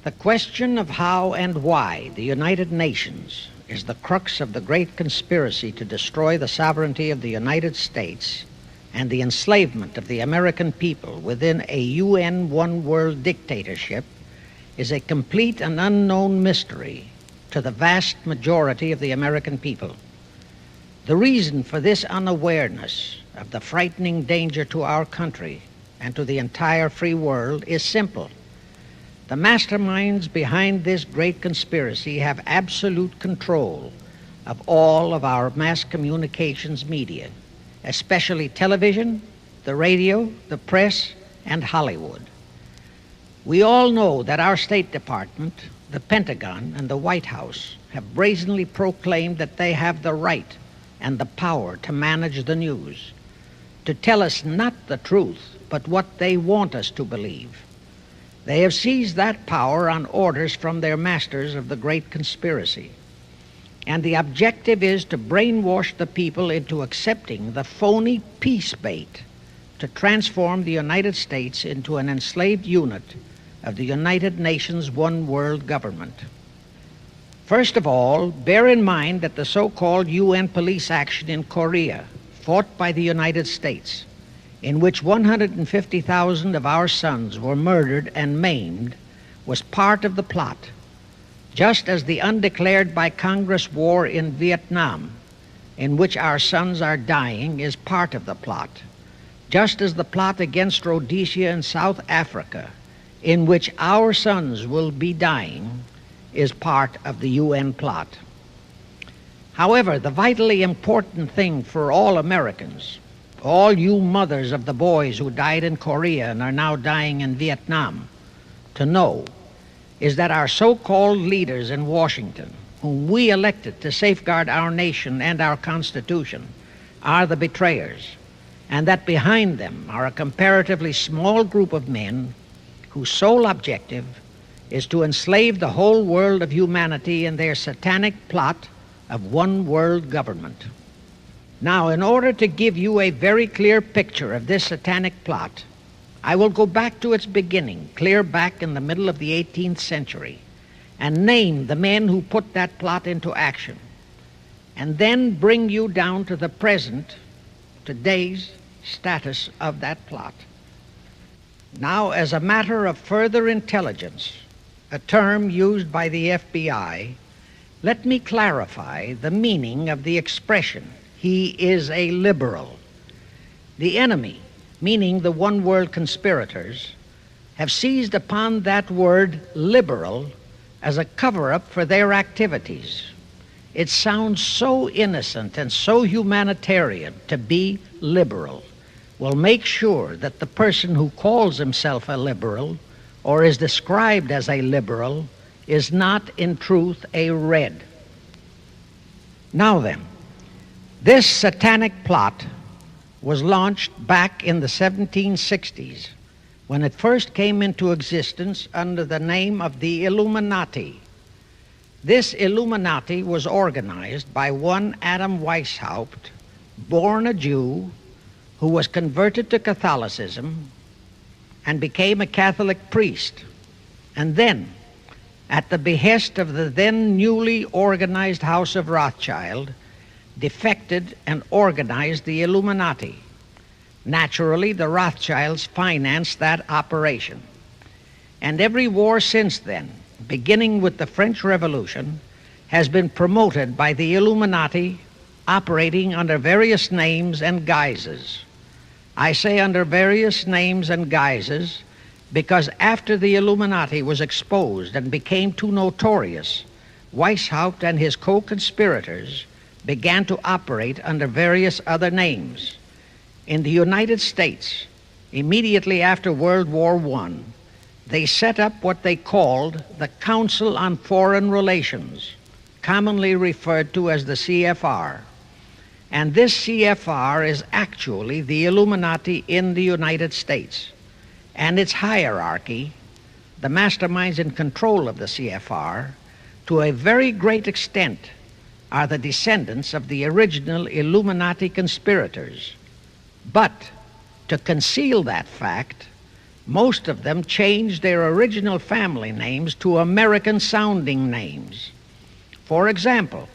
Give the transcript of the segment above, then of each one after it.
The question of how and why the United Nations is the crux of the great conspiracy to destroy the sovereignty of the United States and the enslavement of the American people within a UN one-world dictatorship is a complete and unknown mystery to the vast majority of the American people. The reason for this unawareness of the frightening danger to our country and to the entire free world is simple. The masterminds behind this great conspiracy have absolute control of all of our mass communications media, especially television, the radio, the press, and Hollywood. We all know that our State Department, the Pentagon, and the White House have brazenly proclaimed that they have the right and the power to manage the news, to tell us not the truth, but what they want us to believe. They have seized that power on orders from their masters of the great conspiracy. And the objective is to brainwash the people into accepting the phony peace bait to transform the United States into an enslaved unit of the United Nations one world government. First of all, bear in mind that the so-called UN police action in Korea, fought by the United States, in which 150,000 of our sons were murdered and maimed, was part of the plot, just as the undeclared by Congress war in Vietnam, in which our sons are dying, is part of the plot, just as the plot against Rhodesia and South Africa, in which our sons will be dying, is part of the UN plot. However, the vitally important thing for all Americans, all you mothers of the boys who died in Korea and are now dying in Vietnam, to know is that our so-called leaders in Washington, whom we elected to safeguard our nation and our Constitution, are the betrayers, and that behind them are a comparatively small group of men whose sole objective is to enslave the whole world of humanity in their satanic plot of one world government. Now, in order to give you a very clear picture of this satanic plot, I will go back to its beginning, clear back in the middle of the 18th century, and name the men who put that plot into action, and then bring you down to the present, today's status of that plot. Now, as a matter of further intelligence, a term used by the FBI, let me clarify the meaning of the expression, "He is a liberal." The enemy, meaning the one world conspirators, have seized upon that word liberal as a cover-up for their activities. It sounds so innocent and so humanitarian to be liberal. Well, make sure that the person who calls himself a liberal or is described as a liberal is not in truth a red. Now then, this satanic plot was launched back in the 1760s when it first came into existence under the name of the Illuminati. This Illuminati was organized by one Adam Weishaupt, born a Jew, who was converted to Catholicism and became a Catholic priest, and then, at the behest of the then newly organized House of Rothschild, defected and organized the Illuminati. Naturally, the Rothschilds financed that operation. And every war since then, beginning with the French Revolution, has been promoted by the Illuminati, operating under various names and guises. I say under various names and guises because after the Illuminati was exposed and became too notorious, Weishaupt and his co-conspirators began to operate under various other names. In the United States, immediately after World War I, they set up what they called the Council on Foreign Relations, commonly referred to as the CFR. And this CFR is actually the Illuminati in the United States. And its hierarchy, the masterminds in control of the CFR, to a very great extent are the descendants of the original Illuminati conspirators. But to conceal that fact, Most of them changed their original family names to American-sounding names. For example,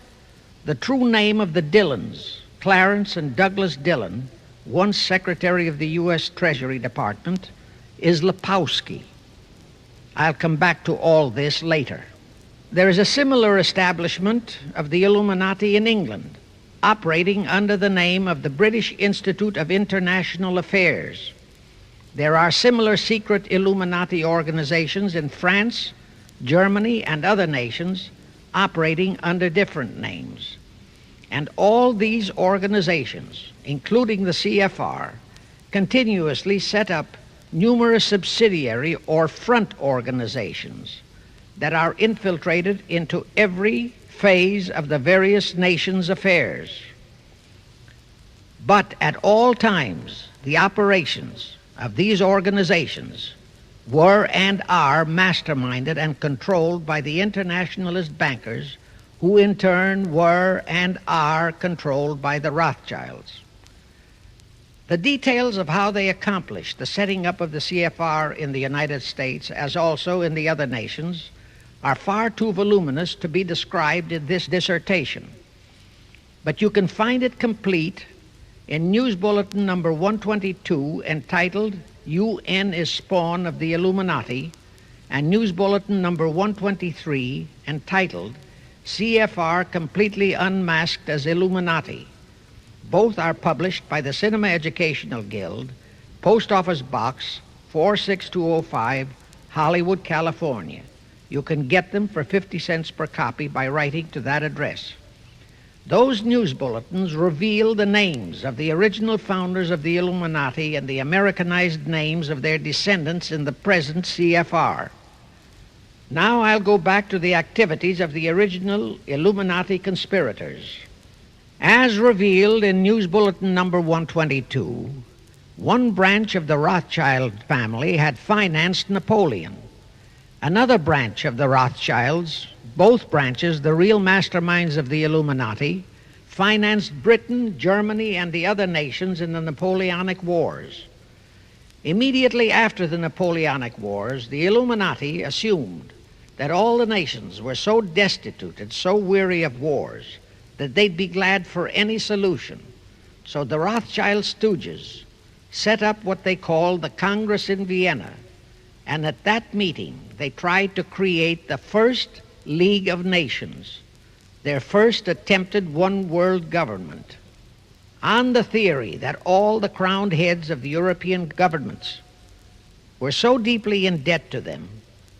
the true name of the Dillons, Clarence and Douglas Dillon, once Secretary of the U.S. Treasury Department, is Lepowski. I'll come back to all this later. There is a similar establishment of the Illuminati in England, operating under the name of the British Institute of International Affairs. There are similar secret Illuminati organizations in France, Germany, and other nations operating under different names. And all these organizations, including the CFR, continuously set up numerous subsidiary or front organizations that are infiltrated into every phase of the various nations' affairs. But at all times, the operations of these organizations were and are masterminded and controlled by the internationalist bankers, who in turn were and are controlled by the Rothschilds. The details of how they accomplished the setting up of the CFR in the United States, as also in the other nations, are far too voluminous to be described in this dissertation. But you can find it complete in News Bulletin number 122, entitled UN is Spawn of the Illuminati, and News Bulletin number 123, entitled CFR Completely Unmasked as Illuminati. Both are published by the Cinema Educational Guild, Post Office Box 46205, Hollywood, California. You can get them for 50 cents per copy by writing to that address. Those news bulletins reveal the names of the original founders of the Illuminati and the Americanized names of their descendants in the present CFR. Now I'll go back to the activities of the original Illuminati conspirators. As revealed in News Bulletin number 122, one branch of the Rothschild family had financed Napoleon. Another branch of the Rothschilds, both branches the real masterminds of the Illuminati, financed Britain, Germany, and the other nations in the Napoleonic Wars. Immediately after the Napoleonic Wars, the Illuminati assumed that all the nations were so destitute and so weary of wars that they'd be glad for any solution. So the Rothschild stooges set up what they called the Congress in Vienna, and at that meeting they tried to create the first League of Nations, their first attempted one world government, on the theory that all the crowned heads of the European governments were so deeply in debt to them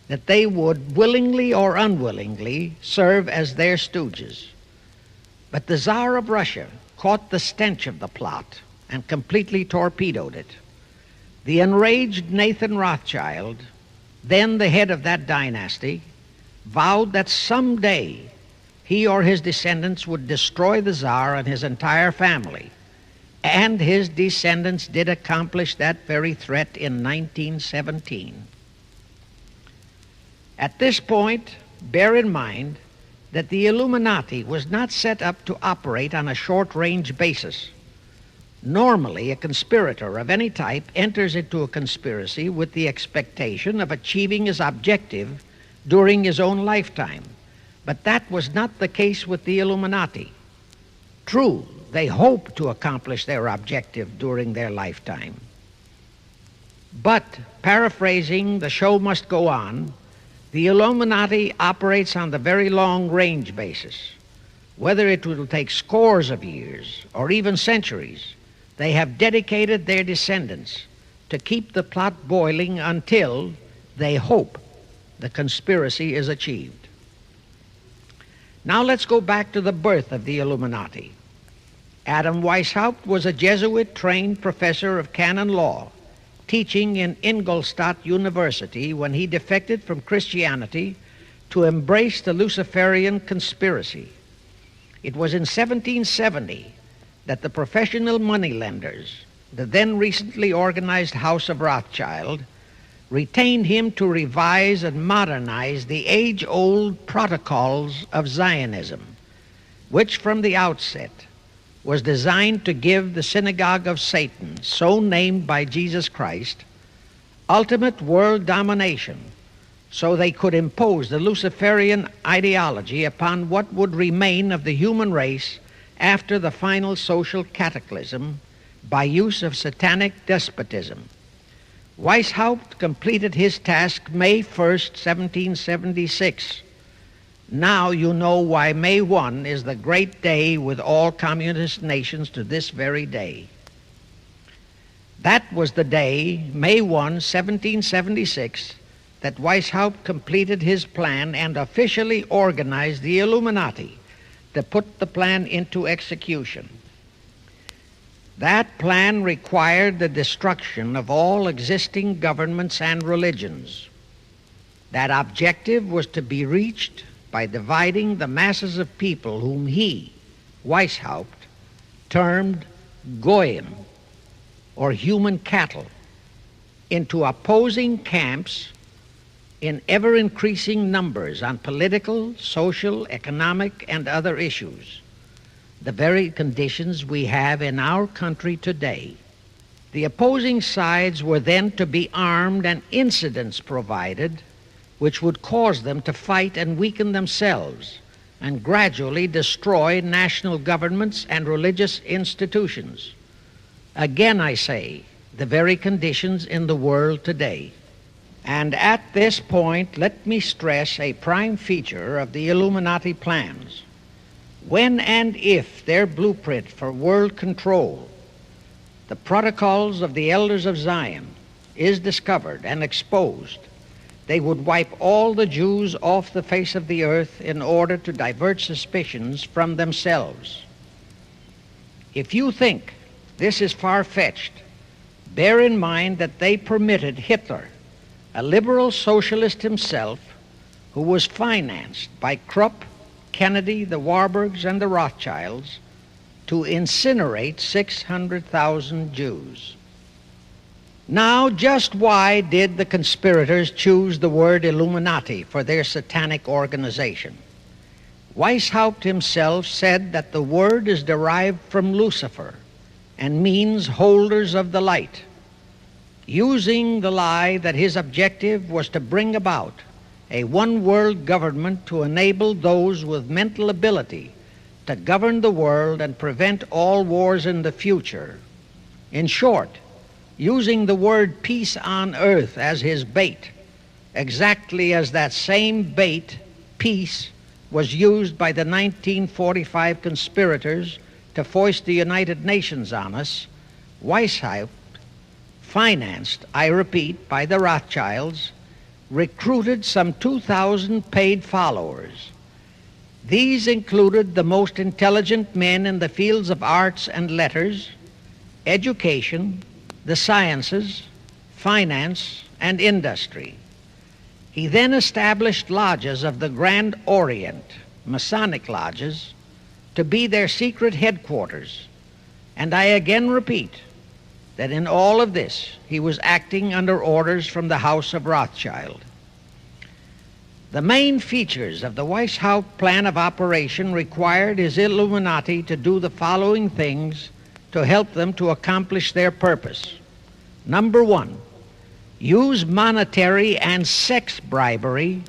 that they would willingly or unwillingly serve as their stooges. But the Tsar of Russia caught the stench of the plot and completely torpedoed it. The enraged Nathan Rothschild, then the head of that dynasty, vowed that someday he or his descendants would destroy the Tsar and his entire family. And his descendants did accomplish that very threat in 1917. At this point, bear in mind that the Illuminati was not set up to operate on a short-range basis. Normally, a conspirator of any type enters into a conspiracy with the expectation of achieving his objective during his own lifetime. But that was not the case with the Illuminati. True, they hope to accomplish their objective during their lifetime. But, paraphrasing The Show Must Go On, the Illuminati operates on the very long-range basis. Whether it will take scores of years or even centuries, they have dedicated their descendants to keep the plot boiling until, they hope, the conspiracy is achieved. Now let's go back to the birth of the Illuminati. Adam Weishaupt was a Jesuit-trained professor of canon law, teaching in Ingolstadt University when he defected from Christianity to embrace the Luciferian conspiracy. It was in 1770 that the professional moneylenders, the then recently organized House of Rothschild, retained him to revise and modernize the age-old protocols of Zionism, which from the outset was designed to give the synagogue of Satan, so named by Jesus Christ, ultimate world domination, so they could impose the Luciferian ideology upon what would remain of the human race after the final social cataclysm by use of satanic despotism. Weishaupt completed his task May 1st, 1776. Now you know why May 1 is the great day with all communist nations to this very day. That was the day, May 1, 1776, that Weishaupt completed his plan and officially organized the Illuminati to put the plan into execution. That plan required the destruction of all existing governments and religions. That objective was to be reached by dividing the masses of people whom he, Weishaupt, termed goyim, or human cattle, into opposing camps in ever-increasing numbers on political, social, economic, and other issues, the very conditions we have in our country today. The opposing sides were then to be armed and incidents provided which would cause them to fight and weaken themselves and gradually destroy national governments and religious institutions. Again, I say, the very conditions in the world today. And at this point, let me stress a prime feature of the Illuminati plans. When and if their blueprint for world control, the protocols of the elders of Zion, is discovered and exposed, they would wipe all the Jews off the face of the earth in order to divert suspicions from themselves. If you think this is far-fetched, bear in mind that they permitted Hitler, a liberal socialist himself, who was financed by Krupp, Kennedy, the Warburgs, and the Rothschilds, to incinerate 600,000 Jews. Now, just why did the conspirators choose the word Illuminati for their satanic organization? Weishaupt himself said that the word is derived from Lucifer and means holders of the light, using the lie that his objective was to bring about a one-world government to enable those with mental ability to govern the world and prevent all wars in the future. In short, using the word peace on earth as his bait, exactly as that same bait, peace, was used by the 1945 conspirators to foist the United Nations on us. Weishaupt, financed, I repeat, by the Rothschilds, recruited some 2,000 paid followers. These included the most intelligent men in the fields of arts and letters, education, the sciences, finance, and industry. He then established lodges of the Grand Orient, Masonic lodges, to be their secret headquarters. And I again repeat that in all of this he was acting under orders from the House of Rothschild. The main features of the Weishaupt plan of operation required his Illuminati to do the following things to help them to accomplish their purpose. Number one, use monetary and sex bribery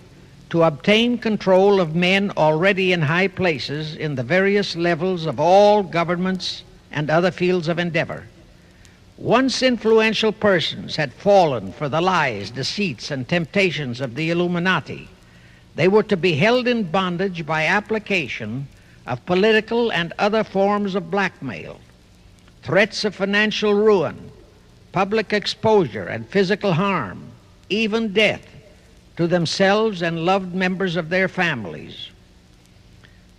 to obtain control of men already in high places in the various levels of all governments and other fields of endeavor. Once influential persons had fallen for the lies, deceits, and temptations of the Illuminati, they were to be held in bondage by application of political and other forms of blackmail, threats of financial ruin, public exposure and physical harm, even death, to themselves and loved members of their families.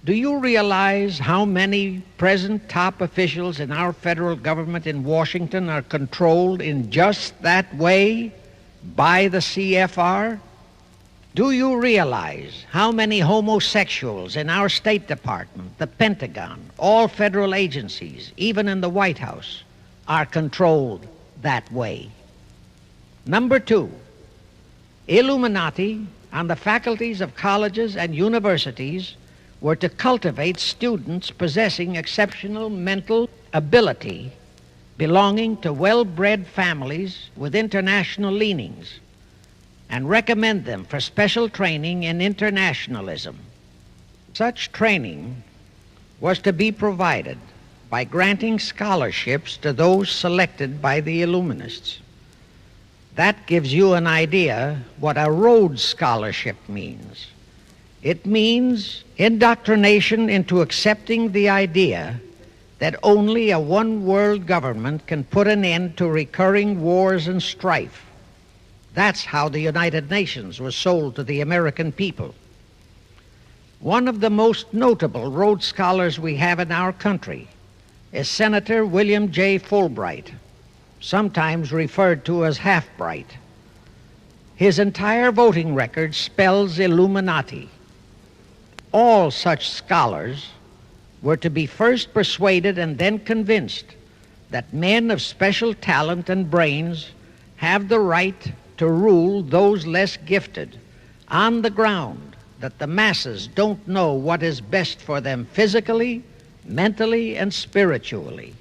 Do you realize how many present top officials in our federal government in Washington are controlled in just that way by the CFR? Do you realize how many homosexuals in our State Department, the Pentagon, all federal agencies, even in the White House, are controlled that way? Number two, Illuminati on the faculties of colleges and universities were to cultivate students possessing exceptional mental ability belonging to well-bred families with international leanings and recommend them for special training in internationalism. Such training was to be provided by granting scholarships to those selected by the Illuminists. That gives you an idea what a Rhodes Scholarship means. It means indoctrination into accepting the idea that only a one-world government can put an end to recurring wars and strife. That's how the United Nations was sold to the American people. One of the most notable Rhodes Scholars we have in our country is Senator William J. Fulbright, sometimes referred to as Half-Bright. His entire voting record spells Illuminati. All such scholars were to be first persuaded and then convinced that men of special talent and brains have the right to rule those less gifted on the ground that the masses don't know what is best for them physically, mentally, and spiritually.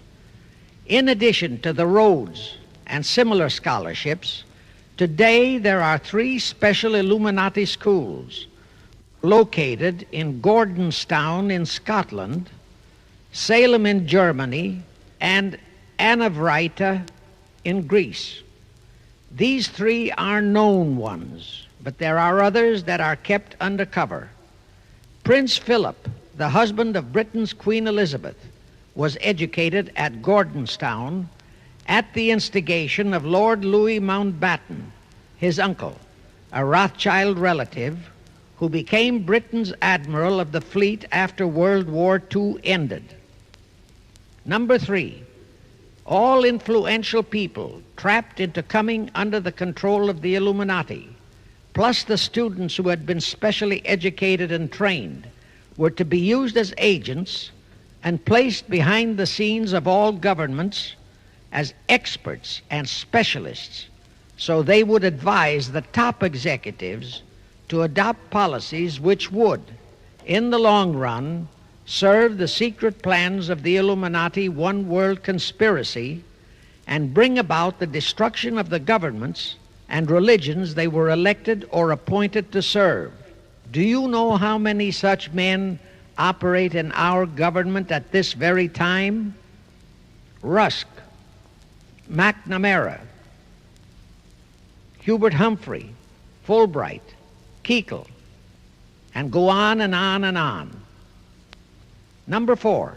In addition to the Rhodes and similar scholarships, today there are 3 special Illuminati schools located in Gordonstown in Scotland, Salem in Germany, and Anavrita in Greece. These 3 are known ones, but there are others that are kept undercover. Prince Philip, the husband of Britain's Queen Elizabeth, was educated at Gordonstown at the instigation of Lord Louis Mountbatten, his uncle, a Rothschild relative who became Britain's admiral of the fleet after World War II ended. Number 3, all influential people trapped into coming under the control of the Illuminati, plus the students who had been specially educated and trained, were to be used as agents and placed behind the scenes of all governments as experts and specialists, so they would advise the top executives to adopt policies which would, in the long run, serve the secret plans of the Illuminati one-world conspiracy and bring about the destruction of the governments and religions they were elected or appointed to serve. Do you know how many such men operate in our government at this very time? Rusk, McNamara, Hubert Humphrey, Fulbright, Kuchel, and go on and on and on. Number 4,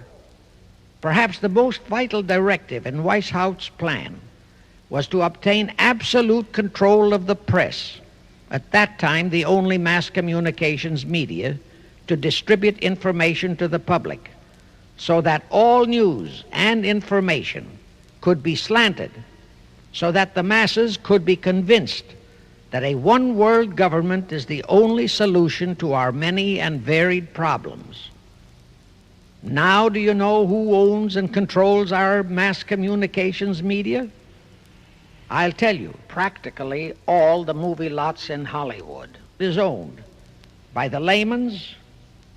perhaps the most vital directive in Weishaupt's plan was to obtain absolute control of the press, at that time the only mass communications media, to distribute information to the public, so that all news and information could be slanted, so that the masses could be convinced that a one-world government is the only solution to our many and varied problems. Now do you know who owns and controls our mass communications media? I'll tell you, practically all the movie lots in Hollywood is owned by the Lehmans,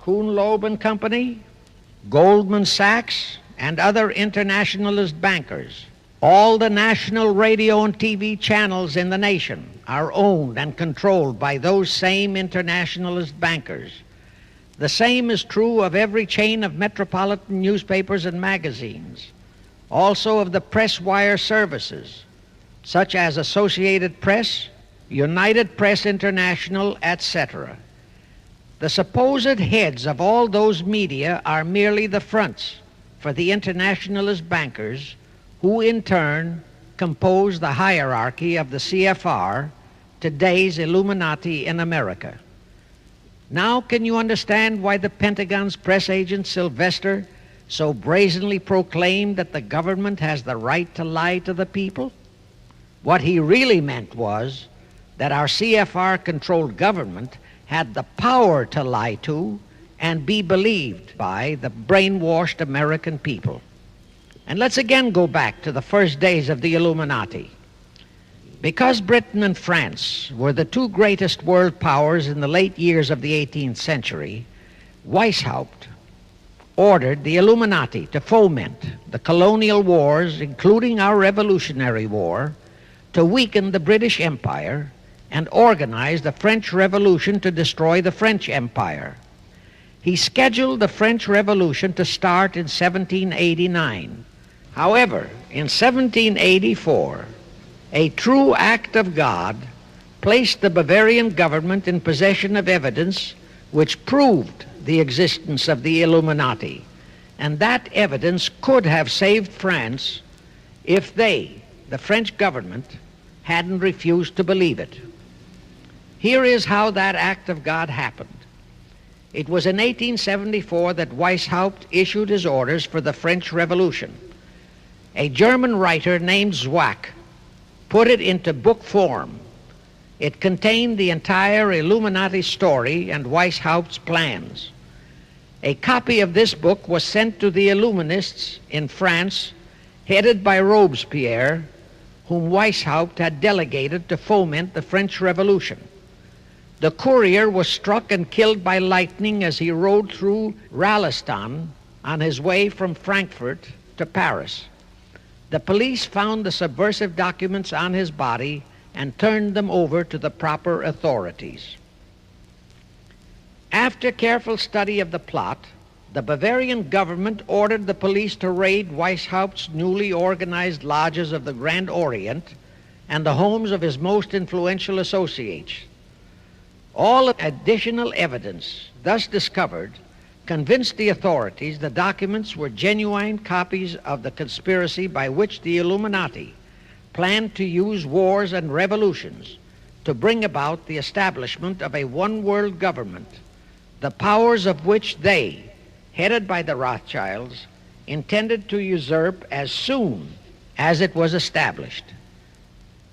Kuhn, Loeb and Company, Goldman Sachs, and other internationalist bankers. All the national radio and TV channels in the nation are owned and controlled by those same internationalist bankers. The same is true of every chain of metropolitan newspapers and magazines, also of the press wire services, such as Associated Press, United Press International, etc. The supposed heads of all those media are merely the fronts for the internationalist bankers, who in turn compose the hierarchy of the CFR, today's Illuminati in America. Now can you understand why the Pentagon's press agent Sylvester so brazenly proclaimed that the government has the right to lie to the people? What he really meant was that our CFR-controlled government had the power to lie to and be believed by the brainwashed American people. And let's again go back to the first days of the Illuminati. Because Britain and France were the 2 greatest world powers in the late years of the 18th century, Weishaupt ordered the Illuminati to foment the colonial wars, including our Revolutionary War, to weaken the British Empire and organize the French Revolution to destroy the French Empire. He scheduled the French Revolution to start in 1789. However, in 1784, a true act of God placed the Bavarian government in possession of evidence which proved the existence of the Illuminati, and that evidence could have saved France if they, the French government, hadn't refused to believe it. Here is how that act of God happened. It was in 1874 that Weishaupt issued his orders for the French Revolution. A German writer named Zwack put it into book form. It contained the entire Illuminati story and Weishaupt's plans. A copy of this book was sent to the Illuminists in France, headed by Robespierre, whom Weishaupt had delegated to foment the French Revolution. The courier was struck and killed by lightning as he rode through Ralston on his way from Frankfurt to Paris. The police found the subversive documents on his body and turned them over to the proper authorities. After careful study of the plot, the Bavarian government ordered the police to raid Weishaupt's newly organized lodges of the Grand Orient and the homes of his most influential associates. All additional evidence thus discovered convinced the authorities the documents were genuine copies of the conspiracy by which the Illuminati planned to use wars and revolutions to bring about the establishment of a one-world government, the powers of which they, headed by the Rothschilds, intended to usurp as soon as it was established,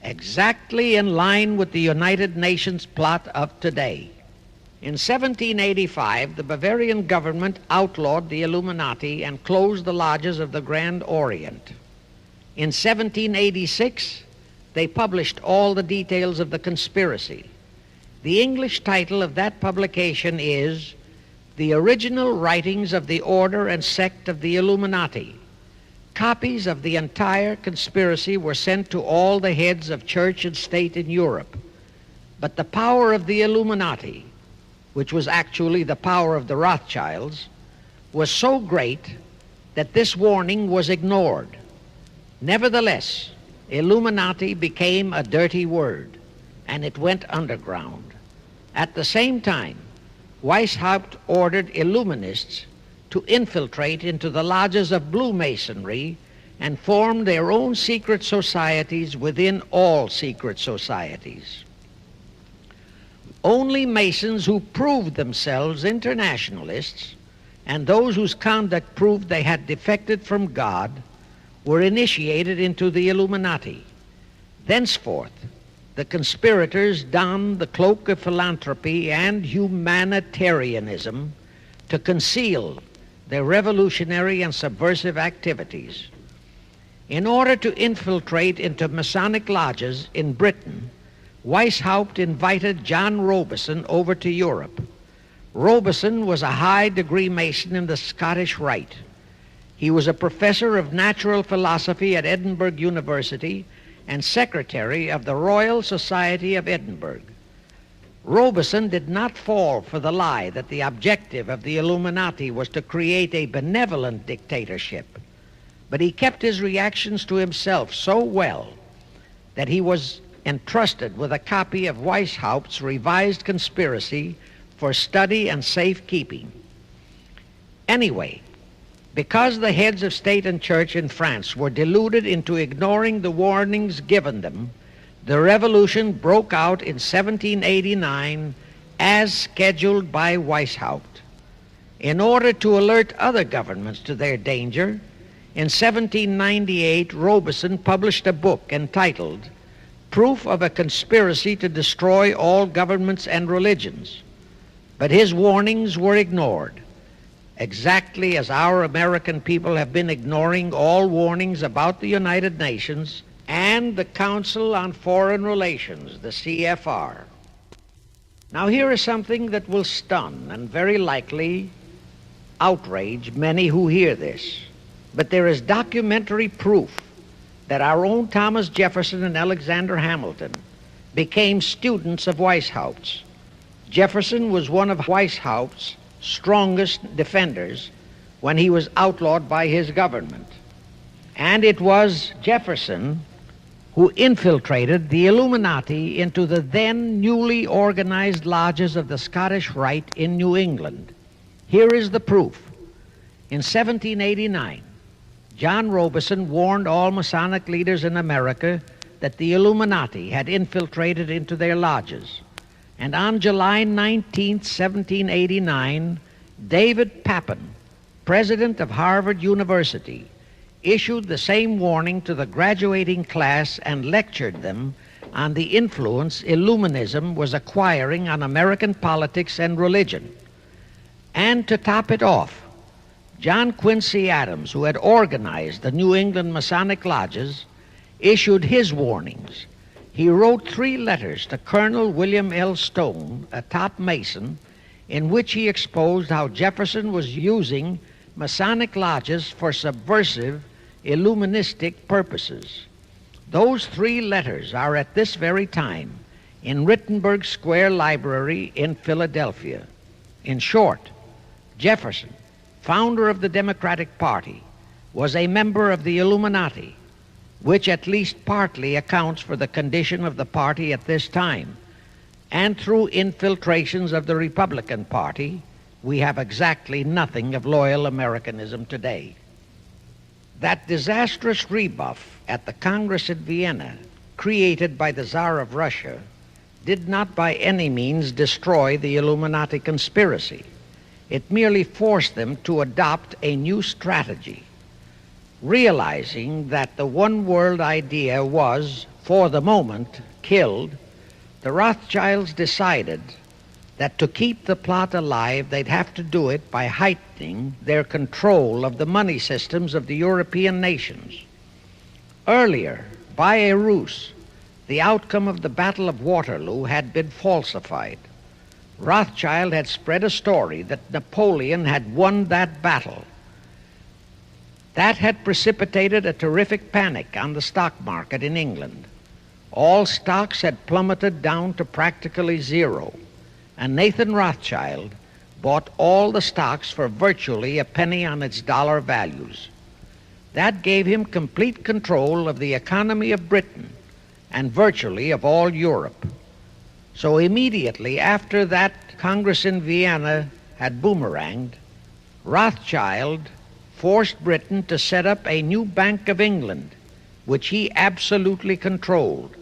exactly in line with the United Nations plot of today. In 1785, the Bavarian government outlawed the Illuminati and closed the lodges of the Grand Orient. In 1786, they published all the details of the conspiracy. The English title of that publication is The Original Writings of the Order and Sect of the Illuminati. Copies of the entire conspiracy were sent to all the heads of church and state in Europe. But the power of the Illuminati, which was actually the power of the Rothschilds, was so great that this warning was ignored. Nevertheless, Illuminati became a dirty word, and it went underground. At the same time, Weishaupt ordered Illuminists to infiltrate into the lodges of Blue Masonry and form their own secret societies within all secret societies. Only Masons who proved themselves internationalists and those whose conduct proved they had defected from God were initiated into the Illuminati. Thenceforth, the conspirators donned the cloak of philanthropy and humanitarianism to conceal their revolutionary and subversive activities. In order to infiltrate into Masonic lodges in Britain, Weishaupt invited John Robison over to Europe. Robison was a high-degree Mason in the Scottish Rite. He was a professor of natural philosophy at Edinburgh University and secretary of the Royal Society of Edinburgh. Robison did not fall for the lie that the objective of the Illuminati was to create a benevolent dictatorship, but he kept his reactions to himself so well that he was entrusted with a copy of Weishaupt's revised conspiracy for study and safekeeping. Anyway, because the heads of state and church in France were deluded into ignoring the warnings given them, the revolution broke out in 1789 as scheduled by Weishaupt. In order to alert other governments to their danger, in 1798 Robison published a book entitled Proof of a Conspiracy to Destroy All Governments and Religions. But his warnings were ignored, exactly as our American people have been ignoring all warnings about the United Nations and the Council on Foreign Relations, the CFR. Now here is something that will stun and very likely outrage many who hear this, but there is documentary proof that our own Thomas Jefferson and Alexander Hamilton became students of Weishaupt. Jefferson was one of Weishaupt's strongest defenders when he was outlawed by his government. And it was Jefferson who infiltrated the Illuminati into the then newly organized lodges of the Scottish Rite in New England. Here is the proof. In 1789, John Robeson warned all Masonic leaders in America that the Illuminati had infiltrated into their lodges. And on July 19, 1789, David Papin, president of Harvard University, issued the same warning to the graduating class and lectured them on the influence Illuminism was acquiring on American politics and religion. And to top it off, John Quincy Adams, who had organized the New England Masonic lodges, issued his warnings. He wrote 3 letters to Colonel William L. Stone, a top Mason, in which he exposed how Jefferson was using Masonic lodges for subversive, Illuministic purposes. Those 3 letters are at this very time in Rittenberg Square Library in Philadelphia. In short, Jefferson, founder of the Democratic Party, was a member of the Illuminati, which at least partly accounts for the condition of the party at this time. And through infiltrations of the Republican Party, we have exactly nothing of loyal Americanism today. That disastrous rebuff at the Congress at Vienna, created by the Tsar of Russia, did not by any means destroy the Illuminati conspiracy. It merely forced them to adopt a new strategy. Realizing that the one world idea was, for the moment, killed, the Rothschilds decided that to keep the plot alive, they'd have to do it by heightening their control of the money systems of the European nations. Earlier, by a ruse, the outcome of the Battle of Waterloo had been falsified. Rothschild had spread a story that Napoleon had won that battle. That had precipitated a terrific panic on the stock market in England. All stocks had plummeted down to practically zero, and Nathan Rothschild bought all the stocks for virtually a penny on its dollar values. That gave him complete control of the economy of Britain and virtually of all Europe. So immediately after that Congress in Vienna had boomeranged, Rothschild forced Britain to set up a new Bank of England, which he absolutely controlled,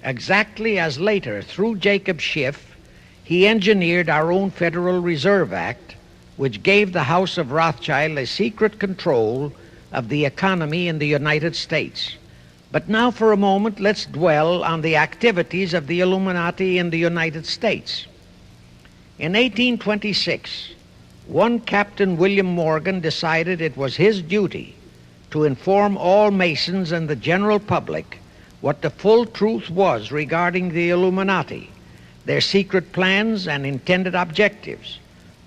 exactly as later, through Jacob Schiff, he engineered our own Federal Reserve Act, which gave the House of Rothschild a secret control of the economy in the United States. But now for a moment, let's dwell on the activities of the Illuminati in the United States. In 1826, one Captain William Morgan decided it was his duty to inform all Masons and the general public what the full truth was regarding the Illuminati, their secret plans and intended objectives,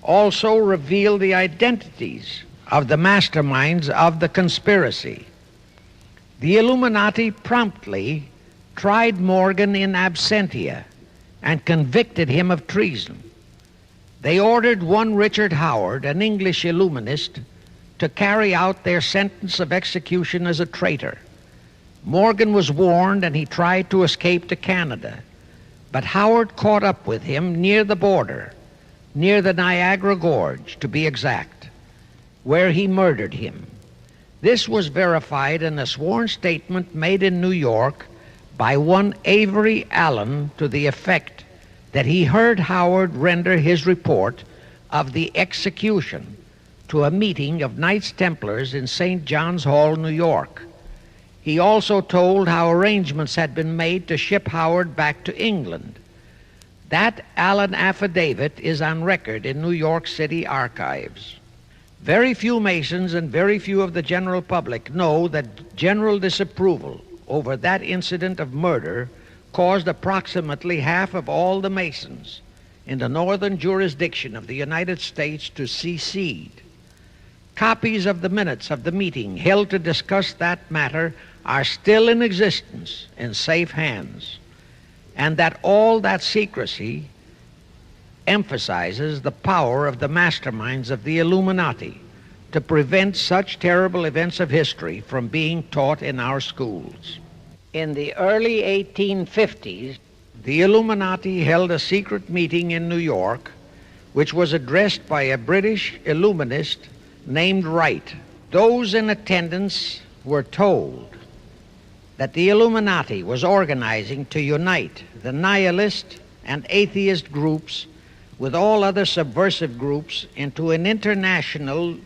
also reveal the identities of the masterminds of the conspiracy. The Illuminati promptly tried Morgan in absentia and convicted him of treason. They ordered one Richard Howard, an English Illuminist, to carry out their sentence of execution as a traitor. Morgan was warned and he tried to escape to Canada, but Howard caught up with him near the border, near the Niagara Gorge to be exact, where he murdered him. This was verified in a sworn statement made in New York by one Avery Allen to the effect that he heard Howard render his report of the execution to a meeting of Knights Templars in St. John's Hall, New York. He also told how arrangements had been made to ship Howard back to England. That Allen affidavit is on record in New York City archives. Very few Masons and very few of the general public know that general disapproval over that incident of murder caused approximately half of all the Masons in the northern jurisdiction of the United States to secede. Copies of the minutes of the meeting held to discuss that matter are still in existence in safe hands, and that all that secrecy emphasizes the power of the masterminds of the Illuminati to prevent such terrible events of history from being taught in our schools. In the early 1850s, the Illuminati held a secret meeting in New York, which was addressed by a British Illuminist named Wright. Those in attendance were told that the Illuminati was organizing to unite the nihilist and atheist groups with all other subversive groups into an international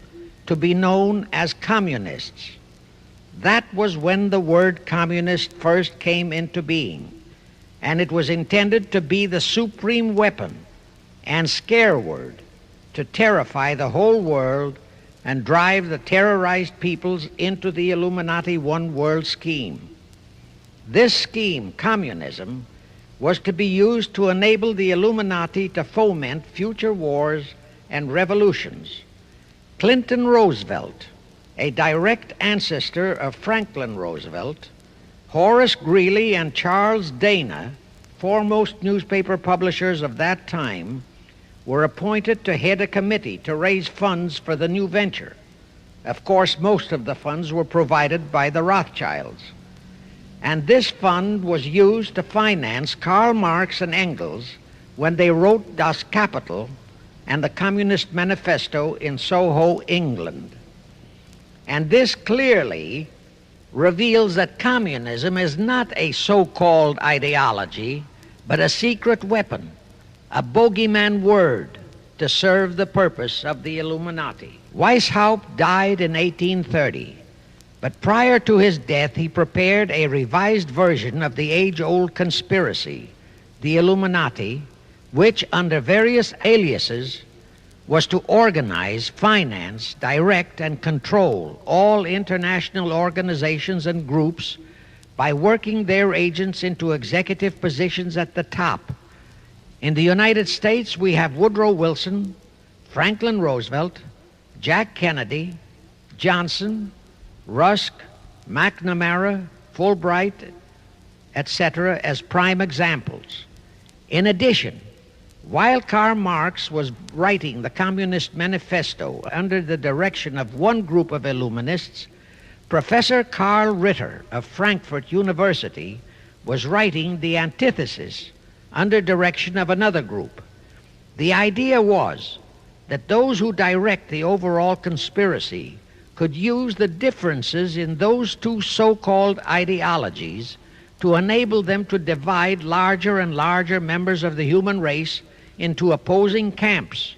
to be known as communists. That was when the word communist first came into being, and it was intended to be the supreme weapon and scare word to terrify the whole world and drive the terrorized peoples into the Illuminati one world scheme. This scheme, communism, was to be used to enable the Illuminati to foment future wars and revolutions. Clinton Roosevelt, a direct ancestor of Franklin Roosevelt, Horace Greeley and Charles Dana, foremost newspaper publishers of that time, were appointed to head a committee to raise funds for the new venture. Of course, most of the funds were provided by the Rothschilds. And this fund was used to finance Karl Marx and Engels when they wrote Das Kapital and the Communist Manifesto in Soho, England. And this clearly reveals that communism is not a so-called ideology, but a secret weapon, a bogeyman word to serve the purpose of the Illuminati. Weishaupt died in 1830. But prior to his death, he prepared a revised version of the age-old conspiracy, the Illuminati, which, under various aliases, was to organize, finance, direct, and control all international organizations and groups by working their agents into executive positions at the top. In the United States, we have Woodrow Wilson, Franklin Roosevelt, Jack Kennedy, Johnson, Rusk, McNamara, Fulbright, etc., as prime examples. In addition, while Karl Marx was writing the Communist Manifesto under the direction of one group of Illuminists, Professor Karl Ritter of Frankfurt University was writing the antithesis under direction of another group. The idea was that those who direct the overall conspiracy could use the differences in those two so-called ideologies to enable them to divide larger and larger members of the human race into opposing camps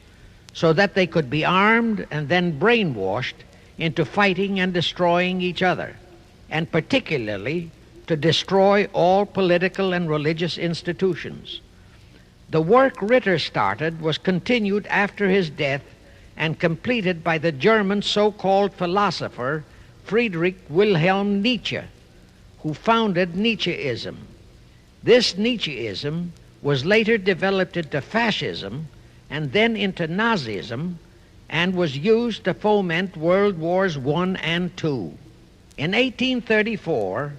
so that they could be armed and then brainwashed into fighting and destroying each other, and particularly to destroy all political and religious institutions. The work Ritter started was continued after his death and completed by the German so-called philosopher Friedrich Wilhelm Nietzsche, who founded Nietzscheism. This Nietzscheism was later developed into fascism and then into Nazism and was used to foment World Wars I and II. In 1834,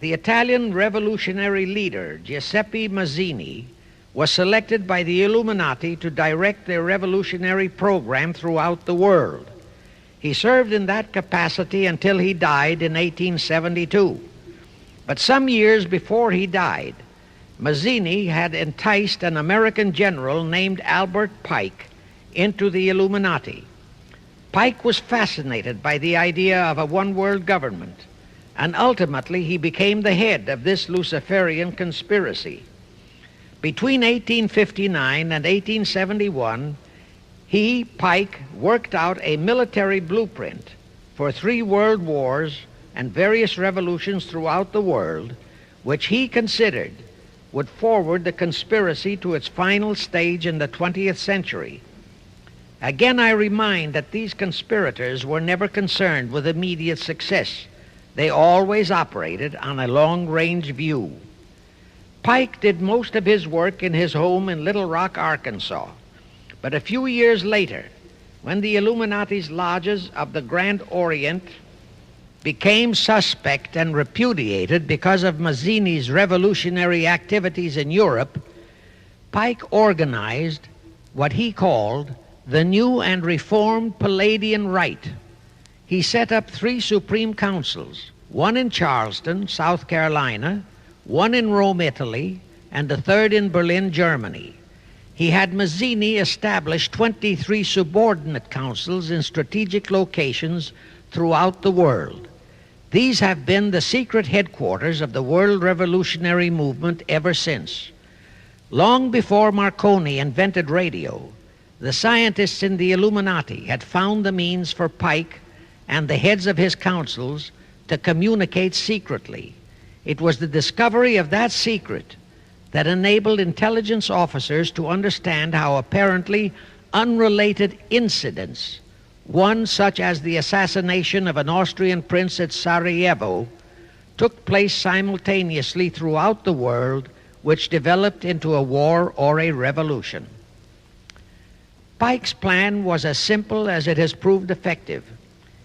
the Italian revolutionary leader Giuseppe Mazzini was selected by the Illuminati to direct their revolutionary program throughout the world. He served in that capacity until he died in 1872. But some years before he died, Mazzini had enticed an American general named Albert Pike into the Illuminati. Pike was fascinated by the idea of a one-world government, and ultimately he became the head of this Luciferian conspiracy. Between 1859 and 1871, he, Pike, worked out a military blueprint for 3 world wars and various revolutions throughout the world, which he considered would forward the conspiracy to its final stage in the 20th century. Again, I remind that these conspirators were never concerned with immediate success. They always operated on a long-range view. Pike did most of his work in his home in Little Rock, Arkansas. But a few years later, when the Illuminati's lodges of the Grand Orient became suspect and repudiated because of Mazzini's revolutionary activities in Europe, Pike organized what he called the New and Reformed Palladian Rite. He set up 3 supreme councils, one in Charleston, South Carolina, one in Rome, Italy, and the third in Berlin, Germany. He had Mazzini establish 23 subordinate councils in strategic locations throughout the world. These have been the secret headquarters of the world revolutionary movement ever since. Long before Marconi invented radio, the scientists in the Illuminati had found the means for Pike and the heads of his councils to communicate secretly. It was the discovery of that secret that enabled intelligence officers to understand how apparently unrelated incidents, one such as the assassination of an Austrian prince at Sarajevo, took place simultaneously throughout the world, which developed into a war or a revolution. Pike's plan was as simple as it has proved effective.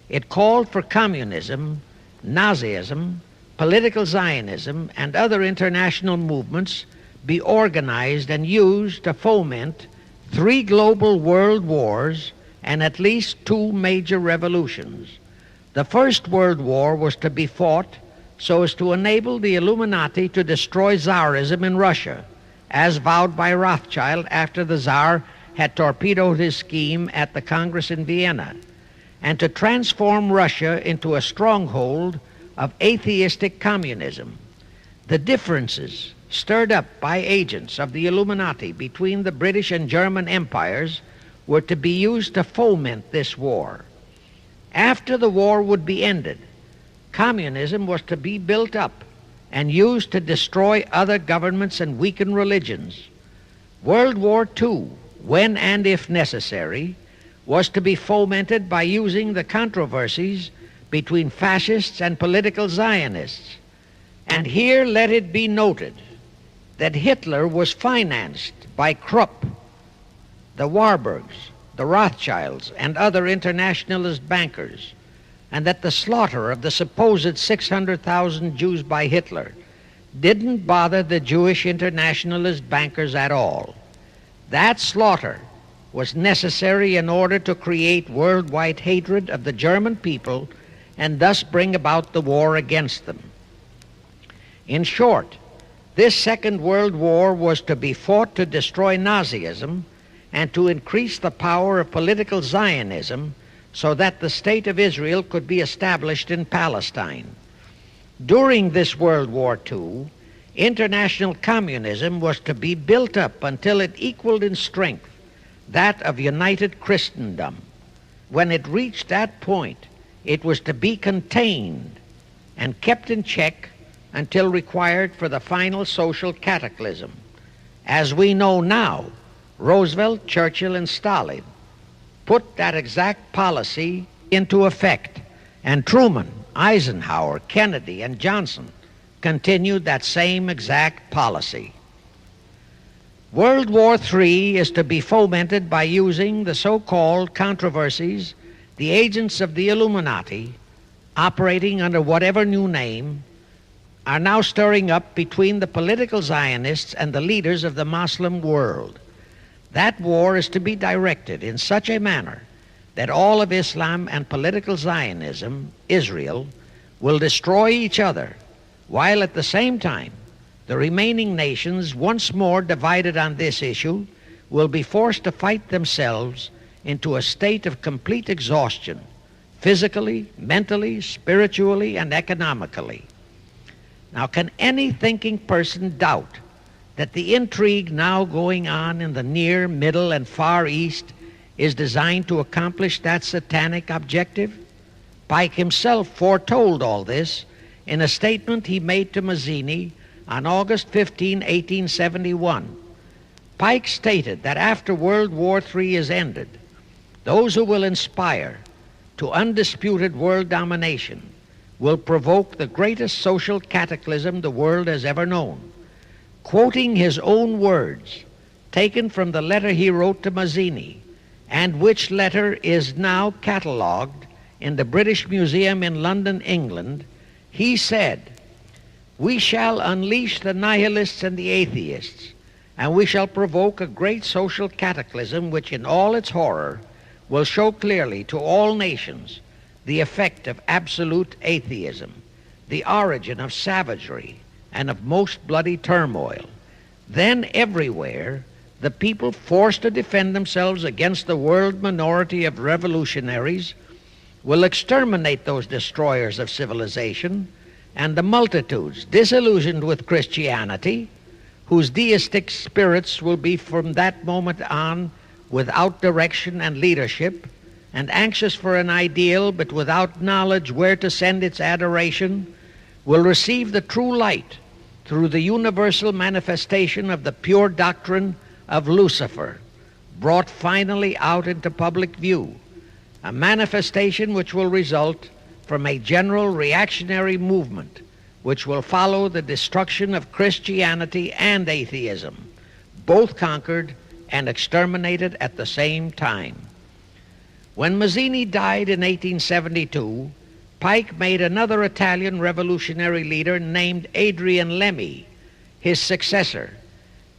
It called for communism, Nazism, political Zionism, and other international movements be organized and used to foment 3 global world wars and at least 2 major revolutions. The First World War was to be fought so as to enable the Illuminati to destroy Tsarism in Russia, as vowed by Rothschild after the Tsar had torpedoed his scheme at the Congress in Vienna, and to transform Russia into a stronghold of atheistic communism. The differences stirred up by agents of the Illuminati between the British and German empires were to be used to foment this war. After the war would be ended, communism was to be built up and used to destroy other governments and weaken religions. World War II, when and if necessary, was to be fomented by using the controversies between fascists and political Zionists. And here let it be noted that Hitler was financed by Krupp, the Warburgs, the Rothschilds, and other internationalist bankers, and that the slaughter of the supposed 600,000 Jews by Hitler didn't bother the Jewish internationalist bankers at all. That slaughter was necessary in order to create worldwide hatred of the German people and thus bring about the war against them. In short, this Second World War was to be fought to destroy Nazism and to increase the power of political Zionism so that the State of Israel could be established in Palestine. During this World War II, international communism was to be built up until it equaled in strength that of united Christendom. When it reached that point, it was to be contained and kept in check until required for the final social cataclysm. As we know now, Roosevelt, Churchill, and Stalin put that exact policy into effect, and Truman, Eisenhower, Kennedy, and Johnson continued that same exact policy. World War III is to be fomented by using the so-called controversies the agents of the Illuminati, operating under whatever new name, are now stirring up between the political Zionists and the leaders of the Muslim world. That war is to be directed in such a manner that all of Islam and political Zionism, Israel, will destroy each other, while at the same time the remaining nations, once more divided on this issue, will be forced to fight themselves into a state of complete exhaustion, physically, mentally, spiritually, and economically. Now, can any thinking person doubt that the intrigue now going on in the Near, Middle, and Far East is designed to accomplish that satanic objective? Pike himself foretold all this in a statement he made to Mazzini on August 15, 1871. Pike stated that after World War III is ended, those who will inspire to undisputed world domination will provoke the greatest social cataclysm the world has ever known. Quoting his own words, taken from the letter he wrote to Mazzini and which letter is now catalogued in the British Museum in London, England, he said, "We shall unleash the nihilists and the atheists, and we shall provoke a great social cataclysm which in all its horror will show clearly to all nations the effect of absolute atheism, the origin of savagery and of most bloody turmoil. Then everywhere the people, forced to defend themselves against the world minority of revolutionaries, will exterminate those destroyers of civilization, and the multitudes disillusioned with Christianity, whose deistic spirits will be from that moment on without direction and leadership, and anxious for an ideal but without knowledge where to send its adoration, will receive the true light through the universal manifestation of the pure doctrine of Lucifer, brought finally out into public view, a manifestation which will result from a general reactionary movement which will follow the destruction of Christianity and atheism, both conquered and exterminated at the same time." When Mazzini died in 1872, Pike made another Italian revolutionary leader named Adrian Lemmy his successor.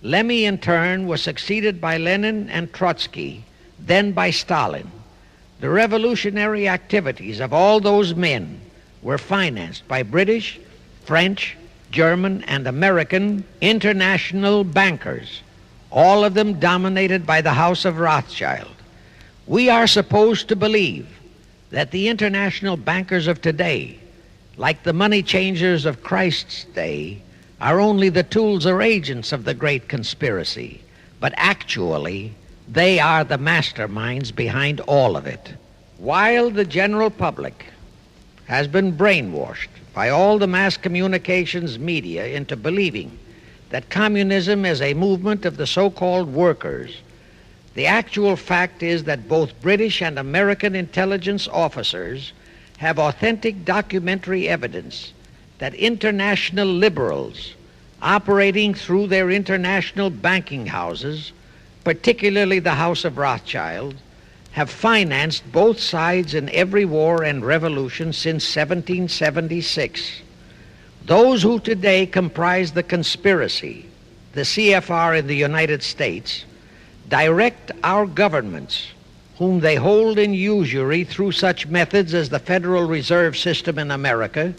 Lemmy, in turn, was succeeded by Lenin and Trotsky, then by Stalin. The revolutionary activities of all those men were financed by British, French, German, and American international bankers, all of them dominated by the House of Rothschild. We are supposed to believe that the international bankers of today, like the money changers of Christ's day, are only the tools or agents of the great conspiracy, but actually they are the masterminds behind all of it. While the general public has been brainwashed by all the mass communications media into believing that communism is a movement of the so-called workers, the actual fact is that both British and American intelligence officers have authentic documentary evidence that international liberals operating through their international banking houses, particularly the House of Rothschild, have financed both sides in every war and revolution since 1776. Those who today comprise the conspiracy, the CFR in the United States, direct our governments, whom they hold in usury through such methods as the Federal Reserve System in America,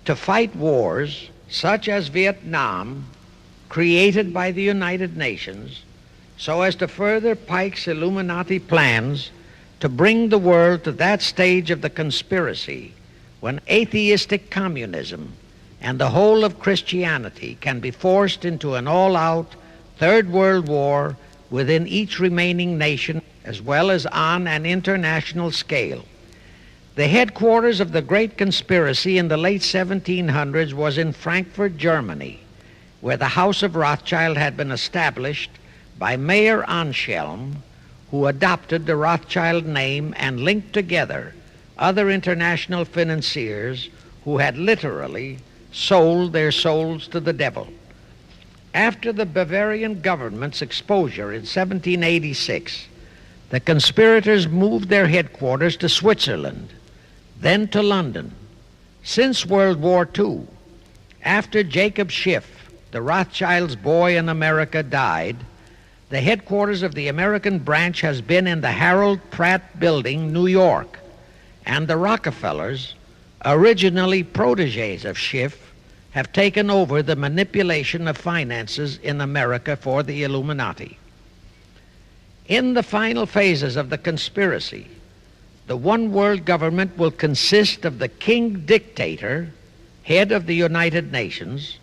to fight wars such as Vietnam, created by the United Nations, so as to further Pike's Illuminati plans to bring the world to that stage of the conspiracy when atheistic communism and the whole of Christianity can be forced into an all-out Third World War within each remaining nation, as well as on an international scale. The headquarters of the great conspiracy in the late 1700s was in Frankfurt, Germany, where the House of Rothschild had been established by Mayer Anschelm, who adopted the Rothschild name and linked together other international financiers who had literally sold their souls to the devil. After the Bavarian government's exposure in 1786, the conspirators moved their headquarters to Switzerland, then to London. Since World War II, after Jacob Schiff, the Rothschilds' boy in America, died, the headquarters of the American branch has been in the Harold Pratt Building, New York, and the Rockefellers, originally protégés of Schiff, have taken over the manipulation of finances in America for the Illuminati. In the final phases of the conspiracy, the one world government will consist of the king dictator, head of the United Nations,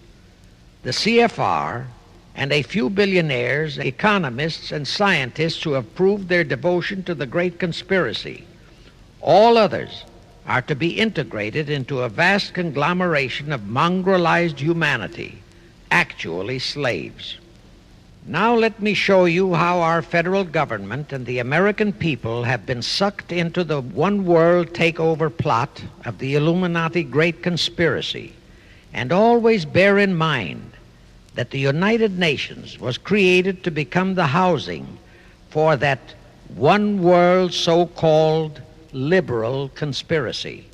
the CFR, and a few billionaires, economists, and scientists who have proved their devotion to the great conspiracy. All others are to be integrated into a vast conglomeration of mongrelized humanity, actually slaves. Now let me show you how our federal government and the American people have been sucked into the one world takeover plot of the Illuminati great conspiracy. And always bear in mind that the United Nations was created to become the housing for that one world so-called liberal conspiracy.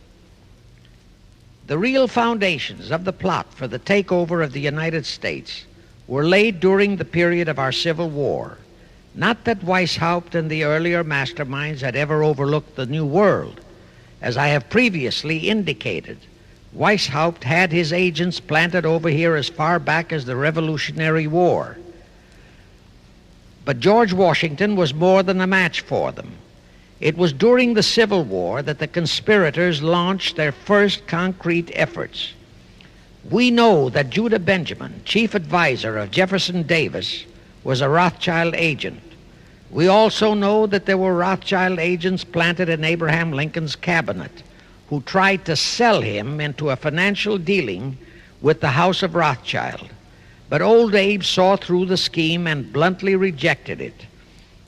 The real foundations of the plot for the takeover of the United States were laid during the period of our Civil War. Not that Weishaupt and the earlier masterminds had ever overlooked the New World. As I have previously indicated, Weishaupt had his agents planted over here as far back as the Revolutionary War. But George Washington was more than a match for them. It was during the Civil War that the conspirators launched their first concrete efforts. We know that Judah Benjamin, chief advisor of Jefferson Davis, was a Rothschild agent. We also know that there were Rothschild agents planted in Abraham Lincoln's cabinet who tried to sell him into a financial dealing with the House of Rothschild. But old Abe saw through the scheme and bluntly rejected it,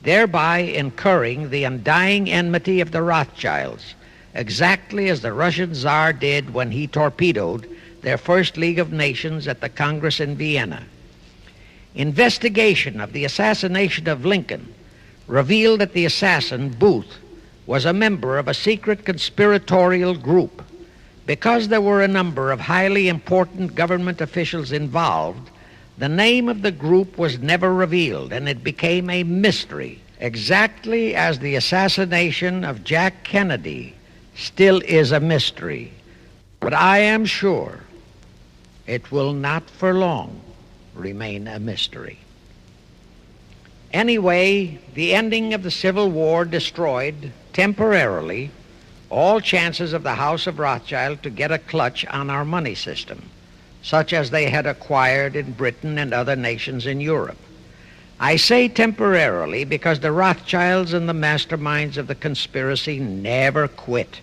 thereby incurring the undying enmity of the Rothschilds, exactly as the Russian Tsar did when he torpedoed their first League of Nations at the Congress in Vienna. Investigation of the assassination of Lincoln revealed that the assassin, Booth, was a member of a secret conspiratorial group. Because there were a number of highly important government officials involved, the name of the group was never revealed, and it became a mystery, exactly as the assassination of Jack Kennedy still is a mystery. But I am sure it will not for long remain a mystery. Anyway, the ending of the Civil War destroyed, temporarily, all chances of the House of Rothschild to get a clutch on our money system, such as they had acquired in Britain and other nations in Europe. I say temporarily because the Rothschilds and the masterminds of the conspiracy never quit.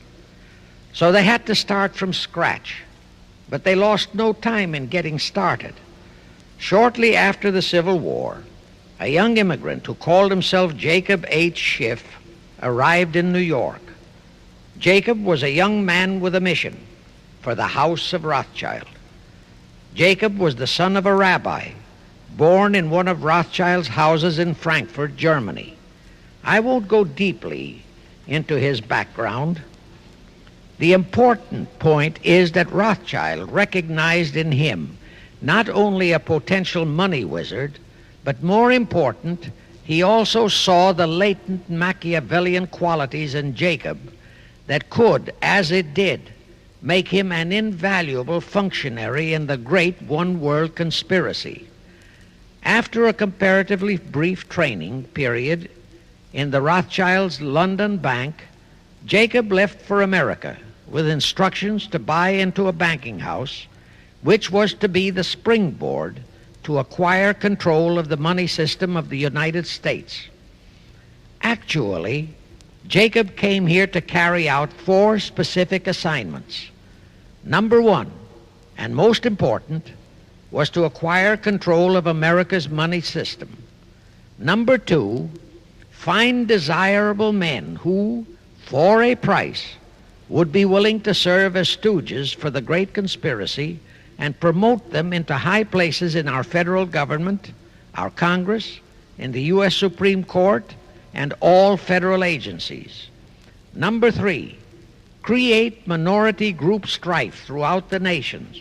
So they had to start from scratch, but they lost no time in getting started. Shortly after the Civil War, a young immigrant who called himself Jacob H. Schiff arrived in New York. Jacob was a young man with a mission for the House of Rothschild. Jacob was the son of a rabbi, born in one of Rothschild's houses in Frankfurt, Germany. I won't go deeply into his background. The important point is that Rothschild recognized in him not only a potential money wizard, but more important, he also saw the latent Machiavellian qualities in Jacob that could, as it did, make him an invaluable functionary in the great one-world conspiracy. After a comparatively brief training period in the Rothschilds' London bank, Jacob left for America with instructions to buy into a banking house, which was to be the springboard to acquire control of the money system of the United States. Actually, Jacob came here to carry out 4 specific assignments. Number 1, and most important, was to acquire control of America's money system. Number 2, find desirable men who, for a price, would be willing to serve as stooges for the great conspiracy and promote them into high places in our federal government, our Congress, in the U.S. Supreme Court, and all federal agencies. Number 3, create minority group strife throughout the nations,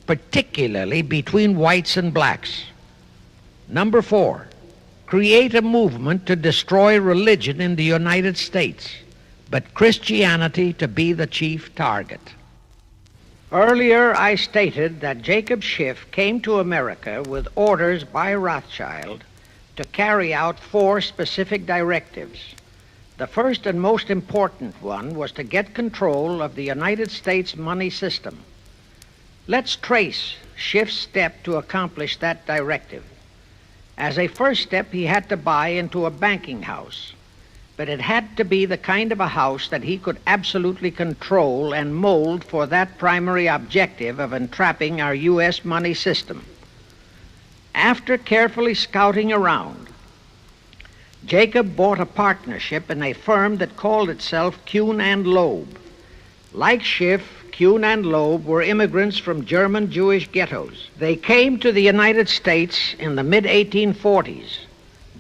particularly between whites and blacks. Number 4, create a movement to destroy religion in the United States, but Christianity to be the chief target. Earlier, I stated that Jacob Schiff came to America with orders by Rothschild to carry out 4 specific directives. The first and most important one was to get control of the United States money system. Let's trace Schiff's step to accomplish that directive. As a first step, he had to buy into a banking house, but it had to be the kind of a house that he could absolutely control and mold for that primary objective of entrapping our U.S. money system. After carefully scouting around, Jacob bought a partnership in a firm that called itself Kuhn and Loeb. Like Schiff, Kuhn and Loeb were immigrants from German Jewish ghettos. They came to the United States in the mid-1840s,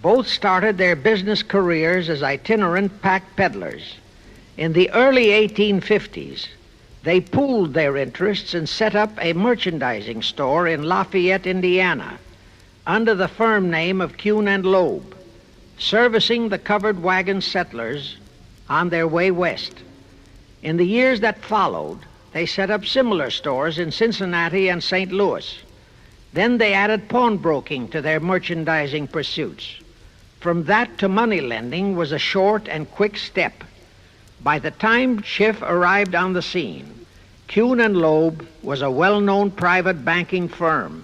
Both started their business careers as itinerant pack peddlers. In the early 1850s, they pooled their interests and set up a merchandising store in Lafayette, Indiana, under the firm name of Kuhn and Loeb, servicing the covered wagon settlers on their way west. In the years that followed, they set up similar stores in Cincinnati and St. Louis. Then they added pawnbroking to their merchandising pursuits. From that to money lending was a short and quick step. By the time Schiff arrived on the scene, Kuhn and Loeb was a well-known private banking firm,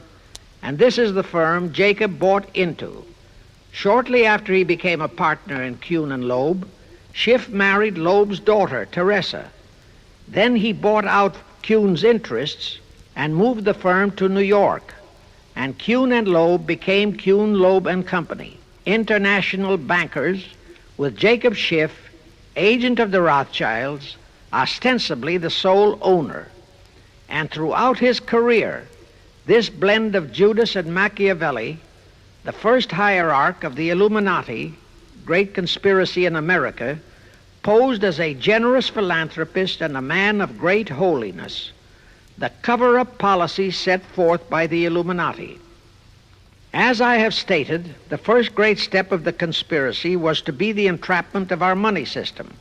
and this is the firm Jacob bought into. Shortly after he became a partner in Kuhn and Loeb, Schiff married Loeb's daughter, Teresa. Then he bought out Kuhn's interests and moved the firm to New York, and Kuhn and Loeb became Kuhn, Loeb and Company, international bankers, with Jacob Schiff, agent of the Rothschilds, ostensibly the sole owner. And throughout his career, this blend of Judas and Machiavelli, the first hierarch of the Illuminati, great conspiracy in America, posed as a generous philanthropist and a man of great holiness, the cover-up policy set forth by the Illuminati. As I have stated, the first great step of the conspiracy was to be the entrapment of our money system.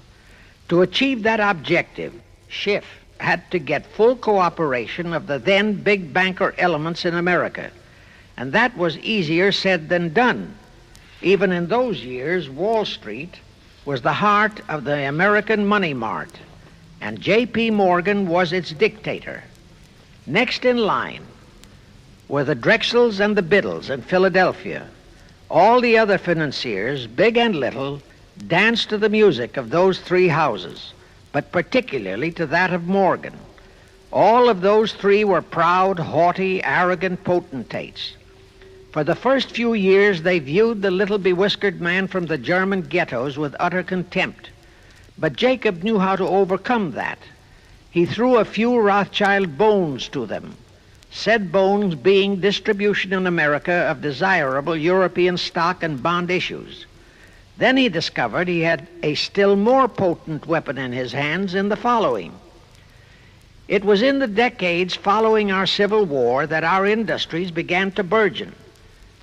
To achieve that objective, Schiff had to get full cooperation of the then big banker elements in America, and that was easier said than done. Even in those years, Wall Street was the heart of the American money mart, and J.P. Morgan was its dictator. Next in line were the Drexels and the Biddles in Philadelphia. All the other financiers, big and little, danced to the music of those three houses, but particularly to that of Morgan. All of those three were proud, haughty, arrogant potentates. For the first few years, they viewed the little bewhiskered man from the German ghettos with utter contempt. But Jacob knew how to overcome that. He threw a few Rothschild bones to them, said bones being distribution in America of desirable European stock and bond issues. Then he discovered he had a still more potent weapon in his hands in the following. It was in the decades following our Civil War that our industries began to burgeon.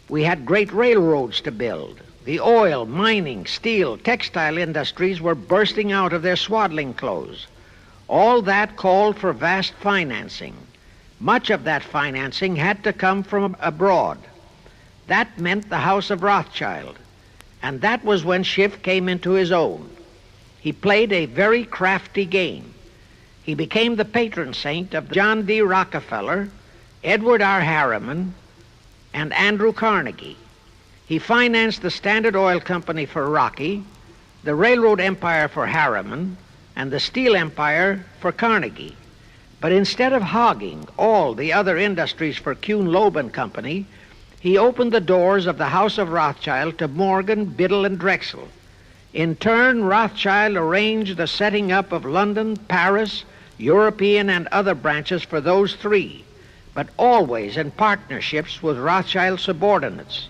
We had great railroads to build. The oil, mining, steel, textile industries were bursting out of their swaddling clothes. All that called for vast financing. Much of that financing had to come from abroad. That meant the House of Rothschild, and that was when Schiff came into his own. He played a very crafty game. He became the patron saint of John D. Rockefeller, Edward R. Harriman, and Andrew Carnegie. He financed the Standard Oil Company for Rocky, the railroad empire for Harriman, and the steel empire for Carnegie. But instead of hogging all the other industries for Kuhn, Loeb and Company, he opened the doors of the House of Rothschild to Morgan, Biddle, and Drexel. In turn, Rothschild arranged the setting up of London, Paris, European, and other branches for those three, but always in partnerships with Rothschild subordinates.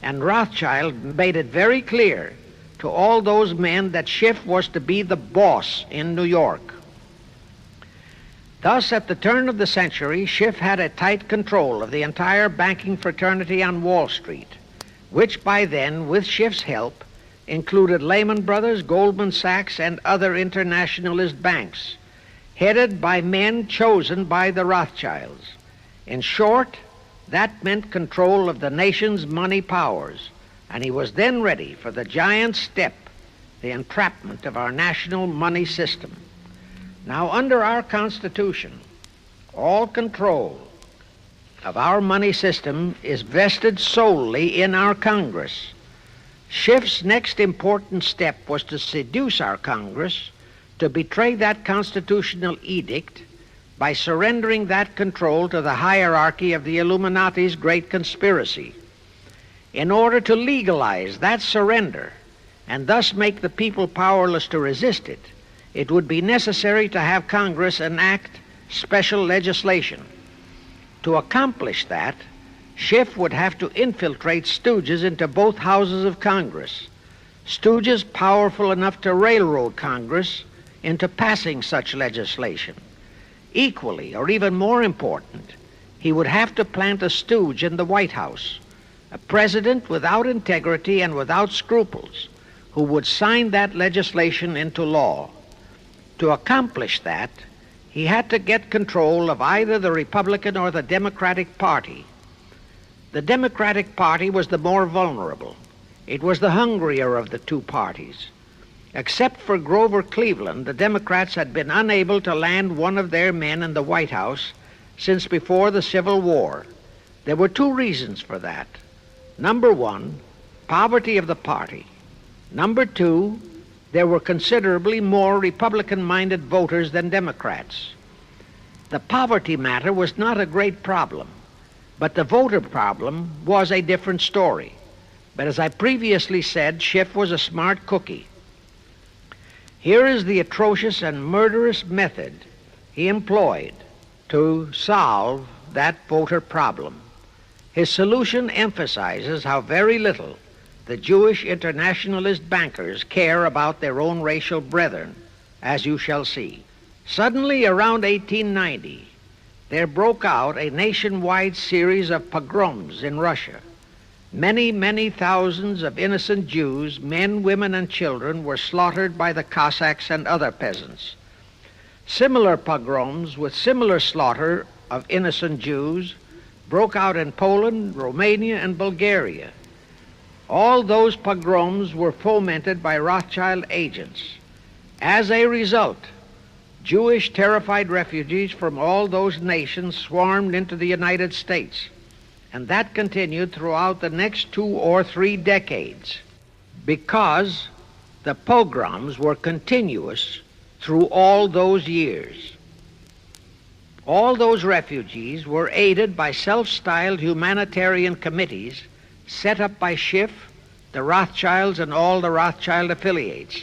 And Rothschild made it very clear to all those men that Schiff was to be the boss in New York. Thus, at the turn of the century, Schiff had a tight control of the entire banking fraternity on Wall Street, which by then, with Schiff's help, included Lehman Brothers, Goldman Sachs, and other internationalist banks, headed by men chosen by the Rothschilds. In short, that meant control of the nation's money powers, and he was then ready for the giant step, the entrapment of our national money system. Now, under our Constitution, all control of our money system is vested solely in our Congress. Schiff's next important step was to seduce our Congress to betray that constitutional edict by surrendering that control to the hierarchy of the Illuminati's great conspiracy. In order to legalize that surrender and thus make the people powerless to resist it, it would be necessary to have Congress enact special legislation. To accomplish that, Schiff would have to infiltrate stooges into both houses of Congress, stooges powerful enough to railroad Congress into passing such legislation. Equally, or even more important, he would have to plant a stooge in the White House, a president without integrity and without scruples, who would sign that legislation into law. To accomplish that, he had to get control of either the Republican or the Democratic Party. The Democratic Party was the more vulnerable. It was the hungrier of the two parties. Except for Grover Cleveland, the Democrats had been unable to land one of their men in the White House since before the Civil War. There were two reasons for that. Number one, poverty of the party. Number two, there were considerably more Republican-minded voters than Democrats. The poverty matter was not a great problem, but the voter problem was a different story. But as I previously said, Schiff was a smart cookie. Here is the atrocious and murderous method he employed to solve that voter problem. His solution emphasizes how very little the Jewish internationalist bankers care about their own racial brethren, as you shall see. Suddenly, around 1890, there broke out a nationwide series of pogroms in Russia. Many, many thousands of innocent Jews, men, women, and children, were slaughtered by the Cossacks and other peasants. Similar pogroms with similar slaughter of innocent Jews broke out in Poland, Romania, and Bulgaria. All those pogroms were fomented by Rothschild agents. As a result, Jewish terrified refugees from all those nations swarmed into the United States, and that continued throughout the next 2 or 3 decades because the pogroms were continuous through all those years. All those refugees were aided by self-styled humanitarian committees set up by Schiff, the Rothschilds, and all the Rothschild affiliates.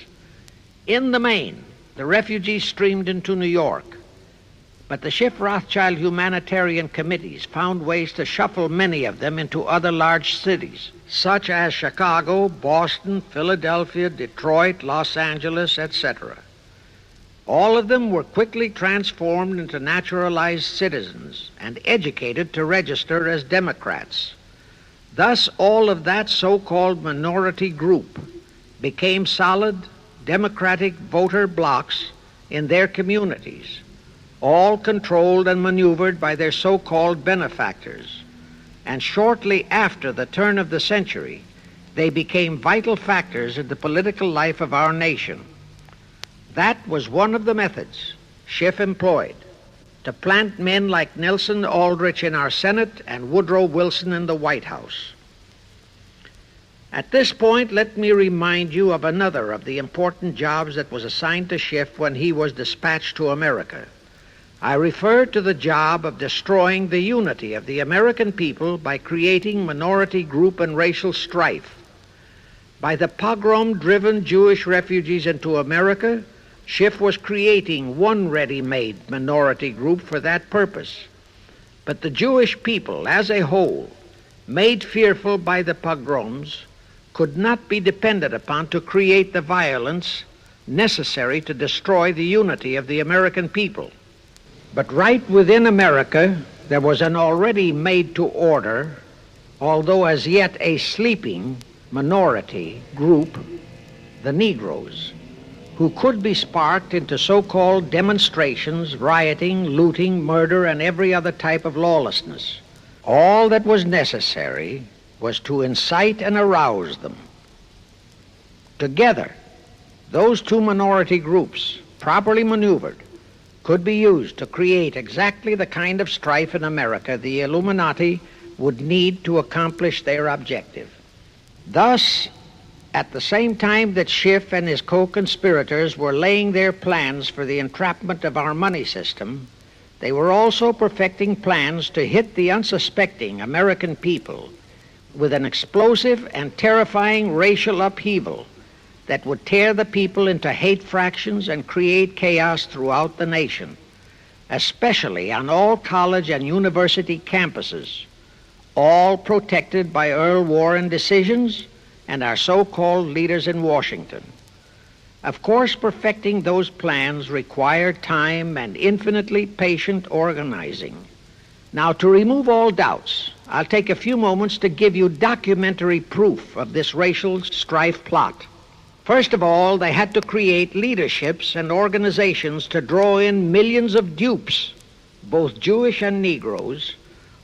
In the main, the refugees streamed into New York, but the Schiff-Rothschild humanitarian committees found ways to shuffle many of them into other large cities, such as Chicago, Boston, Philadelphia, Detroit, Los Angeles, etc. All of them were quickly transformed into naturalized citizens and educated to register as Democrats. Thus, all of that so-called minority group became solid Democratic voter blocs in their communities, all controlled and maneuvered by their so-called benefactors. And shortly after the turn of the century, they became vital factors in the political life of our nation. That was one of the methods Schiff employed to plant men like Nelson Aldrich in our Senate and Woodrow Wilson in the White House. At this point, let me remind you of another of the important jobs that was assigned to Schiff when he was dispatched to America. I refer to the job of destroying the unity of the American people by creating minority group and racial strife. By the pogrom-driven Jewish refugees into America, Schiff was creating one ready-made minority group for that purpose. But the Jewish people as a whole, made fearful by the pogroms, could not be depended upon to create the violence necessary to destroy the unity of the American people. But right within America, there was an already made-to-order, although as yet a sleeping minority group, the Negroes, who could be sparked into so-called demonstrations, rioting, looting, murder, and every other type of lawlessness. All that was necessary was to incite and arouse them. Together, those two minority groups, properly maneuvered, could be used to create exactly the kind of strife in America the Illuminati would need to accomplish their objective. Thus, at the same time that Schiff and his co-conspirators were laying their plans for the entrapment of our money system, they were also perfecting plans to hit the unsuspecting American people with an explosive and terrifying racial upheaval that would tear the people into hate fractions and create chaos throughout the nation, especially on all college and university campuses. all protected by Earl Warren decisions and our so-called leaders in Washington. Of course, perfecting those plans required time and infinitely patient organizing. Now, to remove all doubts, I'll take a few moments to give you documentary proof of this racial strife plot. First of all, they had to create leaderships and organizations to draw in millions of dupes, both Jewish and Negroes,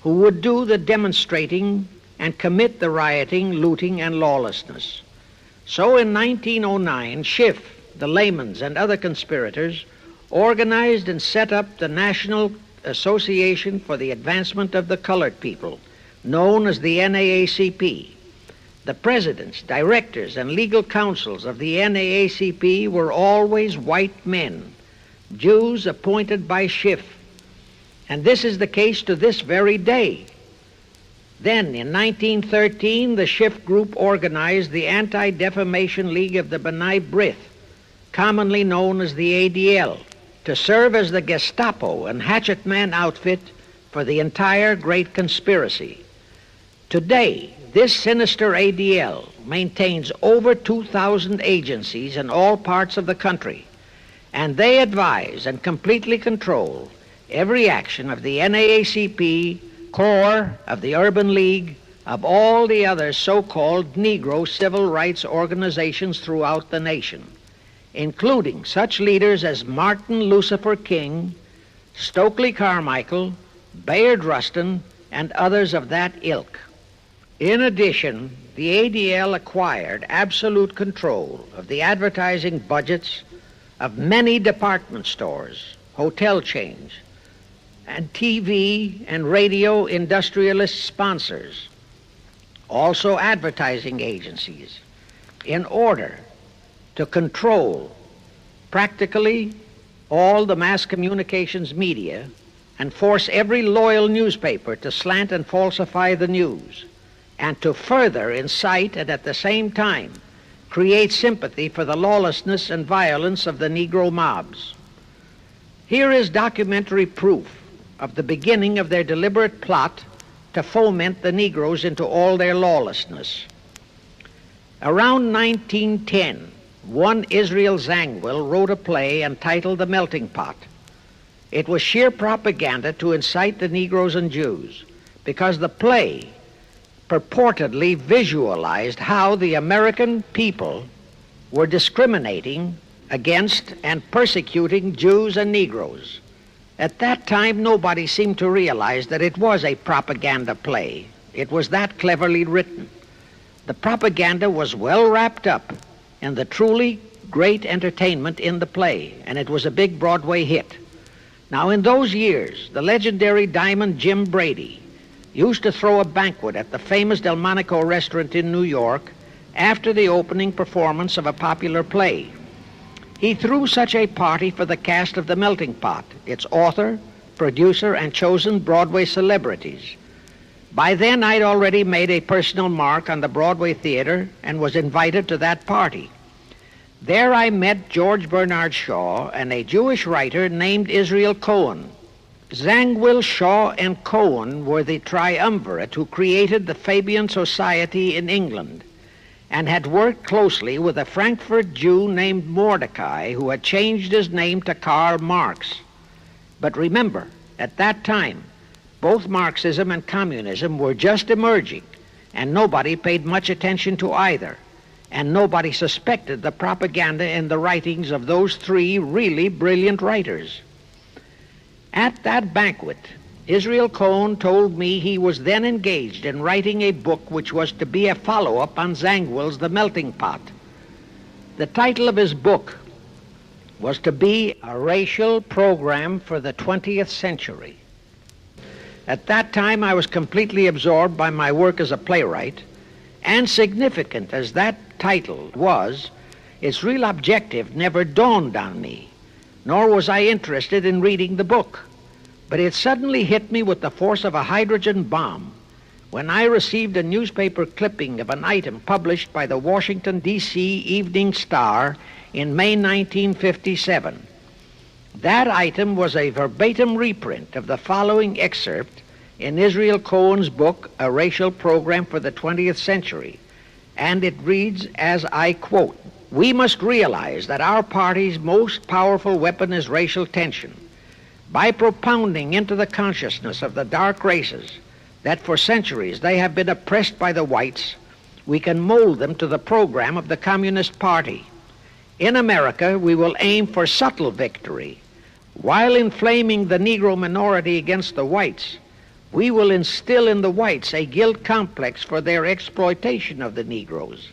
who would do the demonstrating and commit the rioting, looting, and lawlessness. So in 1909, Schiff, the Laymans, and other conspirators organized and set up the National Association for the Advancement of the Colored People, known as the NAACP. The presidents, directors, and legal counsels of the NAACP were always white men, Jews appointed by Schiff. And this is the case to this very day. Then, in 1913, the Schiff Group organized the Anti-Defamation League of the B'nai B'rith, commonly known as the ADL, to serve as the Gestapo and hatchet man outfit for the entire great conspiracy. Today, this sinister ADL maintains over 2,000 agencies in all parts of the country, and they advise and completely control every action of the NAACP, CORE, of the Urban League, of all the other so-called Negro civil rights organizations throughout the nation, including such leaders as Martin Lucifer King, Stokely Carmichael, Bayard Rustin, and others of that ilk. In addition, the ADL acquired absolute control of the advertising budgets of many department stores, hotel chains, and TV and radio industrialist sponsors, also advertising agencies, in order to control practically all the mass communications media and force every loyal newspaper to slant and falsify the news, and to further incite and at the same time create sympathy for the lawlessness and violence of the Negro mobs. Here is documentary proof of the beginning of their deliberate plot to foment the Negroes into all their lawlessness. Around 1910, one Israel Zangwill wrote a play entitled The Melting Pot. It was sheer propaganda to incite the Negroes and Jews, because the play purportedly visualized how the American people were discriminating against and persecuting Jews and Negroes. At that time, nobody seemed to realize that it was a propaganda play. It was that cleverly written. The propaganda was well wrapped up in the truly great entertainment in the play, and it was a big Broadway hit. Now, in those years, the legendary diamond Jim Brady used to throw a banquet at the famous Delmonico restaurant in New York after the opening performance of a popular play. He threw such a party for the cast of The Melting Pot, its author, producer, and chosen Broadway celebrities. By then, I'd already made a personal mark on the Broadway theater and was invited to that party. There I met George Bernard Shaw and a Jewish writer named Israel Cohen. Zangwill, Shaw, and Cohen were the triumvirate who created the Fabian Society in England, and had worked closely with a Frankfurt Jew named Mordecai, who had changed his name to Karl Marx. But remember, at that time, both Marxism and communism were just emerging, and nobody paid much attention to either, and nobody suspected the propaganda in the writings of those three really brilliant writers. At that banquet, Israel Cohen told me he was then engaged in writing a book which was to be a follow-up on Zangwill's The Melting Pot. The title of his book was to be A Racial Program for the 20th Century. At that time, I was completely absorbed by my work as a playwright, and significant as that title was, its real objective never dawned on me, nor was I interested in reading the book. But it suddenly hit me with the force of a hydrogen bomb when I received a newspaper clipping of an item published by the Washington, D.C. Evening Star in May 1957. That item was a verbatim reprint of the following excerpt in Israel Cohen's book, A Racial Program for the 20th Century, and it reads, as I quote, "We must realize that our party's most powerful weapon is racial tension. By propounding into the consciousness of the dark races that for centuries they have been oppressed by the whites, we can mold them to the program of the Communist Party. In America, we will aim for subtle victory. While inflaming the Negro minority against the whites, we will instill in the whites a guilt complex for their exploitation of the Negroes.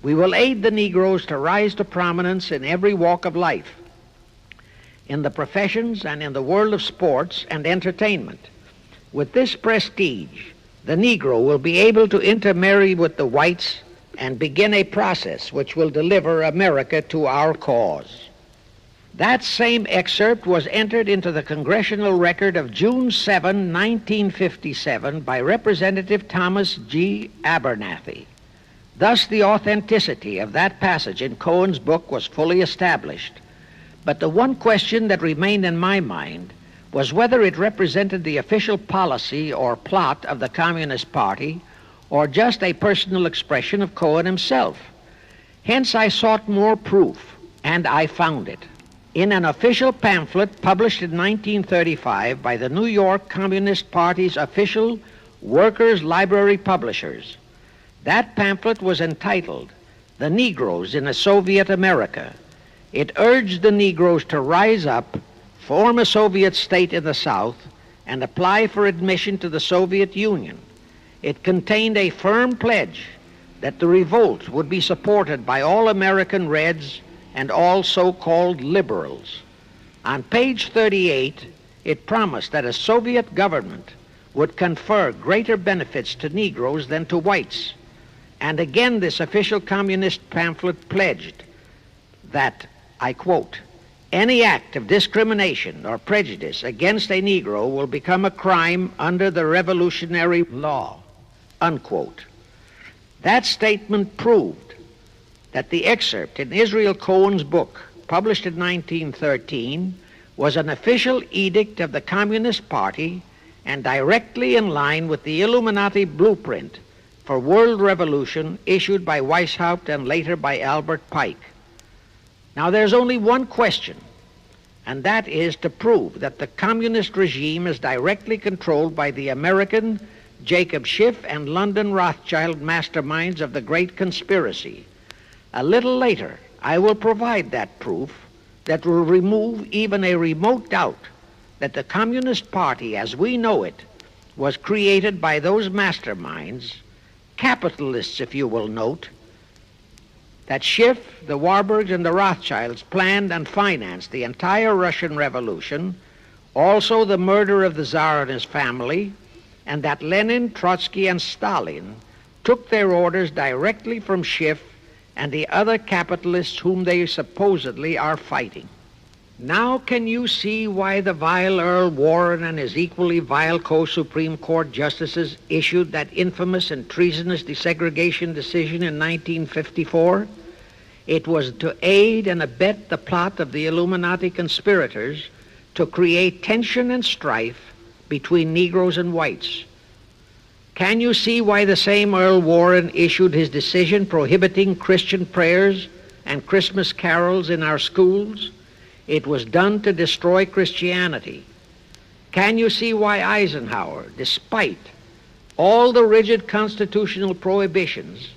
We will aid the Negroes to rise to prominence in every walk of life, in the professions and in the world of sports and entertainment. With this prestige, the Negro will be able to intermarry with the whites and begin a process which will deliver America to our cause." That same excerpt was entered into the Congressional Record of June 7, 1957 by Representative Thomas G. Abernathy. Thus the authenticity of that passage in Cohen's book was fully established. But the one question that remained in my mind was whether it represented the official policy or plot of the Communist Party or just a personal expression of Cohen himself. Hence I sought more proof, and I found it. In an official pamphlet published in 1935 by the New York Communist Party's official Workers' Library Publishers. That pamphlet was entitled, "The Negroes in a Soviet America." It urged the Negroes to rise up, form a Soviet state in the South, and apply for admission to the Soviet Union. It contained a firm pledge that the revolt would be supported by all American Reds and all so-called liberals. On page 38, it promised that a Soviet government would confer greater benefits to Negroes than to whites. And again, this official communist pamphlet pledged that, I quote, "Any act of discrimination or prejudice against a Negro will become a crime under the revolutionary law," unquote. That statement proved that the excerpt in Israel Cohen's book, published in 1913, was an official edict of the Communist Party and directly in line with the Illuminati blueprint for world revolution issued by Weishaupt and later by Albert Pike. Now there's only one question, and that is to prove that the communist regime is directly controlled by the American Jacob Schiff and London Rothschild masterminds of the Great Conspiracy. A little later, I will provide that proof that will remove even a remote doubt that the Communist Party, as we know it, was created by those masterminds, capitalists, if you will note, that Schiff, the Warburgs, and the Rothschilds planned and financed the entire Russian Revolution, also the murder of the Tsar and his family, and that Lenin, Trotsky, and Stalin took their orders directly from Schiff and the other capitalists whom they supposedly are fighting. Now can you see why the vile Earl Warren and his equally vile co-Supreme Court justices issued that infamous and treasonous desegregation decision in 1954? It was to aid and abet the plot of the Illuminati conspirators to create tension and strife between Negroes and whites. Can you see why the same Earl Warren issued his decision prohibiting Christian prayers and Christmas carols in our schools? It was done to destroy Christianity. Can you see why Eisenhower, despite all the rigid constitutional prohibitions,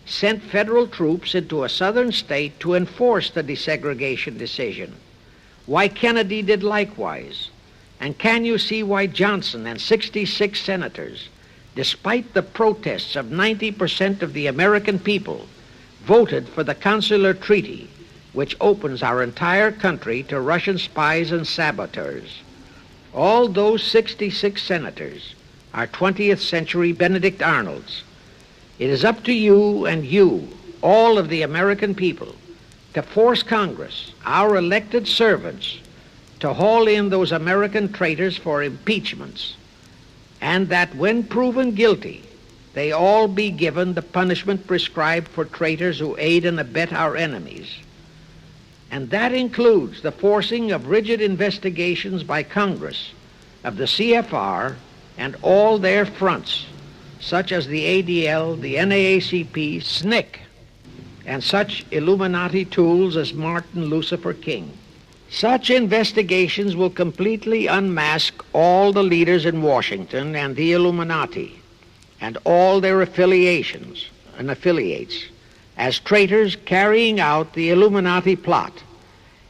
sent federal troops into a southern state to enforce the desegregation decision? Why Kennedy did likewise? And can you see why Johnson and 66 senators, despite the protests of 90% of the American people, voted for the Consular Treaty, which opens our entire country to Russian spies and saboteurs? All those 66 senators are 20th century Benedict Arnolds. It is up to you and you, all of the American people, to force Congress, our elected servants, to haul in those American traitors for impeachments, and that when proven guilty, they all be given the punishment prescribed for traitors who aid and abet our enemies. And that includes the forcing of rigid investigations by Congress of the CFR and all their fronts, such as the ADL, the NAACP, SNCC, and such Illuminati tools as Martin Lucifer King. Such investigations will completely unmask all the leaders in Washington and the Illuminati and all their affiliations and affiliates as traitors carrying out the Illuminati plot.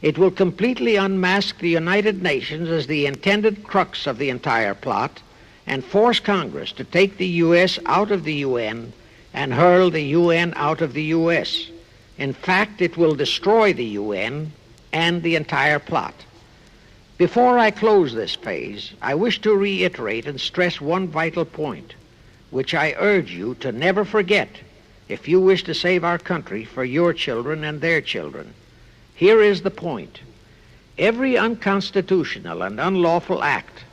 It will completely unmask the United Nations as the intended crux of the entire plot and force Congress to take the U.S. out of the UN and hurl the UN out of the U.S. In fact, it will destroy the UN and the entire plot. Before I close this phase, I wish to reiterate and stress one vital point, which I urge you to never forget if you wish to save our country for your children and their children. Here is the point. Every unconstitutional and unlawful act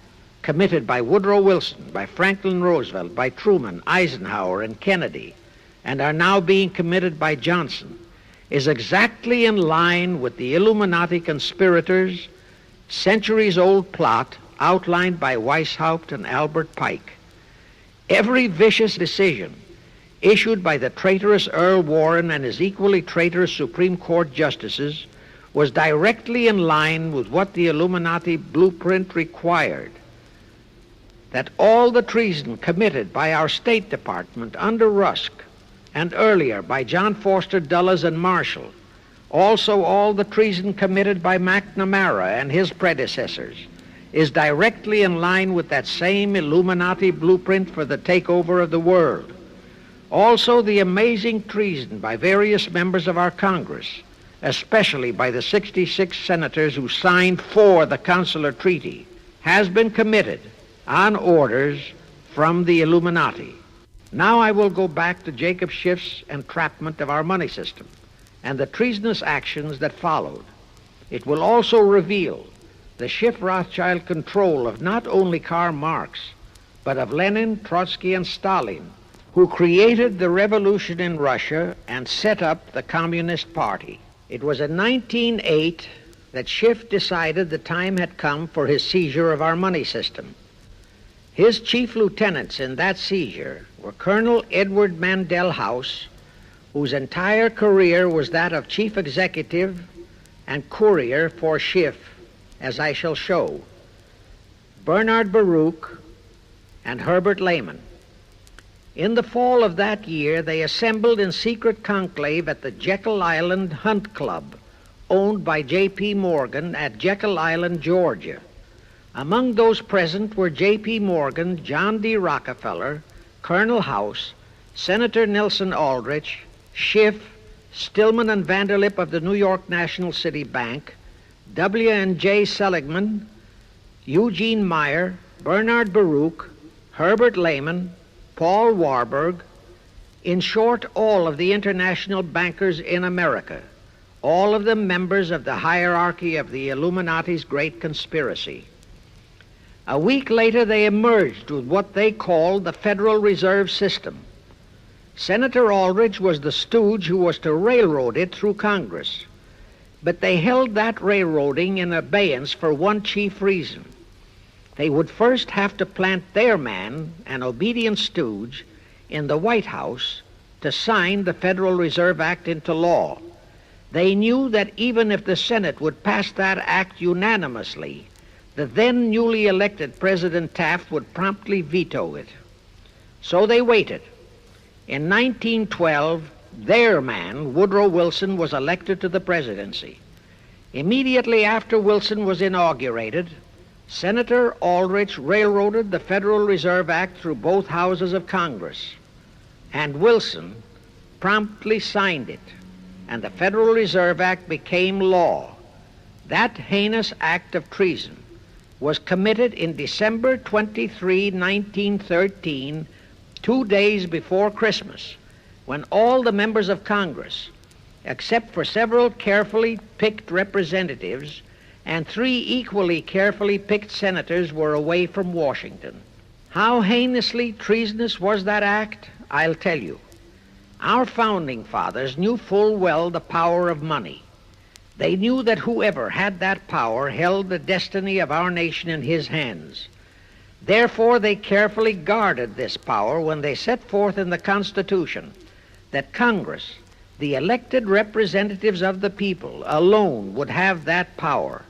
committed by Woodrow Wilson, by Franklin Roosevelt, by Truman, Eisenhower, and Kennedy, and are now being committed by Johnson, is exactly in line with the Illuminati conspirators' centuries-old plot outlined by Weishaupt and Albert Pike. Every vicious decision issued by the traitorous Earl Warren and his equally traitorous Supreme Court justices was directly in line with what the Illuminati blueprint required. That all the treason committed by our State Department under Rusk and earlier by John Foster Dulles and Marshall, also all the treason committed by McNamara and his predecessors, is directly in line with that same Illuminati blueprint for the takeover of the world. Also the amazing treason by various members of our Congress, especially by the 66 senators who signed for the Consular Treaty, has been committed on orders from the Illuminati. Now I will go back to Jacob Schiff's entrapment of our money system and the treasonous actions that followed. It will also reveal the Schiff-Rothschild control of not only Karl Marx, but of Lenin, Trotsky, and Stalin, who created the revolution in Russia and set up the Communist Party. It was in 1908 that Schiff decided the time had come for his seizure of our money system. His chief lieutenants in that seizure were Colonel Edward Mandell House, whose entire career was that of chief executive and courier for Schiff, as I shall show, Bernard Baruch, and Herbert Lehman. In the fall of that year, they assembled in secret conclave at the Jekyll Island Hunt Club, owned by J.P. Morgan at Jekyll Island, Georgia. Among those present were J.P. Morgan, John D. Rockefeller, Colonel House, Senator Nelson Aldrich, Schiff, Stillman and Vanderlip of the New York National City Bank, W. and J. Seligman, Eugene Meyer, Bernard Baruch, Herbert Lehman, Paul Warburg, in short, all of the international bankers in America, all of them members of the hierarchy of the Illuminati's great conspiracy. A week later, they emerged with what they called the Federal Reserve System. Senator Aldrich was the stooge who was to railroad it through Congress. But they held that railroading in abeyance for one chief reason. They would first have to plant their man, an obedient stooge, in the White House to sign the Federal Reserve Act into law. They knew that even if the Senate would pass that act unanimously, the then newly elected President Taft would promptly veto it. So they waited. In 1912, their man, Woodrow Wilson, was elected to the presidency. Immediately after Wilson was inaugurated, Senator Aldrich railroaded the Federal Reserve Act through both houses of Congress, and Wilson promptly signed it, and the Federal Reserve Act became law. That heinous act of treason was committed in December 23, 1913, 2 days before Christmas, when all the members of Congress, except for several carefully picked representatives and 3 equally carefully picked senators, were away from Washington. How heinously treasonous was that act? I'll tell you. Our founding fathers knew full well the power of money. They knew that whoever had that power held the destiny of our nation in his hands. Therefore, they carefully guarded this power when they set forth in the Constitution that Congress, the elected representatives of the people, alone would have that power.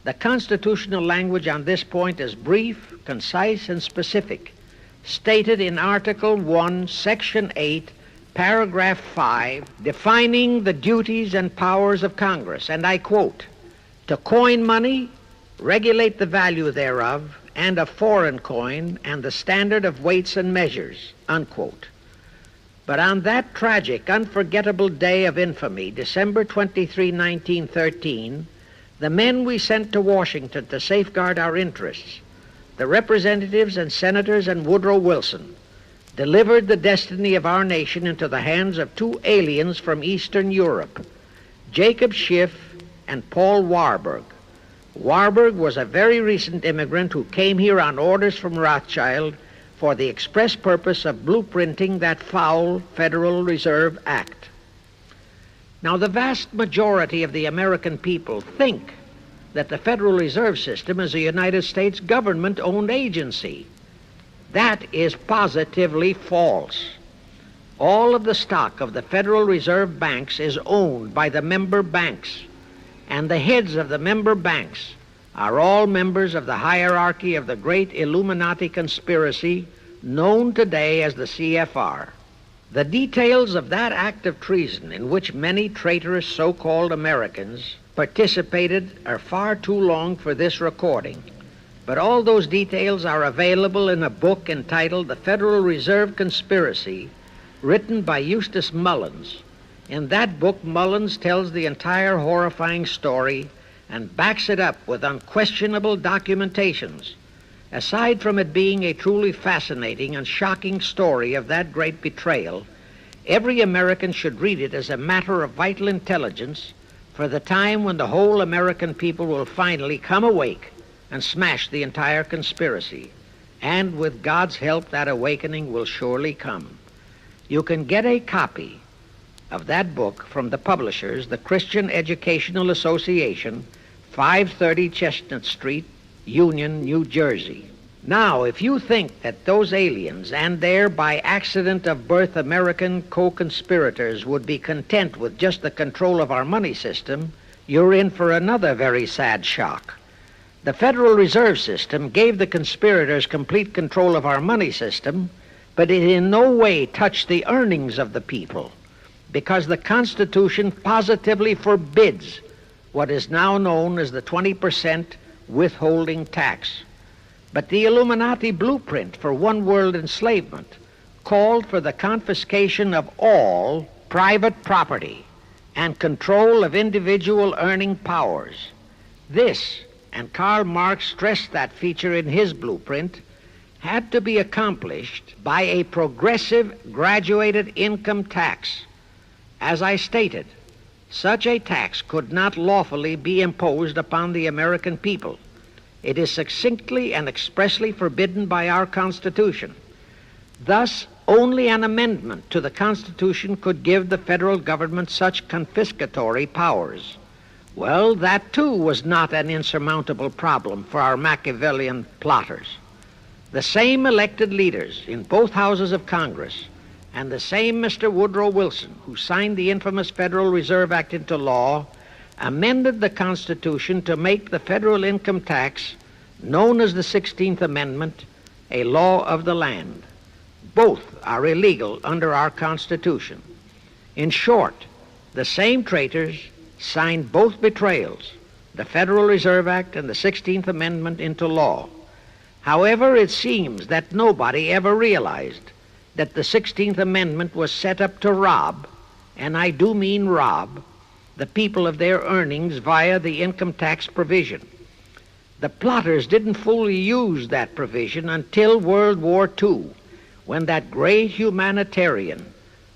The constitutional language on this point is brief, concise, and specific, stated in Article 1, Section 8, Paragraph 5, defining the duties and powers of Congress, and I quote, "To coin money, regulate the value thereof, and of foreign coin, and the standard of weights and measures," unquote. But on that tragic, unforgettable day of infamy, December 23, 1913, the men we sent to Washington to safeguard our interests, the representatives and senators and Woodrow Wilson, delivered the destiny of our nation into the hands of two aliens from Eastern Europe, Jacob Schiff and Paul Warburg. Warburg was a very recent immigrant who came here on orders from Rothschild for the express purpose of blueprinting that foul Federal Reserve Act. Now, the vast majority of the American people think that the Federal Reserve System is a United States government-owned agency. That is positively false. All of the stock of the Federal Reserve banks is owned by the member banks, and the heads of the member banks are all members of the hierarchy of the great Illuminati conspiracy known today as the CFR. The details of that act of treason in which many traitorous so-called Americans participated are far too long for this recording, but all those details are available in a book entitled The Federal Reserve Conspiracy, written by Eustace Mullins. In that book, Mullins tells the entire horrifying story and backs it up with unquestionable documentations. Aside from it being a truly fascinating and shocking story of that great betrayal, every American should read it as a matter of vital intelligence for the time when the whole American people will finally come awake and smash the entire conspiracy. And with God's help, that awakening will surely come. You can get a copy of that book from the publishers, the Christian Educational Association, 530 Chestnut Street, Union, New Jersey. Now, if you think that those aliens and their by accident of birth American co-conspirators would be content with just the control of our money system, you're in for another very sad shock. The Federal Reserve System gave the conspirators complete control of our money system, but it in no way touched the earnings of the people, because the Constitution positively forbids what is now known as the 20% withholding tax. But the Illuminati blueprint for one-world enslavement called for the confiscation of all private property and control of individual earning powers. This, and Karl Marx stressed that feature in his blueprint, had to be accomplished by a progressive graduated income tax. As I stated, such a tax could not lawfully be imposed upon the American people. It is succinctly and expressly forbidden by our Constitution. Thus, only an amendment to the Constitution could give the federal government such confiscatory powers. Well, that too was not an insurmountable problem for our Machiavellian plotters. The same elected leaders in both houses of Congress and the same Mr. Woodrow Wilson, who signed the infamous Federal Reserve Act into law, amended the Constitution to make the federal income tax, known as the 16th Amendment, a law of the land. Both are illegal under our Constitution. In short, the same traitors signed both betrayals, the Federal Reserve Act and the 16th Amendment, into law. However, it seems that nobody ever realized that the 16th Amendment was set up to rob, and I do mean rob, the people of their earnings via the income tax provision. The plotters didn't fully use that provision until World War II, when that great humanitarian,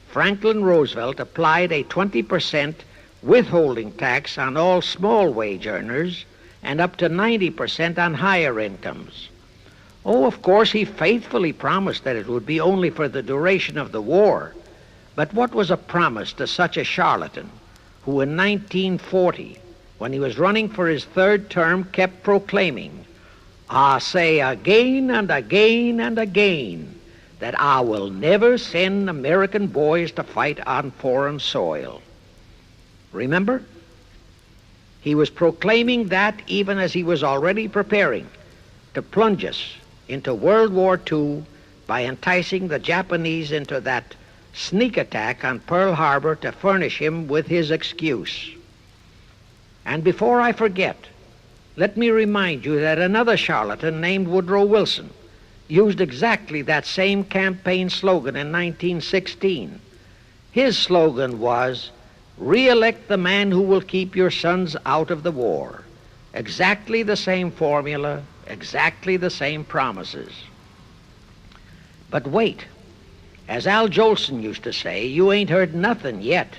Franklin Roosevelt, applied a 20% withholding tax on all small wage earners and up to 90% on higher incomes. Oh, of course, he faithfully promised that it would be only for the duration of the war. But what was a promise to such a charlatan who in 1940, when he was running for his third term, kept proclaiming, I say again and again and again that I will never send American boys to fight on foreign soil. Remember? He was proclaiming that even as he was already preparing to plunge us into World War II by enticing the Japanese into that sneak attack on Pearl Harbor to furnish him with his excuse. And before I forget, let me remind you that another charlatan named Woodrow Wilson used exactly that same campaign slogan in 1916. His slogan was, "Re-elect the man who will keep your sons out of the war." Exactly the same formula, exactly the same promises. But wait, as Al Jolson used to say, you ain't heard nothing yet.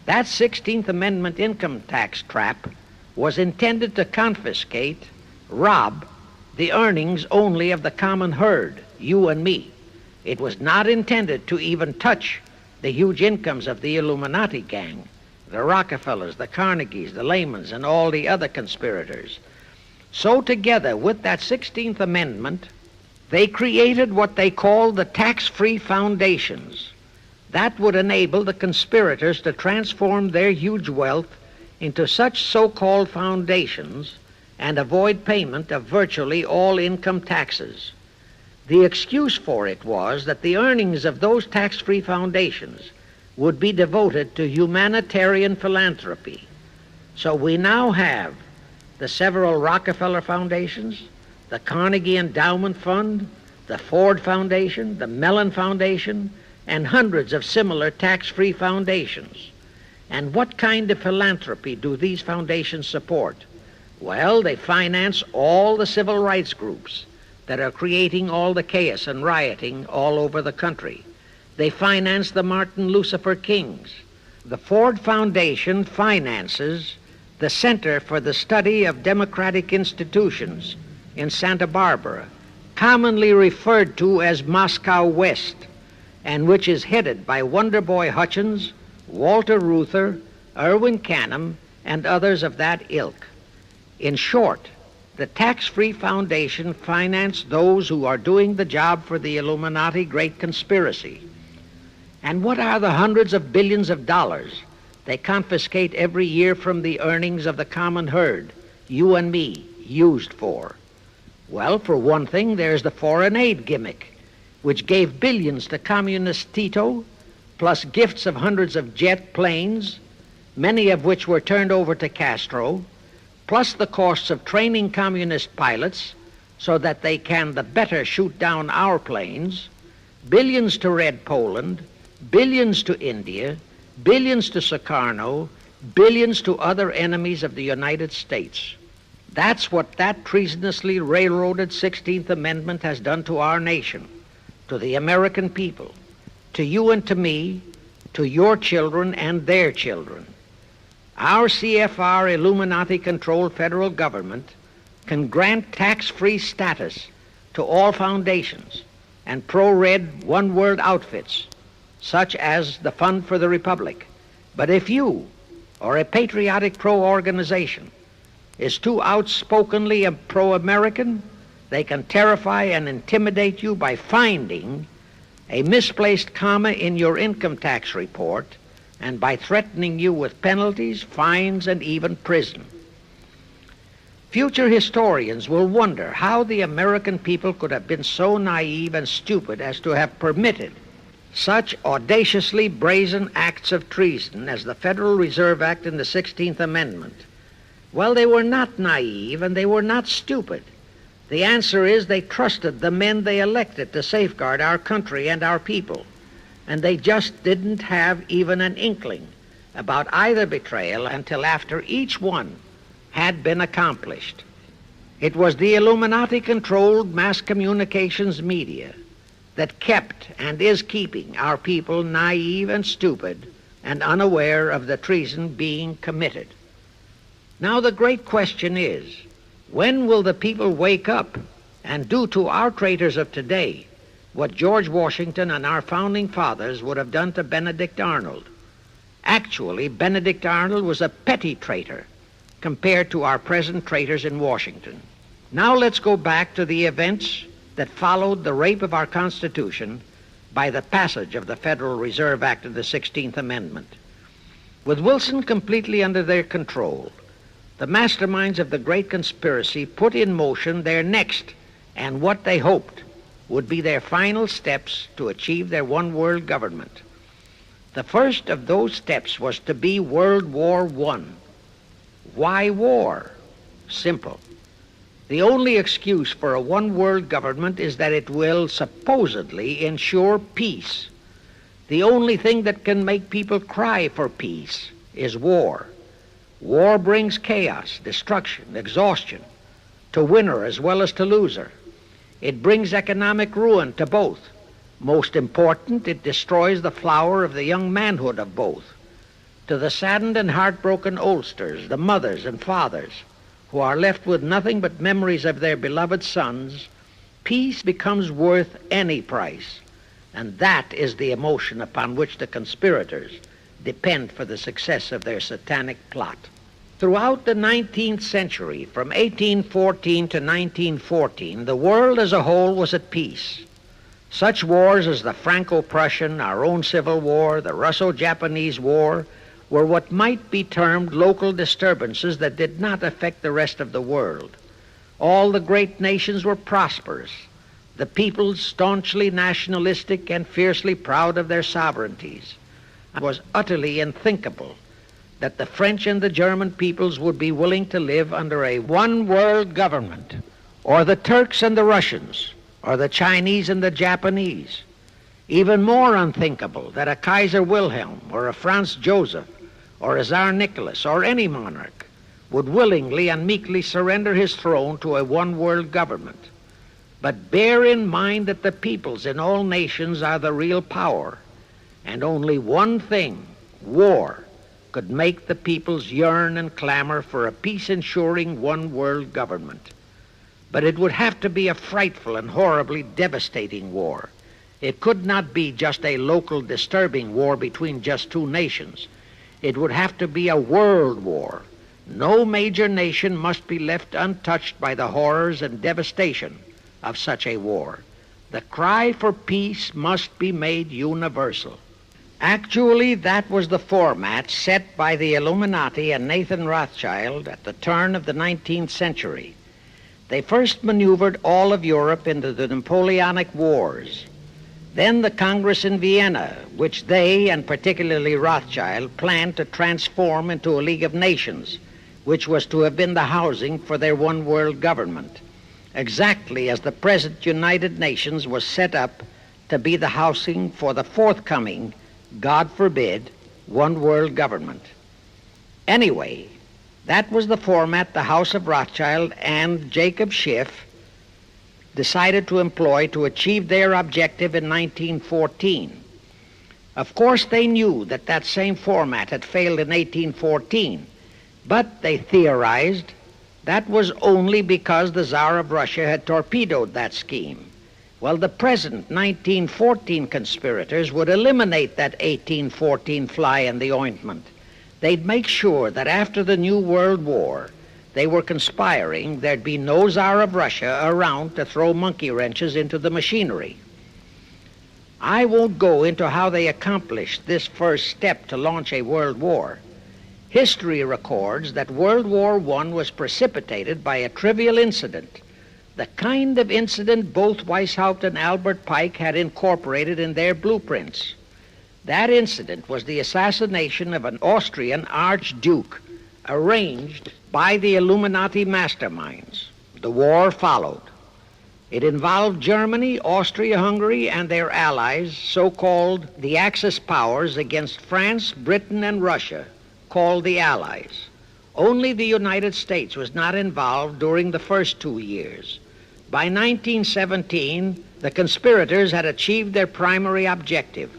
That 16th Amendment income tax trap was intended to confiscate, rob, the earnings only of the common herd, you and me. It was not intended to even touch the huge incomes of the Illuminati gang, the Rockefellers, the Carnegies, the Lehmans, and all the other conspirators. So together with that 16th Amendment, they created what they called the tax-free foundations. That would enable the conspirators to transform their huge wealth into such so-called foundations and avoid payment of virtually all income taxes. The excuse for it was that the earnings of those tax-free foundations would be devoted to humanitarian philanthropy. So we now have the several Rockefeller foundations, the Carnegie Endowment Fund, the Ford Foundation, the Mellon Foundation, and hundreds of similar tax-free foundations. And what kind of philanthropy do these foundations support? Well, they finance all the civil rights groups that are creating all the chaos and rioting all over the country. They finance the Martin Lucifer Kings. The Ford Foundation finances the Center for the Study of Democratic Institutions in Santa Barbara, commonly referred to as Moscow West, and which is headed by Wonderboy Hutchins, Walter Reuther, Irwin Canham, and others of that ilk. In short, the tax-free foundation financed those who are doing the job for the Illuminati Great Conspiracy. And what are the hundreds of billions of dollars they confiscate every year from the earnings of the common herd, you and me, used for? Well, for one thing, there's the foreign aid gimmick, which gave billions to communist Tito, plus gifts of hundreds of jet planes, many of which were turned over to Castro, plus the costs of training communist pilots so that they can the better shoot down our planes, billions to Red Poland, billions to India, billions to Sukarno, billions to other enemies of the United States. That's what that treasonously railroaded 16th Amendment has done to our nation, to the American people, to you and to me, to your children and their children. Our CFR Illuminati-controlled federal government can grant tax-free status to all foundations and pro-red one-world outfits, such as the Fund for the Republic. But if you, or a patriotic pro-organization, is too outspokenly pro-American, they can terrify and intimidate you by finding a misplaced comma in your income tax report and by threatening you with penalties, fines, and even prison. Future historians will wonder how the American people could have been so naive and stupid as to have permitted such audaciously brazen acts of treason as the Federal Reserve Act and the 16th Amendment. Well, they were not naive and they were not stupid. The answer is they trusted the men they elected to safeguard our country and our people, and they just didn't have even an inkling about either betrayal until after each one had been accomplished. It was the Illuminati-controlled mass communications media that kept and is keeping our people naive and stupid and unaware of the treason being committed. Now the great question is, when will the people wake up and do to our traitors of today what George Washington and our founding fathers would have done to Benedict Arnold? Actually, Benedict Arnold was a petty traitor compared to our present traitors in Washington. Now let's go back to the events that followed the rape of our Constitution by the passage of the Federal Reserve Act of the 16th Amendment. With Wilson completely under their control, the masterminds of the great conspiracy put in motion their next and what they hoped would be their final steps to achieve their one world government. The first of those steps was to be World War I. Why war? Simple. The only excuse for a one world government is that it will supposedly ensure peace. The only thing that can make people cry for peace is war. War brings chaos, destruction, exhaustion, to winner as well as to loser. It brings economic ruin to both. Most important, it destroys the flower of the young manhood of both. To the saddened and heartbroken oldsters, the mothers and fathers, who are left with nothing but memories of their beloved sons, peace becomes worth any price. And that is the emotion upon which the conspirators depend for the success of their satanic plot. Throughout the 19th century, from 1814 to 1914, the world as a whole was at peace. Such wars as the Franco-Prussian, our own Civil War, the Russo-Japanese War, were what might be termed local disturbances that did not affect the rest of the world. All the great nations were prosperous, the peoples staunchly nationalistic and fiercely proud of their sovereignties. It was utterly unthinkable that the French and the German peoples would be willing to live under a one-world government, or the Turks and the Russians, or the Chinese and the Japanese. Even more unthinkable that a Kaiser Wilhelm, or a Franz Joseph, or a Tsar Nicholas, or any monarch would willingly and meekly surrender his throne to a one-world government. But bear in mind that the peoples in all nations are the real power, and only one thing, war, could make the peoples yearn and clamor for a peace-ensuring one-world government. But it would have to be a frightful and horribly devastating war. It could not be just a local disturbing war between just two nations. It would have to be a world war. No major nation must be left untouched by the horrors and devastation of such a war. The cry for peace must be made universal. Actually, that was the format set by the Illuminati and Nathan Rothschild at the turn of the 19th century. They first maneuvered all of Europe into the Napoleonic Wars. Then the Congress in Vienna, which they, and particularly Rothschild, planned to transform into a League of Nations, which was to have been the housing for their one-world government, exactly as the present United Nations was set up to be the housing for the forthcoming, God forbid, one-world government. Anyway, that was the format the House of Rothschild and Jacob Schiff decided to employ to achieve their objective in 1914. Of course, they knew that that same format had failed in 1814, but they theorized that was only because the Tsar of Russia had torpedoed that scheme. Well, the present 1914 conspirators would eliminate that 1814 fly in the ointment. They'd make sure that after the New World War, they were conspiring there'd be no Tsar of Russia around to throw monkey wrenches into the machinery. I won't go into how they accomplished this first step to launch a world war. History records that World War I was precipitated by a trivial incident, the kind of incident both Weishaupt and Albert Pike had incorporated in their blueprints. That incident was the assassination of an Austrian archduke, arranged by the Illuminati masterminds. The war followed. It involved Germany, Austria-Hungary, and their allies, so-called the Axis powers, against France, Britain, and Russia, called the Allies. Only the United States was not involved during the first 2 years. By 1917, the conspirators had achieved their primary objective.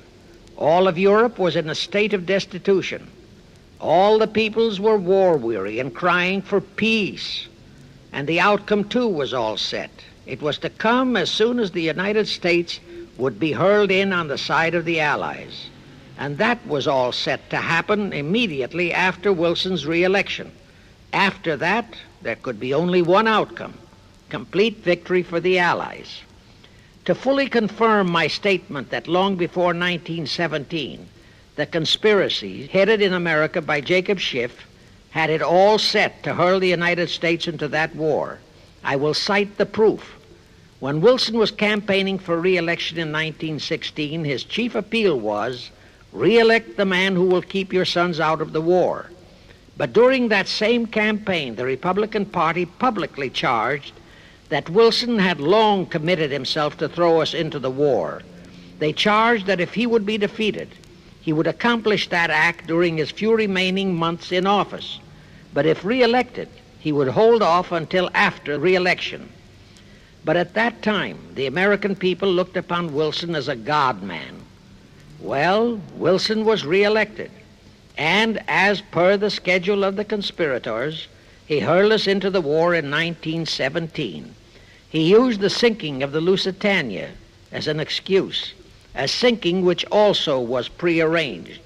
All of Europe was in a state of destitution. All the peoples were war-weary and crying for peace. And the outcome, too, was all set. It was to come as soon as the United States would be hurled in on the side of the Allies. And that was all set to happen immediately after Wilson's re-election. After that, there could be only one outcome: complete victory for the Allies. To fully confirm my statement that long before 1917, the conspiracy headed in America by Jacob Schiff had it all set to hurl the United States into that war, I will cite the proof. When Wilson was campaigning for re-election in 1916, his chief appeal was, "Re-elect the man who will keep your sons out of the war." But during that same campaign, the Republican Party publicly charged that Wilson had long committed himself to throw us into the war. They charged that if he would be defeated, he would accomplish that act during his few remaining months in office. But if re-elected, he would hold off until after re-election. But at that time, the American people looked upon Wilson as a God-man. Well, Wilson was re-elected, and as per the schedule of the conspirators, he hurled us into the war in 1917. He used the sinking of the Lusitania as an excuse, a sinking which also was prearranged.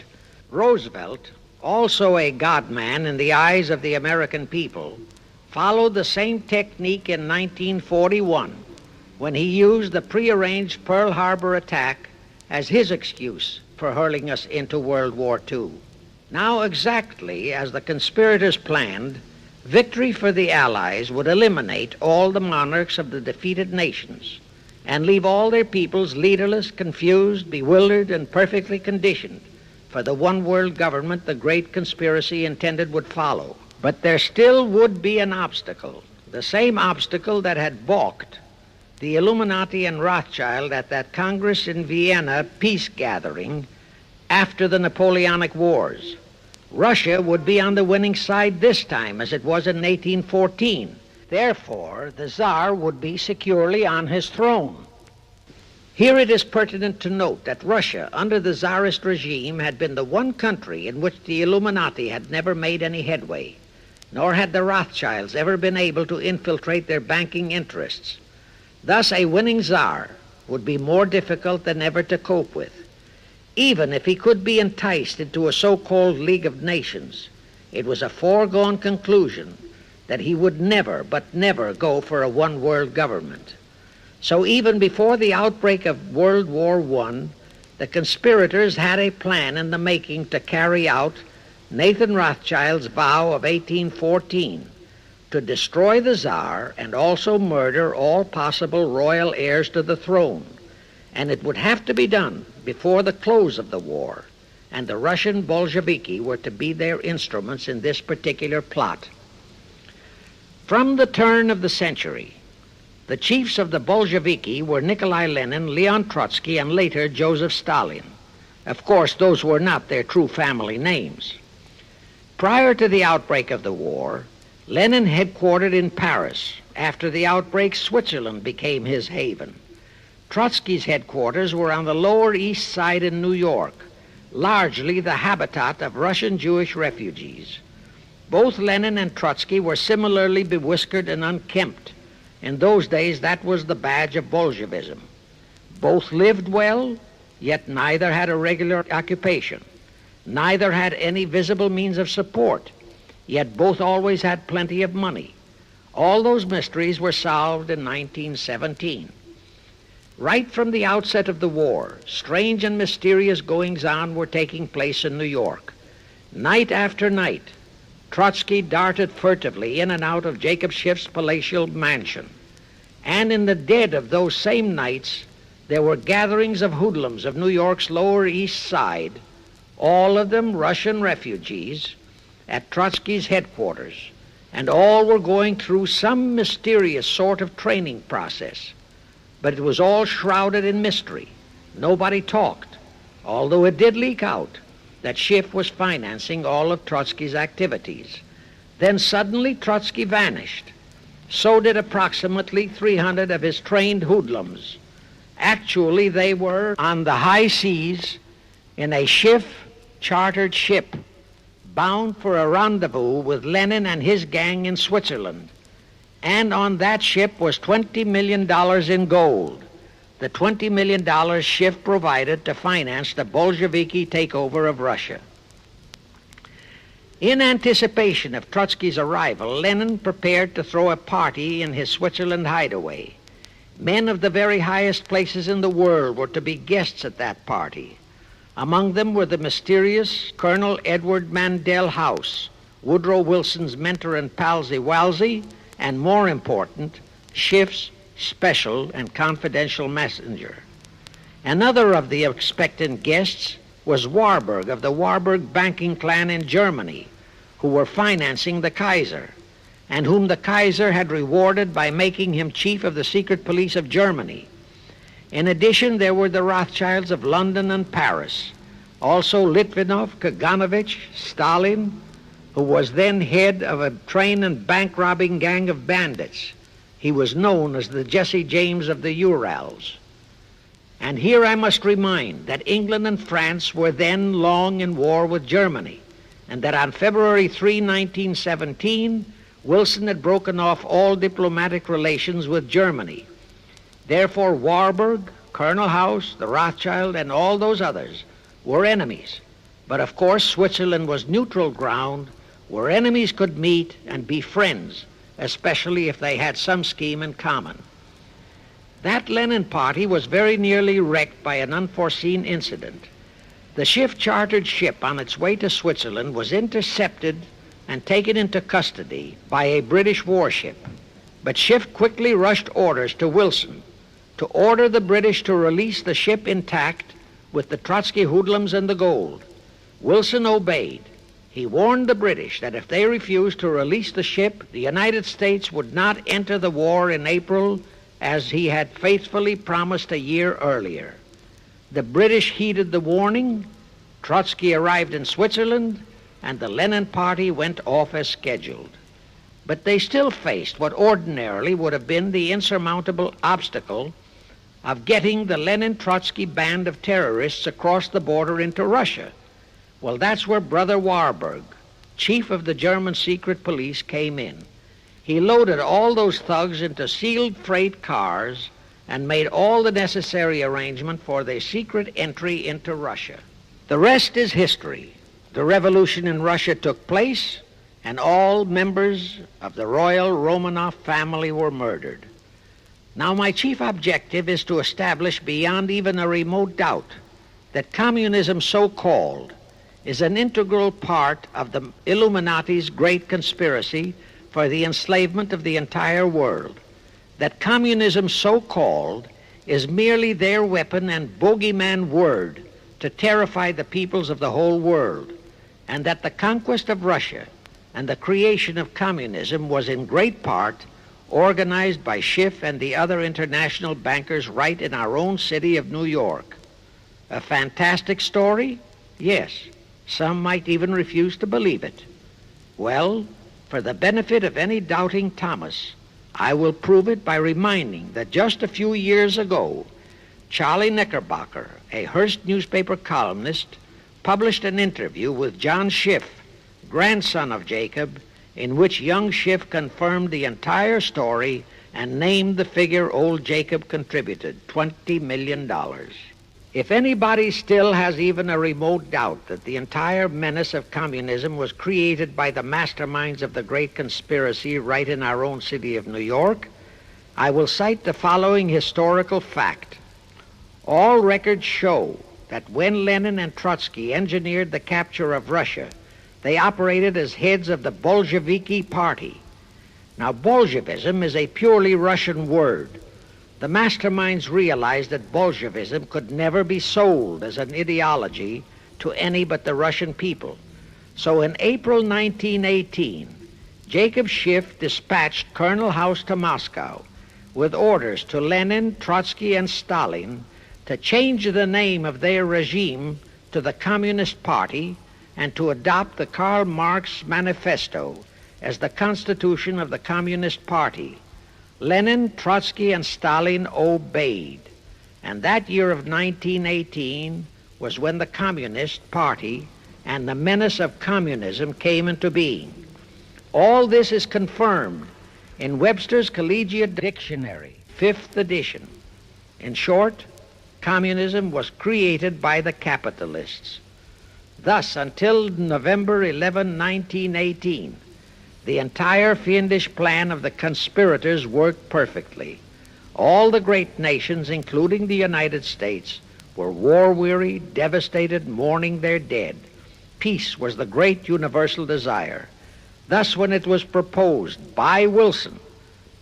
Roosevelt, also a God-man in the eyes of the American people, followed the same technique in 1941 when he used the prearranged Pearl Harbor attack as his excuse for hurling us into World War II. Now, exactly as the conspirators planned, victory for the Allies would eliminate all the monarchs of the defeated nations and leave all their peoples leaderless, confused, bewildered, and perfectly conditioned for the one-world government the great conspiracy intended would follow. But there still would be an obstacle, the same obstacle that had balked the Illuminati and Rothschild at that Congress in Vienna peace gathering after the Napoleonic Wars. Russia would be on the winning side this time, as it was in 1814. Therefore, the Tsar would be securely on his throne. Here it is pertinent to note that Russia, under the Tsarist regime, had been the one country in which the Illuminati had never made any headway, nor had the Rothschilds ever been able to infiltrate their banking interests. Thus, a winning Tsar would be more difficult than ever to cope with. Even if he could be enticed into a so-called League of Nations, it was a foregone conclusion that he would never, but never go for a one-world government. So even before the outbreak of World War I, the conspirators had a plan in the making to carry out Nathan Rothschild's vow of 1814 to destroy the Tsar and also murder all possible royal heirs to the throne. And it would have to be done before the close of the war, and the Russian Bolsheviki were to be their instruments in this particular plot. From the turn of the century, the chiefs of the Bolsheviki were Nikolai Lenin, Leon Trotsky, and later Joseph Stalin. Of course, those were not their true family names. Prior to the outbreak of the war, Lenin headquartered in Paris. After the outbreak, Switzerland became his haven. Trotsky's headquarters were on the Lower East Side in New York, largely the habitat of Russian Jewish refugees. Both Lenin and Trotsky were similarly bewhiskered and unkempt. In those days, that was the badge of Bolshevism. Both lived well, yet neither had a regular occupation. Neither had any visible means of support, yet both always had plenty of money. All those mysteries were solved in 1917. Right from the outset of the war, strange and mysterious goings-on were taking place in New York. Night after night, Trotsky darted furtively in and out of Jacob Schiff's palatial mansion. And in the dead of those same nights, there were gatherings of hoodlums of New York's Lower East Side, all of them Russian refugees, at Trotsky's headquarters, and all were going through some mysterious sort of training process. But it was all shrouded in mystery. Nobody talked, although it did leak out that Schiff was financing all of Trotsky's activities. Then suddenly Trotsky vanished. So did approximately 300 of his trained hoodlums. Actually, they were on the high seas in a Schiff-chartered ship bound for a rendezvous with Lenin and his gang in Switzerland. And on that ship was $20 million in gold, the $20 million Schiff provided to finance the Bolsheviki takeover of Russia. In anticipation of Trotsky's arrival, Lenin prepared to throw a party in his Switzerland hideaway. Men of the very highest places in the world were to be guests at that party. Among them were the mysterious Colonel Edward Mandell House, Woodrow Wilson's mentor and palsy-walsy, and more important, Schiff's special and confidential messenger. Another of the expectant guests was Warburg of the Warburg banking clan in Germany, who were financing the Kaiser, and whom the Kaiser had rewarded by making him chief of the secret police of Germany. In addition, there were the Rothschilds of London and Paris, also Litvinov, Kaganovich, Stalin, who was then head of a train and bank-robbing gang of bandits. He was known as the Jesse James of the Urals. And here I must remind that England and France were then long in war with Germany, and that on February 3, 1917, Wilson had broken off all diplomatic relations with Germany. Therefore, Warburg, Colonel House, the Rothschild, and all those others were enemies. But of course, Switzerland was neutral ground where enemies could meet and be friends, especially if they had some scheme in common. That Lenin party was very nearly wrecked by an unforeseen incident. The Schiff-chartered ship on its way to Switzerland was intercepted and taken into custody by a British warship. But Schiff quickly rushed orders to Wilson to order the British to release the ship intact with the Trotsky hoodlums and the gold. Wilson obeyed. He warned the British that if they refused to release the ship, the United States would not enter the war in April as he had faithfully promised a year earlier. The British heeded the warning. Trotsky arrived in Switzerland, and the Lenin party went off as scheduled. But they still faced what ordinarily would have been the insurmountable obstacle of getting the Lenin-Trotsky band of terrorists across the border into Russia. Well, that's where Brother Warburg, chief of the German secret police, came in. He loaded all those thugs into sealed freight cars and made all the necessary arrangement for their secret entry into Russia. The rest is history. The revolution in Russia took place, and all members of the royal Romanov family were murdered. Now, my chief objective is to establish beyond even a remote doubt that communism, so-called, is an integral part of the Illuminati's great conspiracy for the enslavement of the entire world, that communism, so-called, is merely their weapon and bogeyman word to terrify the peoples of the whole world, and that the conquest of Russia and the creation of communism was in great part organized by Schiff and the other international bankers right in our own city of New York. A fantastic story? Yes. Some might even refuse to believe it. Well, for the benefit of any doubting Thomas, I will prove it by reminding that just a few years ago, Charlie Knickerbocker, a Hearst newspaper columnist, published an interview with John Schiff, grandson of Jacob, in which young Schiff confirmed the entire story and named the figure old Jacob contributed, $20 million. If anybody still has even a remote doubt that the entire menace of communism was created by the masterminds of the great conspiracy right in our own city of New York, I will cite the following historical fact. All records show that when Lenin and Trotsky engineered the capture of Russia, they operated as heads of the Bolsheviki party. Now, Bolshevism is a purely Russian word. The masterminds realized that Bolshevism could never be sold as an ideology to any but the Russian people. So in April 1918, Jacob Schiff dispatched Colonel House to Moscow with orders to Lenin, Trotsky, and Stalin to change the name of their regime to the Communist Party and to adopt the Karl Marx Manifesto as the constitution of the Communist Party. Lenin, Trotsky, and Stalin obeyed. And that year of 1918 was when the Communist Party and the menace of communism came into being. All this is confirmed in Webster's Collegiate Dictionary, 5th edition. In short, communism was created by the capitalists. Thus, until November 11, 1918, the entire fiendish plan of the conspirators worked perfectly. All the great nations, including the United States, were war-weary, devastated, mourning their dead. Peace was the great universal desire. Thus, when it was proposed by Wilson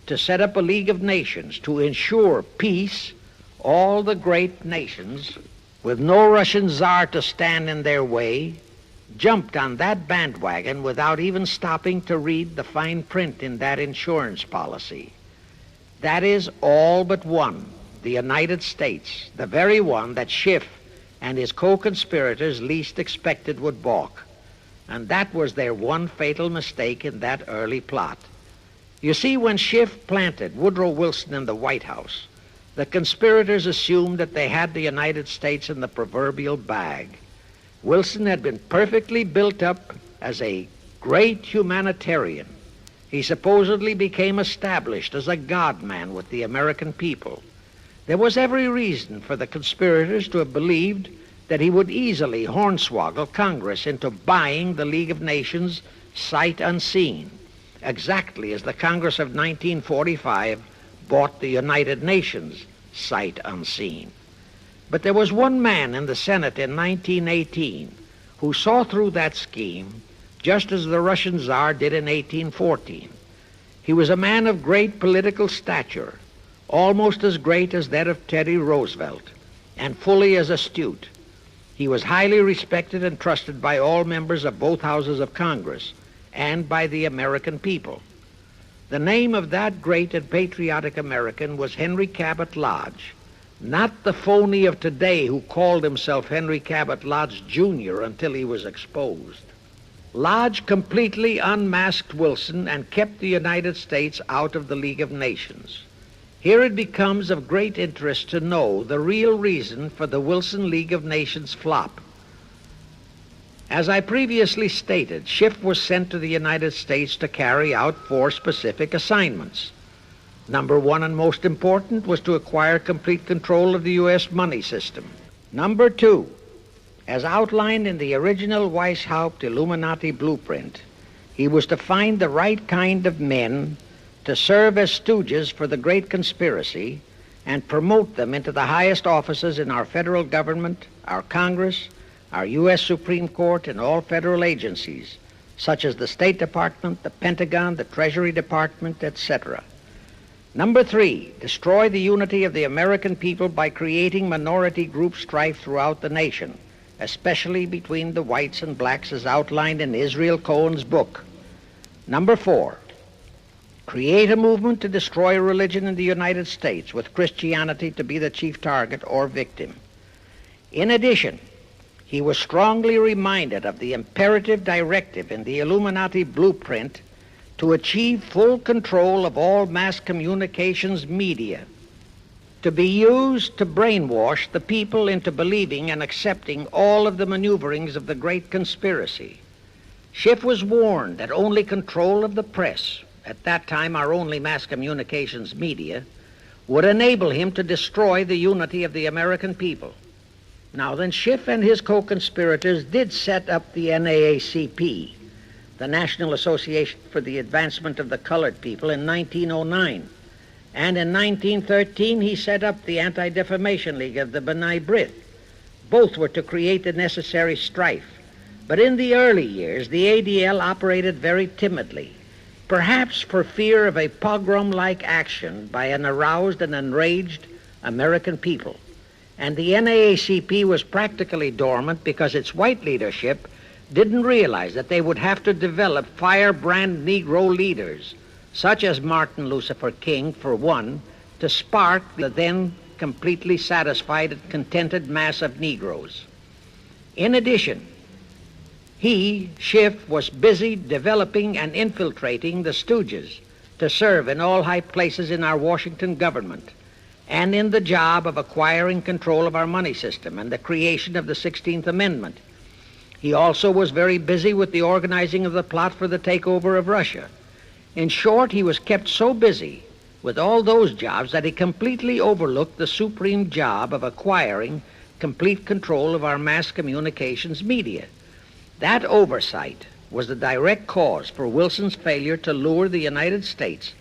to set up a League of Nations to ensure peace, all the great nations, with no Russian czar to stand in their way, jumped on that bandwagon without even stopping to read the fine print in that insurance policy. That is, all but one, the United States, the very one that Schiff and his co-conspirators least expected would balk. And that was their one fatal mistake in that early plot. You see, when Schiff planted Woodrow Wilson in the White House, the conspirators assumed that they had the United States in the proverbial bag. Wilson had been perfectly built up as a great humanitarian. He supposedly became established as a God-man with the American people. There was every reason for the conspirators to have believed that he would easily hornswoggle Congress into buying the League of Nations sight unseen, exactly as the Congress of 1945 bought the United Nations sight unseen. But there was one man in the Senate in 1918 who saw through that scheme just as the Russian Tsar did in 1814. He was a man of great political stature, almost as great as that of Teddy Roosevelt, and fully as astute. He was highly respected and trusted by all members of both houses of Congress and by the American people. The name of that great and patriotic American was Henry Cabot Lodge, not the phony of today who called himself Henry Cabot Lodge Jr. until he was exposed. Lodge completely unmasked Wilson and kept the United States out of the League of Nations. Here it becomes of great interest to know the real reason for the Wilson League of Nations flop. As I previously stated, Schiff was sent to the United States to carry out 4 specific assignments. Number 1, and most important, was to acquire complete control of the U.S. money system. Number 2, as outlined in the original Weishaupt Illuminati blueprint, he was to find the right kind of men to serve as stooges for the great conspiracy and promote them into the highest offices in our federal government, our Congress, our U.S. Supreme Court, and all federal agencies, such as the State Department, the Pentagon, the Treasury Department, etc. Number 3, destroy the unity of the American people by creating minority group strife throughout the nation, especially between the whites and blacks as outlined in Israel Cohen's book. Number 4, create a movement to destroy religion in the United States, with Christianity to be the chief target or victim. In addition, he was strongly reminded of the imperative directive in the Illuminati blueprint to achieve full control of all mass communications media, to be used to brainwash the people into believing and accepting all of the maneuverings of the great conspiracy. Schiff was warned that only control of the press, at that time our only mass communications media, would enable him to destroy the unity of the American people. Now then, Schiff and his co-conspirators did set up the NAACP, the National Association for the Advancement of the Colored People, in 1909. And in 1913, he set up the Anti-Defamation League of the B'nai B'rith. Both were to create the necessary strife. But in the early years, the ADL operated very timidly, perhaps for fear of a pogrom-like action by an aroused and enraged American people. And the NAACP was practically dormant because its white leadership didn't realize that they would have to develop firebrand Negro leaders, such as Martin Lucifer King, for one, to spark the then completely satisfied and contented mass of Negroes. In addition, he, Schiff, was busy developing and infiltrating the stooges to serve in all high places in our Washington government and in the job of acquiring control of our money system and the creation of the 16th Amendment. He also was very busy with the organizing of the plot for the takeover of Russia. In short, he was kept so busy with all those jobs that he completely overlooked the supreme job of acquiring complete control of our mass communications media, That oversight was the direct cause for Wilson's failure to lure the United States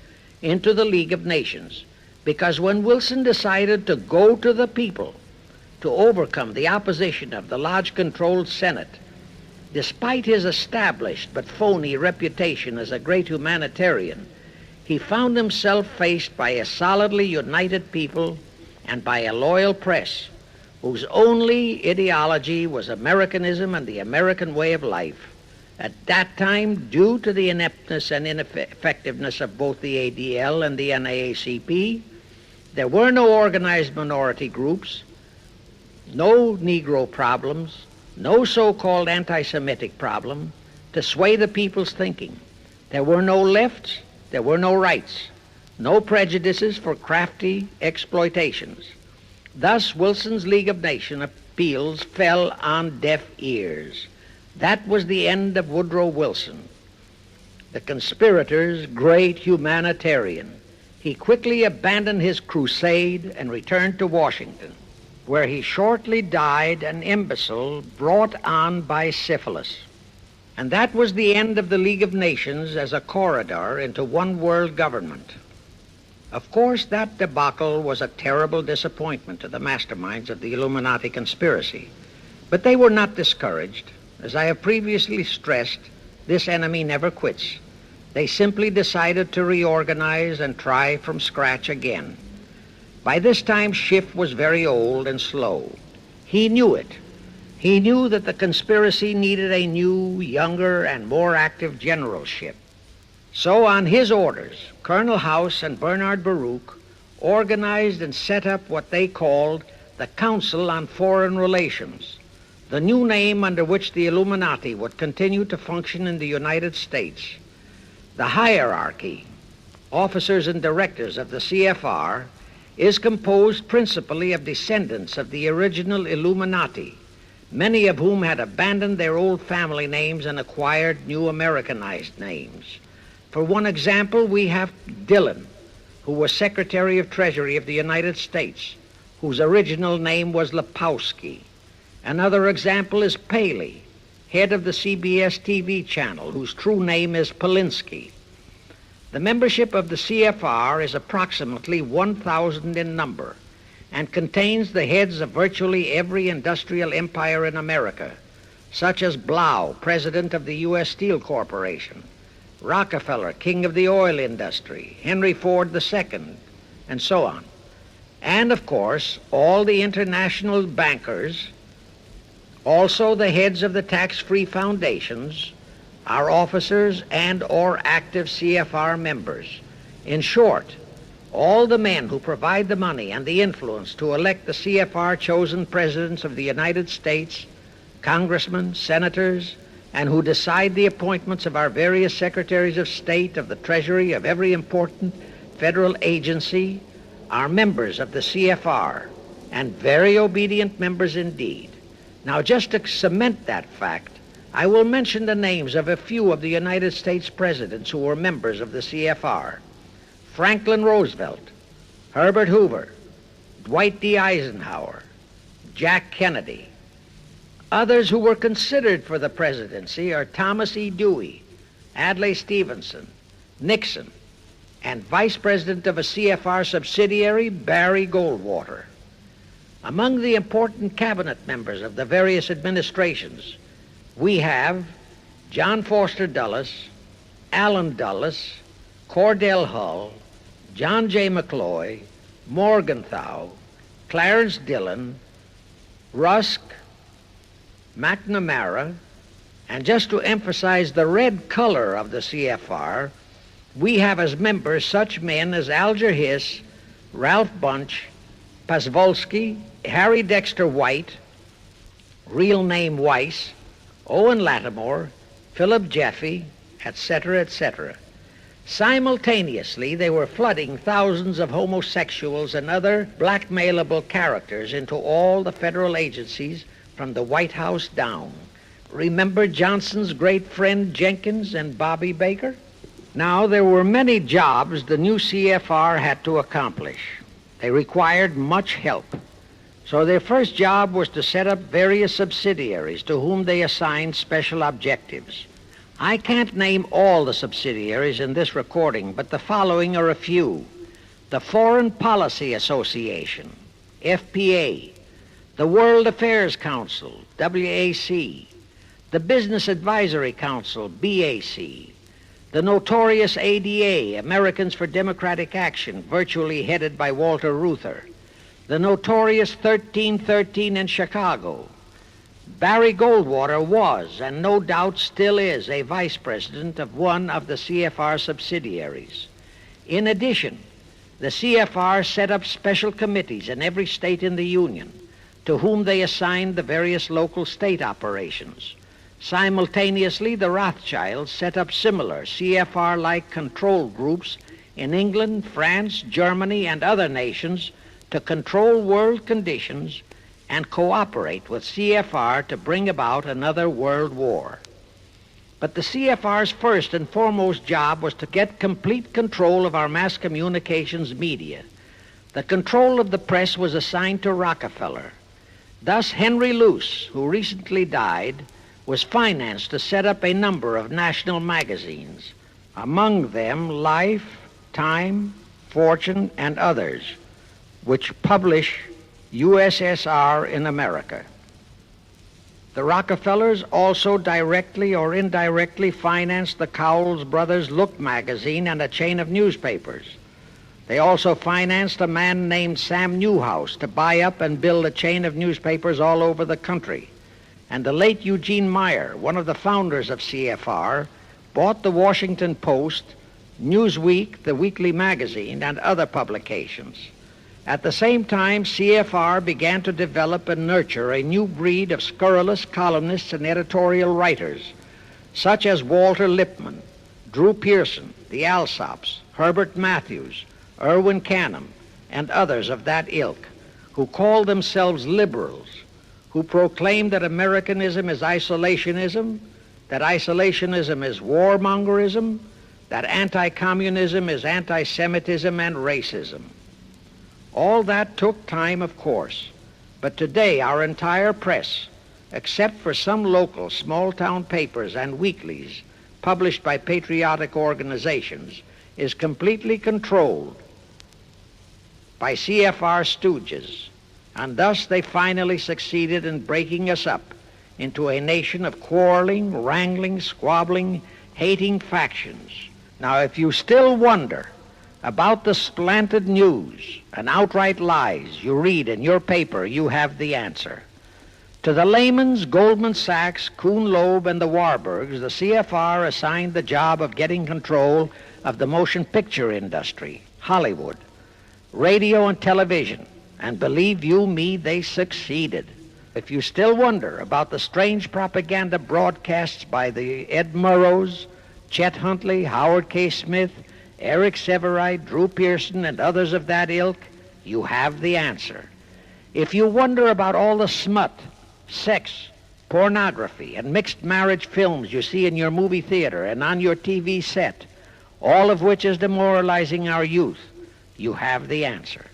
into the League of Nations, because when Wilson decided to go to the people to overcome the opposition of the Lodge-controlled Senate, despite his established but phony reputation as a great humanitarian, he found himself faced by a solidly united people and by a loyal press whose only ideology was Americanism and the American way of life. At that time, due to the ineptness and ineffectiveness of both the ADL and the NAACP, there were no organized minority groups, no Negro problems, no so-called anti-Semitic problem to sway the people's thinking. There were no lefts, there were no rights, no prejudices for crafty exploitations. Thus, Wilson's League of Nations appeals fell on deaf ears. That was the end of Woodrow Wilson, the conspirator's great humanitarian. He quickly abandoned his crusade and returned to Washington, where he shortly died an imbecile brought on by syphilis. And that was the end of the League of Nations as a corridor into one world government. Of course, that debacle was a terrible disappointment to the masterminds of the Illuminati conspiracy, but they were not discouraged. As I have previously stressed, this enemy never quits. They simply decided to reorganize and try from scratch again. By this time, Schiff was very old and slow. He knew it. He knew that the conspiracy needed a new, younger, and more active generalship. So on his orders, Colonel House and Bernard Baruch organized and set up what they called the Council on Foreign Relations, the new name under which the Illuminati would continue to function in the United States. The hierarchy, officers and directors of the CFR, is composed principally of descendants of the original Illuminati, many of whom had abandoned their old family names and acquired new Americanized names. For one example, we have Dillon, who was Secretary of Treasury of the United States, whose original name was Lepowski. Another example is Paley, head of the CBS TV channel, whose true name is Polinsky. The membership of the CFR is approximately 1,000 in number and contains the heads of virtually every industrial empire in America, such as Blau, president of the U.S. Steel Corporation, Rockefeller, king of the oil industry, Henry Ford II, and so on. And, of course, all the international bankers, also the heads of the tax-free foundations, are officers and or active CFR members. In short, all the men who provide the money and the influence to elect the CFR chosen presidents of the United States, congressmen, senators, and who decide the appointments of our various secretaries of state, of the Treasury, of every important federal agency, are members of the CFR, and very obedient members indeed. Now, just to cement that fact, I will mention the names of a few of the United States presidents who were members of the CFR. Franklin Roosevelt, Herbert Hoover, Dwight D. Eisenhower, Jack Kennedy. Others who were considered for the presidency are Thomas E. Dewey, Adlai Stevenson, Nixon, and Vice President of a CFR subsidiary, Barry Goldwater. Among the important cabinet members of the various administrations, we have John Foster Dulles, Allen Dulles, Cordell Hull, John J. McCloy, Morgenthau, Clarence Dillon, Rusk, McNamara, and just to emphasize the red color of the CFR, we have as members such men as Alger Hiss, Ralph Bunch, Pasvolsky, Harry Dexter White, real name Weiss, Owen Lattimore, Philip Jeffy, etc., etc. Simultaneously, they were flooding thousands of homosexuals and other blackmailable characters into all the federal agencies from the White House down. Remember Johnson's great friend Jenkins and Bobby Baker? Now, there were many jobs the new CFR had to accomplish. They required much help. So their first job was to set up various subsidiaries to whom they assigned special objectives. I can't name all the subsidiaries in this recording, but the following are a few. The Foreign Policy Association, FPA, the World Affairs Council, WAC, the Business Advisory Council, BAC, the notorious ADA, Americans for Democratic Action, virtually headed by Walter Reuther, the notorious 1313 in Chicago. Barry Goldwater was, and no doubt still is, a vice president of one of the CFR subsidiaries. In addition, the CFR set up special committees in every state in the Union, to whom they assigned the various local state operations. Simultaneously, the Rothschilds set up similar CFR-like control groups in England, France, Germany, and other nations to control world conditions and cooperate with CFR to bring about another world war. But the CFR's first and foremost job was to get complete control of our mass communications media. The control of the press was assigned to Rockefeller. Thus, Henry Luce, who recently died, was financed to set up a number of national magazines, among them Life, Time, Fortune, and others, which publish USSR in America. The Rockefellers also directly or indirectly financed the Cowles Brothers Look magazine and a chain of newspapers. They also financed a man named Sam Newhouse to buy up and build a chain of newspapers all over the country. And the late Eugene Meyer, one of the founders of CFR, bought the Washington Post, Newsweek, the weekly magazine, and other publications. At the same time, CFR began to develop and nurture a new breed of scurrilous columnists and editorial writers, such as Walter Lippmann, Drew Pearson, the Alsops, Herbert Matthews, Irwin Canham, and others of that ilk, who called themselves liberals, who proclaimed that Americanism is isolationism, that isolationism is warmongerism, that anti-communism is anti-Semitism and racism. All that took time, of course, but today our entire press, except for some local small-town papers and weeklies published by patriotic organizations, is completely controlled by CFR stooges, and thus they finally succeeded in breaking us up into a nation of quarreling, wrangling, squabbling, hating factions. Now, if you still wonder about the slanted news and outright lies you read in your paper, you have the answer. To the Lehmans, Goldman Sachs, Kuhn Loeb, and the Warburgs, the CFR assigned the job of getting control of the motion picture industry, Hollywood, radio and television, and believe you me, they succeeded. If you still wonder about the strange propaganda broadcasts by the Ed Murrows, Chet Huntley, Howard K. Smith, Eric Severide, Drew Pearson, and others of that ilk, you have the answer. If you wonder about all the smut, sex, pornography, and mixed marriage films you see in your movie theater and on your TV set, all of which is demoralizing our youth, you have the answer.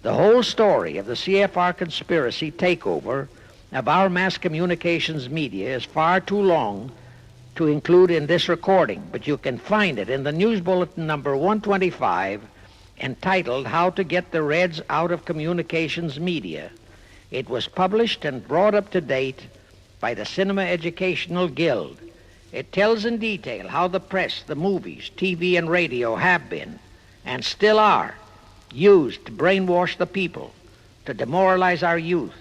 The whole story of the CFR conspiracy takeover of our mass communications media is far too long to include in this recording, but you can find it in the News Bulletin number 125, entitled How to Get the Reds Out of Communications Media. It was published and brought up to date by the Cinema Educational Guild. It tells in detail how the press, the movies, TV, and radio have been, and still are, used to brainwash the people, to demoralize our youth,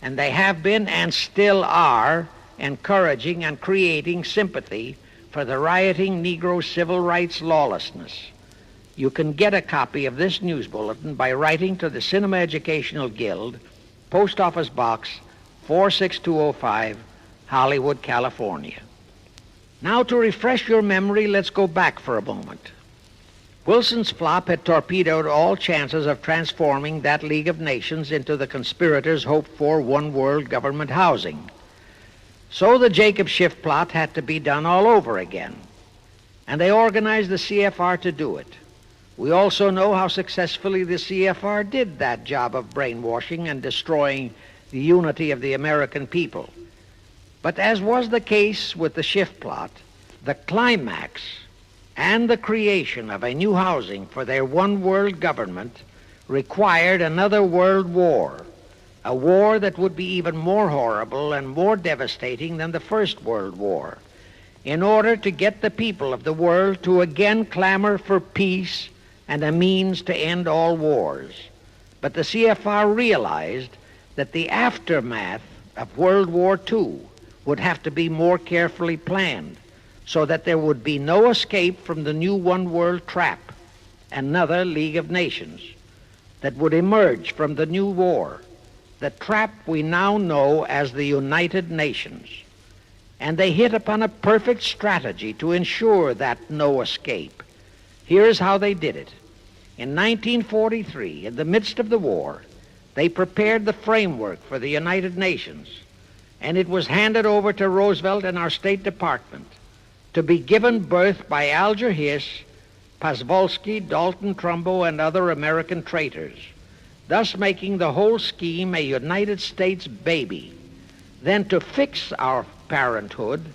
and they have been and still are encouraging and creating sympathy for the rioting Negro civil rights lawlessness. You can get a copy of this news bulletin by writing to the Cinema Educational Guild, Post Office Box 46205, Hollywood, California. Now, to refresh your memory, let's go back for a moment. Wilson's flop had torpedoed all chances of transforming that League of Nations into the conspirators' hoped-for one-world government housing. So the Jacob Schiff plot had to be done all over again, and they organized the CFR to do it. We also know how successfully the CFR did that job of brainwashing and destroying the unity of the American people. But as was the case with the Schiff plot, the climax and the creation of a new housing for their one-world government required another world war, a war that would be even more horrible and more devastating than the First World War, in order to get the people of the world to again clamor for peace and a means to end all wars. But the CFR realized that the aftermath of World War II would have to be more carefully planned so that there would be no escape from the new one-world trap, another League of Nations, that would emerge from the new war, the trap we now know as the United Nations. And they hit upon a perfect strategy to ensure that no escape. Here's how they did it. In 1943, in the midst of the war, they prepared the framework for the United Nations, and it was handed over to Roosevelt and our State Department to be given birth by Alger Hiss, Pasvolsky, Dalton Trumbo, and other American traitors, thus making the whole scheme a United States baby. Then to fix our parenthood,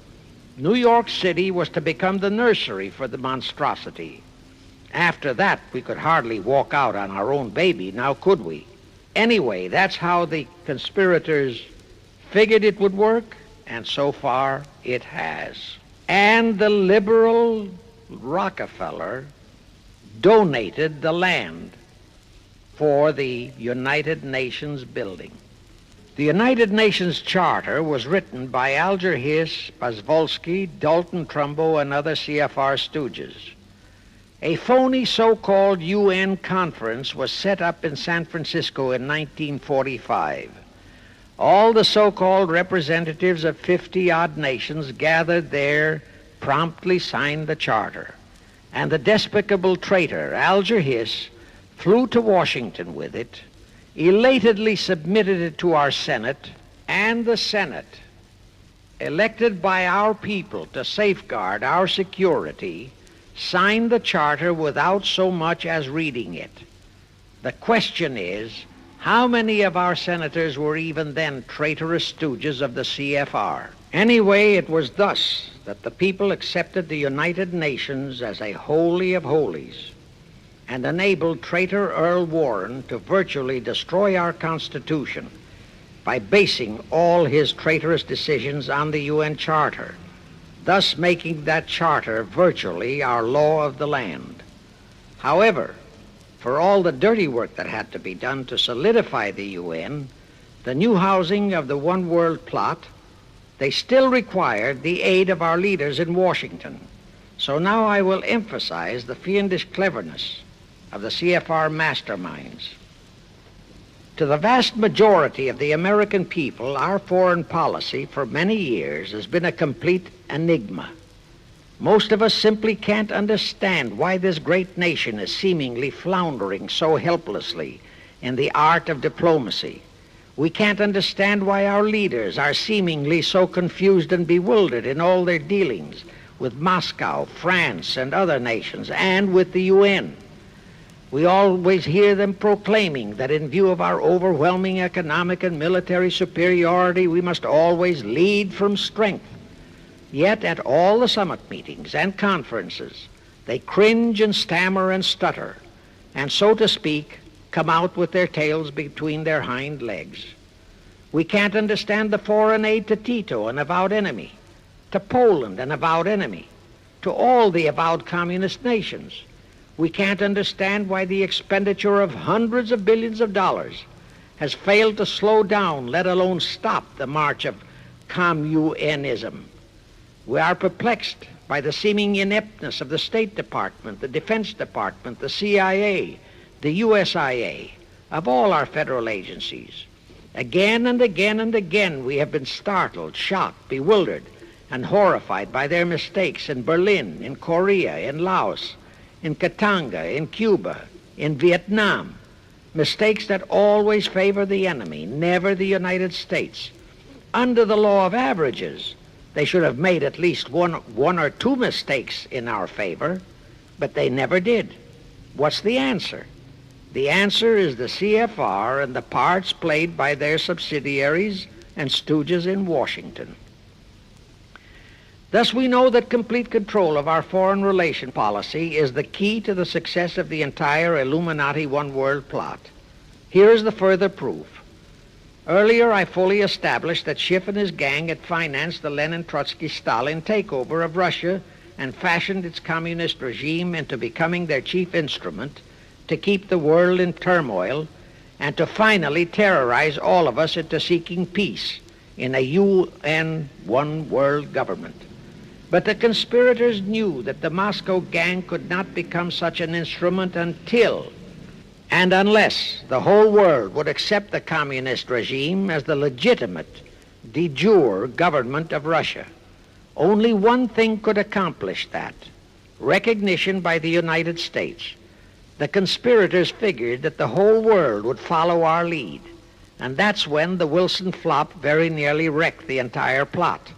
New York City was to become the nursery for the monstrosity. After that, we could hardly walk out on our own baby, now could we? Anyway, that's how the conspirators figured it would work, and so far it has. And the liberal Rockefeller donated the land for the United Nations building. The United Nations Charter was written by Alger Hiss, Pasvolsky, Dalton Trumbo, and other CFR stooges. A phony so-called UN conference was set up in San Francisco in 1945. All the so-called representatives of 50-odd nations gathered there, promptly signed the charter, and the despicable traitor Alger Hiss flew to Washington with it, elatedly submitted it to our Senate, and the Senate, elected by our people to safeguard our security, signed the charter without so much as reading it. The question is, how many of our senators were even then traitorous stooges of the CFR? Anyway, it was thus that the people accepted the United Nations as a holy of holies and enabled traitor Earl Warren to virtually destroy our Constitution by basing all his traitorous decisions on the UN Charter, thus making that charter virtually our law of the land. However, for all the dirty work that had to be done to solidify the UN, the new housing of the One World plot, they still required the aid of our leaders in Washington. So now I will emphasize the fiendish cleverness of the CFR masterminds. To the vast majority of the American people, our foreign policy for many years has been a complete enigma. Most of us simply can't understand why this great nation is seemingly floundering so helplessly in the art of diplomacy. We can't understand why our leaders are seemingly so confused and bewildered in all their dealings with Moscow, France, and other nations, and with the UN. We always hear them proclaiming that in view of our overwhelming economic and military superiority, we must always lead from strength. Yet at all the summit meetings and conferences, they cringe and stammer and stutter, and so to speak, come out with their tails between their hind legs. We can't understand the foreign aid to Tito, an avowed enemy, to Poland, an avowed enemy, to all the avowed communist nations. We can't understand why the expenditure of hundreds of billions of dollars has failed to slow down, let alone stop, the march of communism. We are perplexed by the seeming ineptness of the State Department, the Defense Department, the CIA, the USIA, of all our federal agencies. Again and again and again we have been startled, shocked, bewildered, and horrified by their mistakes in Berlin, in Korea, in Laos, in Katanga, in Cuba, in Vietnam, mistakes that always favor the enemy, never the United States. Under the law of averages, they should have made at least one or two mistakes in our favor, but they never did. What's the answer? The answer is the CFR and the parts played by their subsidiaries and stooges in Washington. Thus, we know that complete control of our foreign relation policy is the key to the success of the entire Illuminati one-world plot. Here is the further proof. Earlier, I fully established that Schiff and his gang had financed the Lenin-Trotsky-Stalin takeover of Russia and fashioned its communist regime into becoming their chief instrument to keep the world in turmoil and to finally terrorize all of us into seeking peace in a UN one-world government. But the conspirators knew that the Moscow gang could not become such an instrument until and unless the whole world would accept the communist regime as the legitimate, de jure government of Russia. Only one thing could accomplish that: recognition by the United States. The conspirators figured that the whole world would follow our lead, and that's when the Wilson flop very nearly wrecked the entire plot.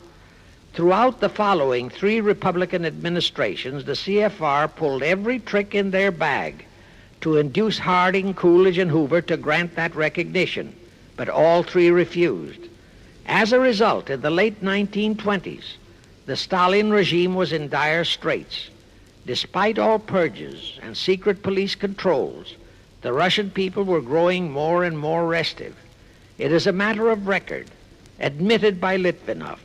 Throughout the following 3 Republican administrations, the CFR pulled every trick in their bag to induce Harding, Coolidge, and Hoover to grant that recognition, but all 3 refused. As a result, in the late 1920s, the Stalin regime was in dire straits. Despite all purges and secret police controls, the Russian people were growing more and more restive. It is a matter of record, admitted by Litvinov,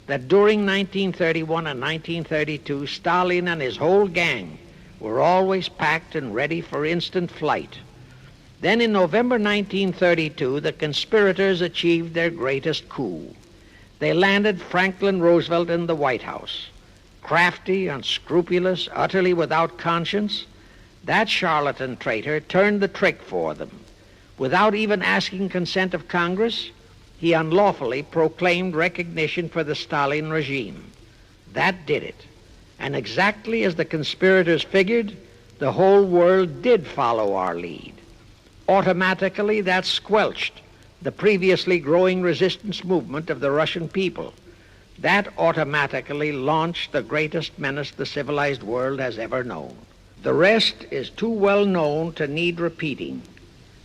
that during 1931 and 1932, Stalin and his whole gang were always packed and ready for instant flight. Then in November 1932, the conspirators achieved their greatest coup. They landed Franklin Roosevelt in the White House. Crafty, unscrupulous, utterly without conscience, that charlatan traitor turned the trick for them. Without even asking consent of Congress, he unlawfully proclaimed recognition for the Stalin regime. That did it. And exactly as the conspirators figured, the whole world did follow our lead. Automatically, that squelched the previously growing resistance movement of the Russian people. That automatically launched the greatest menace the civilized world has ever known. The rest is too well known to need repeating.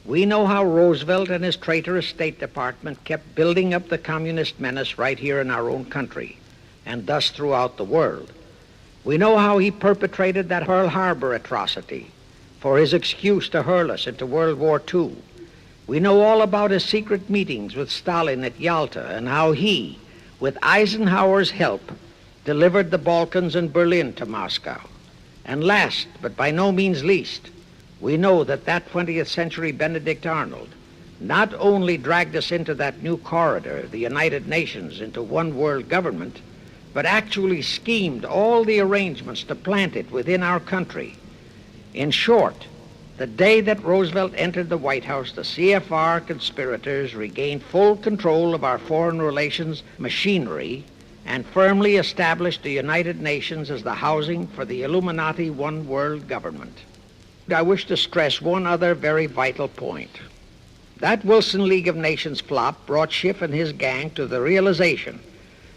We know how Roosevelt and his traitorous State Department kept building up the communist menace right here in our own country, and thus throughout the world. We know how he perpetrated that Pearl Harbor atrocity for his excuse to hurl us into World War II. We know all about his secret meetings with Stalin at Yalta and how he, with Eisenhower's help, delivered the Balkans and Berlin to Moscow. And last, but by no means least, we know that 20th century Benedict Arnold not only dragged us into that new corridor, the United Nations, into one world government, but actually schemed all the arrangements to plant it within our country. In short, the day that Roosevelt entered the White House, the CFR conspirators regained full control of our foreign relations machinery and firmly established the United Nations as the housing for the Illuminati one world government. I wish to stress one other very vital point. That Wilson League of Nations flop brought Schiff and his gang to the realization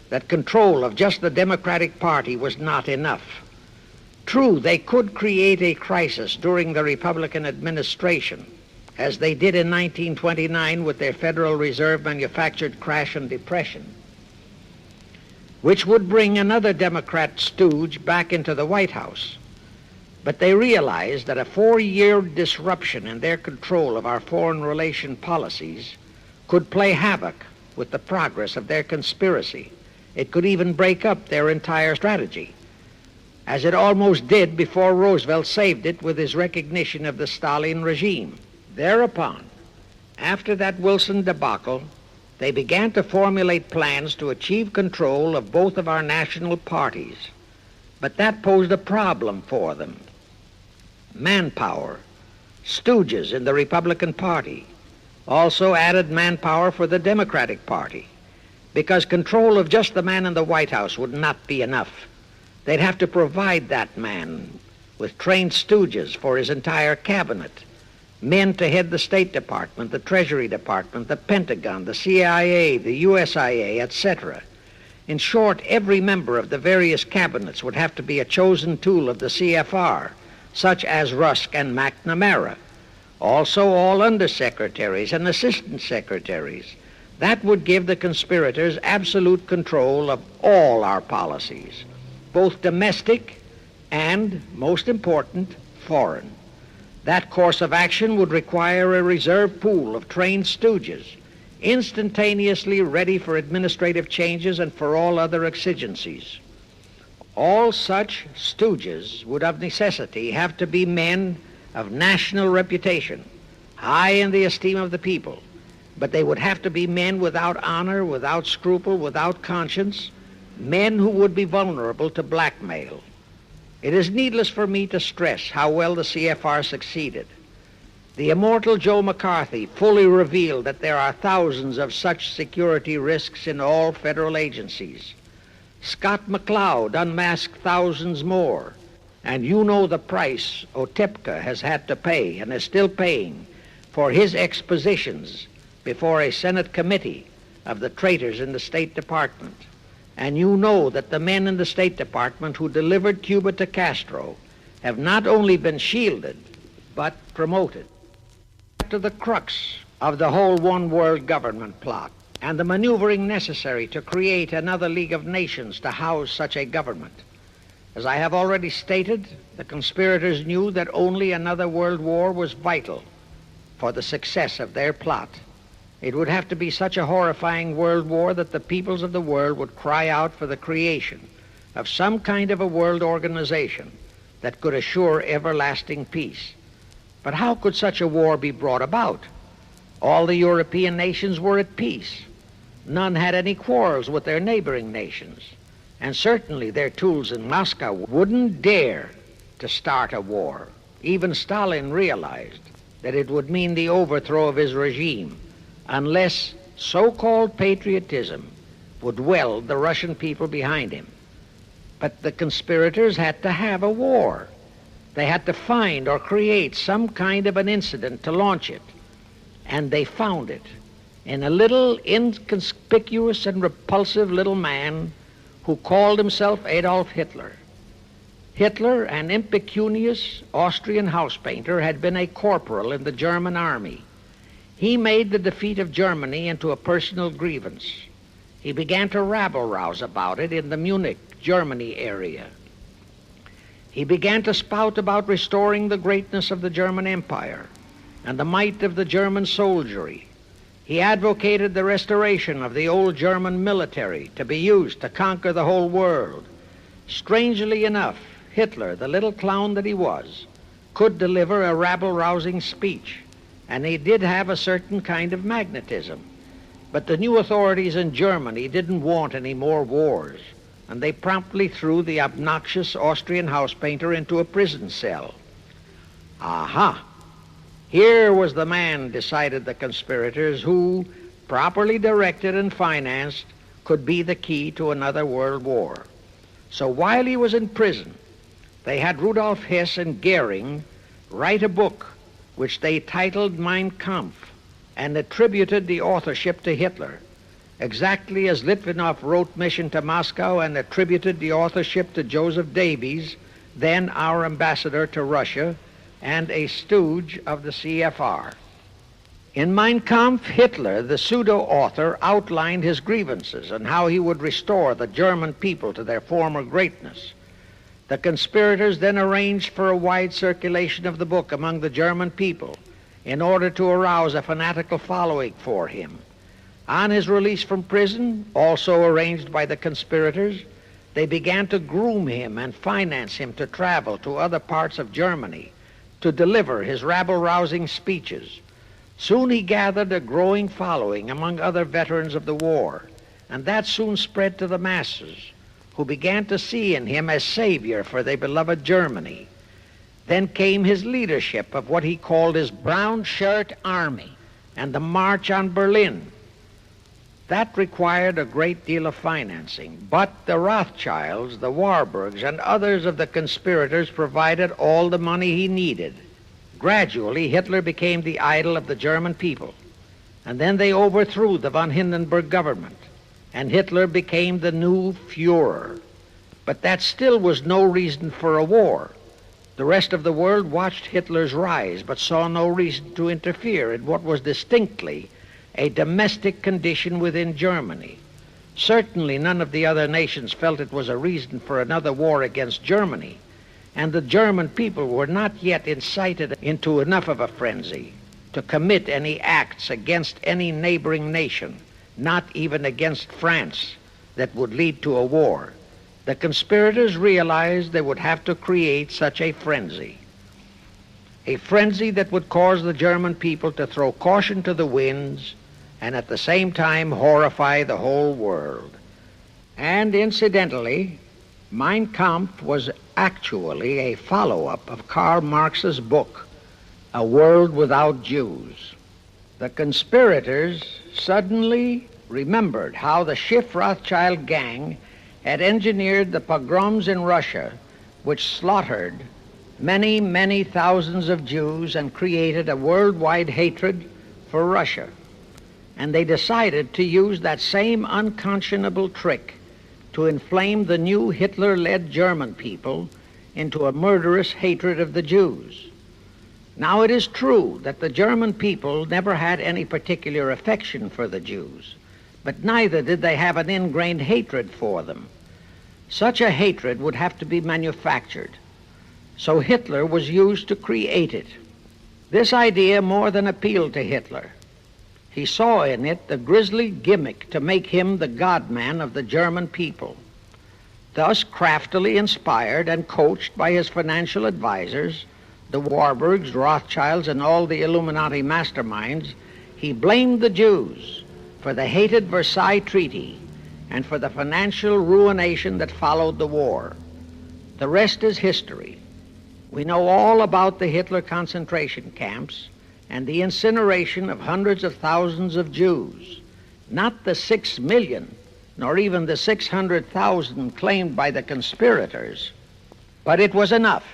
that control of just the Democratic Party was not enough. True, they could create a crisis during the Republican administration, as they did in 1929 with their Federal Reserve manufactured crash and depression, which would bring another Democrat stooge back into the White House. But they realized that a 4-year disruption in their control of our foreign relation policies could play havoc with the progress of their conspiracy. It could even break up their entire strategy, as it almost did before Roosevelt saved it with his recognition of the Stalin regime. Thereupon, after that Wilson debacle, they began to formulate plans to achieve control of both of our national parties. But that posed a problem for them. Manpower, stooges in the Republican Party, also added manpower for the Democratic Party, because control of just the man in the White House would not be enough. They'd have to provide that man with trained stooges for his entire cabinet, men to head the State Department, the Treasury Department, the Pentagon, the CIA, the USIA, etc. In short, every member of the various cabinets would have to be a chosen tool of the CFR, such as Rusk and McNamara, also all undersecretaries and assistant secretaries. That would give the conspirators absolute control of all our policies, both domestic and, most important, foreign. That course of action would require a reserve pool of trained stooges, instantaneously ready for administrative changes and for all other exigencies. All such stooges would of necessity have to be men of national reputation, high in the esteem of the people, but they would have to be men without honor, without scruple, without conscience, men who would be vulnerable to blackmail. It is needless for me to stress how well the CFR succeeded. The immortal Joe McCarthy fully revealed that there are thousands of such security risks in all federal agencies. Scott McCloud unmasked thousands more, and you know the price Otepka has had to pay and is still paying for his expositions before a Senate committee of the traitors in the State Department. And you know that the men in the State Department who delivered Cuba to Castro have not only been shielded, but promoted. To the crux of the whole one-world government plot and the maneuvering necessary to create another League of Nations to house such a government. As I have already stated, the conspirators knew that only another world war was vital for the success of their plot. It would have to be such a horrifying world war that the peoples of the world would cry out for the creation of some kind of a world organization that could assure everlasting peace. But how could such a war be brought about? All the European nations were at peace. None had any quarrels with their neighboring nations. And certainly their tools in Moscow wouldn't dare to start a war. Even Stalin realized that it would mean the overthrow of his regime unless so-called patriotism would weld the Russian people behind him. But the conspirators had to have a war. They had to find or create some kind of an incident to launch it. And they found it in a little inconspicuous and repulsive little man who called himself Adolf Hitler. Hitler, an impecunious Austrian house painter, had been a corporal in the German army. He made the defeat of Germany into a personal grievance. He began to rabble-rouse about it in the Munich, Germany area. He began to spout about restoring the greatness of the German Empire and the might of the German soldiery. He advocated the restoration of the old German military to be used to conquer the whole world. Strangely enough, Hitler, the little clown that he was, could deliver a rabble-rousing speech, and he did have a certain kind of magnetism. But the new authorities in Germany didn't want any more wars, and they promptly threw the obnoxious Austrian house painter into a prison cell. Aha! Here was the man, decided the conspirators, who, properly directed and financed, could be the key to another world war. So while he was in prison, they had Rudolf Hess and Goering write a book which they titled Mein Kampf and attributed the authorship to Hitler, exactly as Litvinov wrote Mission to Moscow and attributed the authorship to Joseph Davies, then our ambassador to Russia and a stooge of the CFR. In Mein Kampf, Hitler, the pseudo-author, outlined his grievances and how he would restore the German people to their former greatness. The conspirators then arranged for a wide circulation of the book among the German people in order to arouse a fanatical following for him. On his release from prison, also arranged by the conspirators, they began to groom him and finance him to travel to other parts of Germany to deliver his rabble-rousing speeches. Soon he gathered a growing following among other veterans of the war, and that soon spread to the masses, who began to see in him a savior for their beloved Germany. Then came his leadership of what he called his brown shirt army and the march on Berlin. That required a great deal of financing, but the Rothschilds, the Warburgs, and others of the conspirators provided all the money he needed. Gradually, Hitler became the idol of the German people, and then they overthrew the von Hindenburg government, and Hitler became the new Führer. But that still was no reason for a war. The rest of the world watched Hitler's rise, but saw no reason to interfere in what was distinctly a domestic condition within Germany. Certainly none of the other nations felt it was a reason for another war against Germany, and the German people were not yet incited into enough of a frenzy to commit any acts against any neighboring nation, not even against France, that would lead to a war. The conspirators realized they would have to create such a frenzy that would cause the German people to throw caution to the winds and at the same time horrify the whole world. And incidentally, Mein Kampf was actually a follow-up of Karl Marx's book, A World Without Jews. The conspirators suddenly remembered how the Schiff Rothschild gang had engineered the pogroms in Russia, which slaughtered many, many thousands of Jews and created a worldwide hatred for Russia. And they decided to use that same unconscionable trick to inflame the new Hitler-led German people into a murderous hatred of the Jews. Now, it is true that the German people never had any particular affection for the Jews, but neither did they have an ingrained hatred for them. Such a hatred would have to be manufactured, so Hitler was used to create it. This idea more than appealed to Hitler. He saw in it the grisly gimmick to make him the God-man of the German people. Thus, craftily inspired and coached by his financial advisors, the Warburgs, Rothschilds, and all the Illuminati masterminds, he blamed the Jews for the hated Versailles Treaty and for the financial ruination that followed the war. The rest is history. We know all about the Hitler concentration camps and the incineration of hundreds of thousands of Jews, not the 6 million, nor even the 600,000 claimed by the conspirators, but it was enough.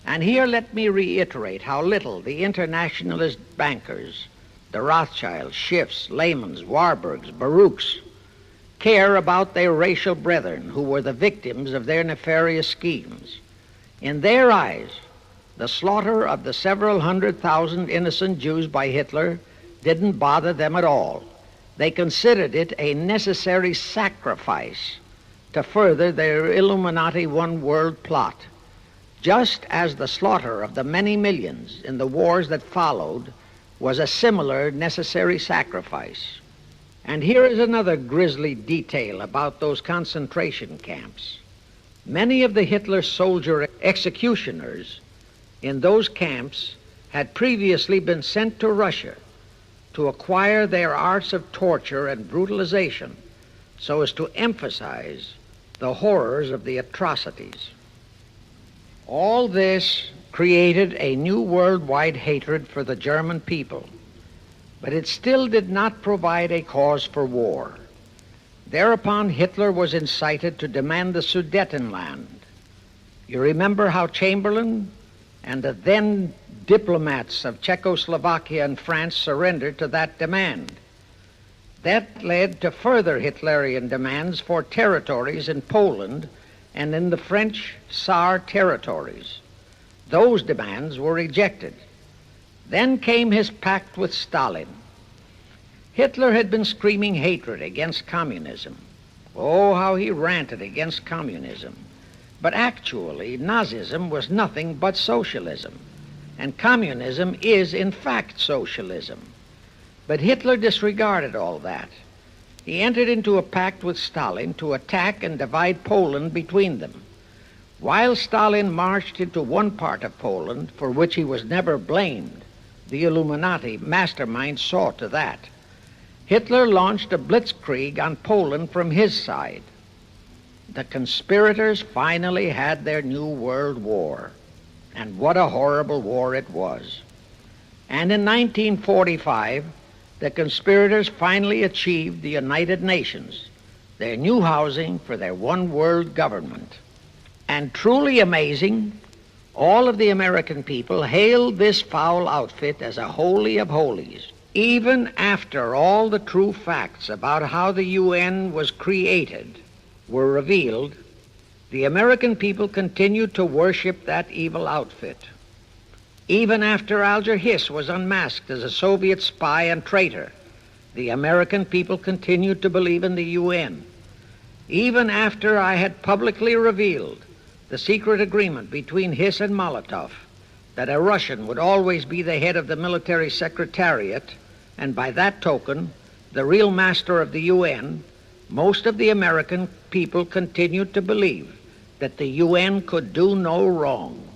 And here let me reiterate how little the internationalist bankers, the Rothschilds, Schiffs, Lehmans, Warburgs, Baruchs, care about their racial brethren who were the victims of their nefarious schemes. In their eyes, the slaughter of the several 100,000 innocent Jews by Hitler didn't bother them at all. They considered it a necessary sacrifice to further their Illuminati one-world plot, just as the slaughter of the many millions in the wars that followed was a similar necessary sacrifice. And here is another grisly detail about those concentration camps. Many of the Hitler soldier executioners in those camps had previously been sent to Russia to acquire their arts of torture and brutalization so as to emphasize the horrors of the atrocities. All this created a new worldwide hatred for the German people, but it still did not provide a cause for war. Thereupon Hitler was incited to demand the Sudetenland. You remember how Chamberlain and the then diplomats of Czechoslovakia and France surrendered to that demand. That led to further Hitlerian demands for territories in Poland and in the French Saar territories. Those demands were rejected. Then came his pact with Stalin. Hitler had been screaming hatred against communism. Oh, how he ranted against communism. But actually, Nazism was nothing but socialism, and communism is, in fact, socialism. But Hitler disregarded all that. He entered into a pact with Stalin to attack and divide Poland between them. While Stalin marched into one part of Poland, for which he was never blamed, the Illuminati mastermind saw to that. Hitler launched a blitzkrieg on Poland from his side. The conspirators finally had their new world war, and what a horrible war it was. And in 1945, the conspirators finally achieved the United Nations, their new housing for their one world government. And truly amazing, all of the American people hailed this foul outfit as a holy of holies. Even after all the true facts about how the UN was created were revealed, the American people continued to worship that evil outfit. Even after Alger Hiss was unmasked as a Soviet spy and traitor, the American people continued to believe in the UN. Even after I had publicly revealed the secret agreement between Hiss and Molotov that a Russian would always be the head of the military secretariat, and by that token, the real master of the UN, most of the American people continued to believe that the UN could do no wrong.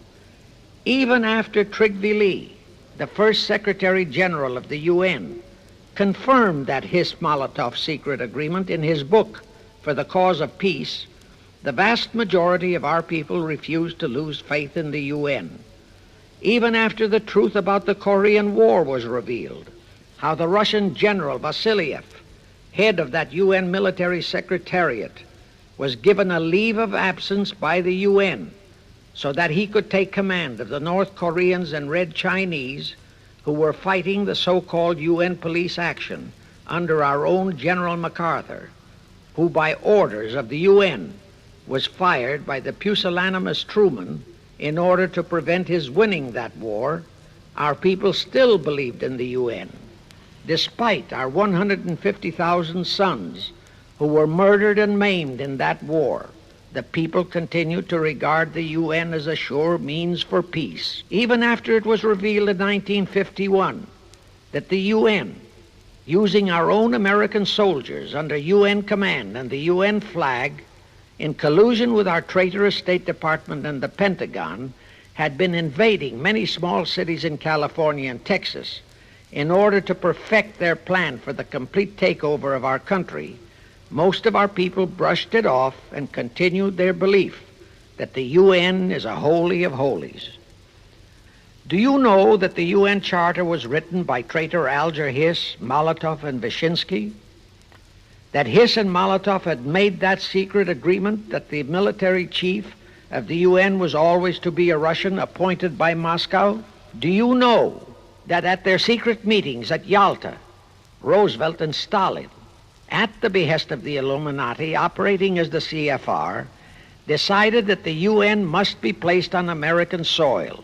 Even after Trygve, the first Secretary General of the UN, confirmed that Hiss-Molotov secret agreement in his book For the Cause of Peace, the vast majority of our people refused to lose faith in the UN. Even after the truth about the Korean War was revealed, how the Russian General Vasiliev, head of that UN military secretariat, was given a leave of absence by the UN so that he could take command of the North Koreans and Red Chinese who were fighting the so-called UN police action under our own General MacArthur, who by orders of the UN was fired by the pusillanimous Truman in order to prevent his winning that war. Our people still believed in the UN, despite our 150,000 sons who were murdered and maimed in that war. The people continued to regard the UN as a sure means for peace, even after it was revealed in 1951 that the UN, using our own American soldiers under UN command and the UN flag, in collusion with our traitorous State Department and the Pentagon, had been invading many small cities in California and Texas in order to perfect their plan for the complete takeover of our country. Most of our people brushed it off and continued their belief that the UN is a holy of holies. Do you know that the UN Charter was written by traitor Alger Hiss, Molotov, and Wyszynski? That Hiss and Molotov had made that secret agreement that the military chief of the UN was always to be a Russian appointed by Moscow? Do you know that at their secret meetings at Yalta, Roosevelt and Stalin, at the behest of the Illuminati, operating as the CFR, decided that the UN must be placed on American soil?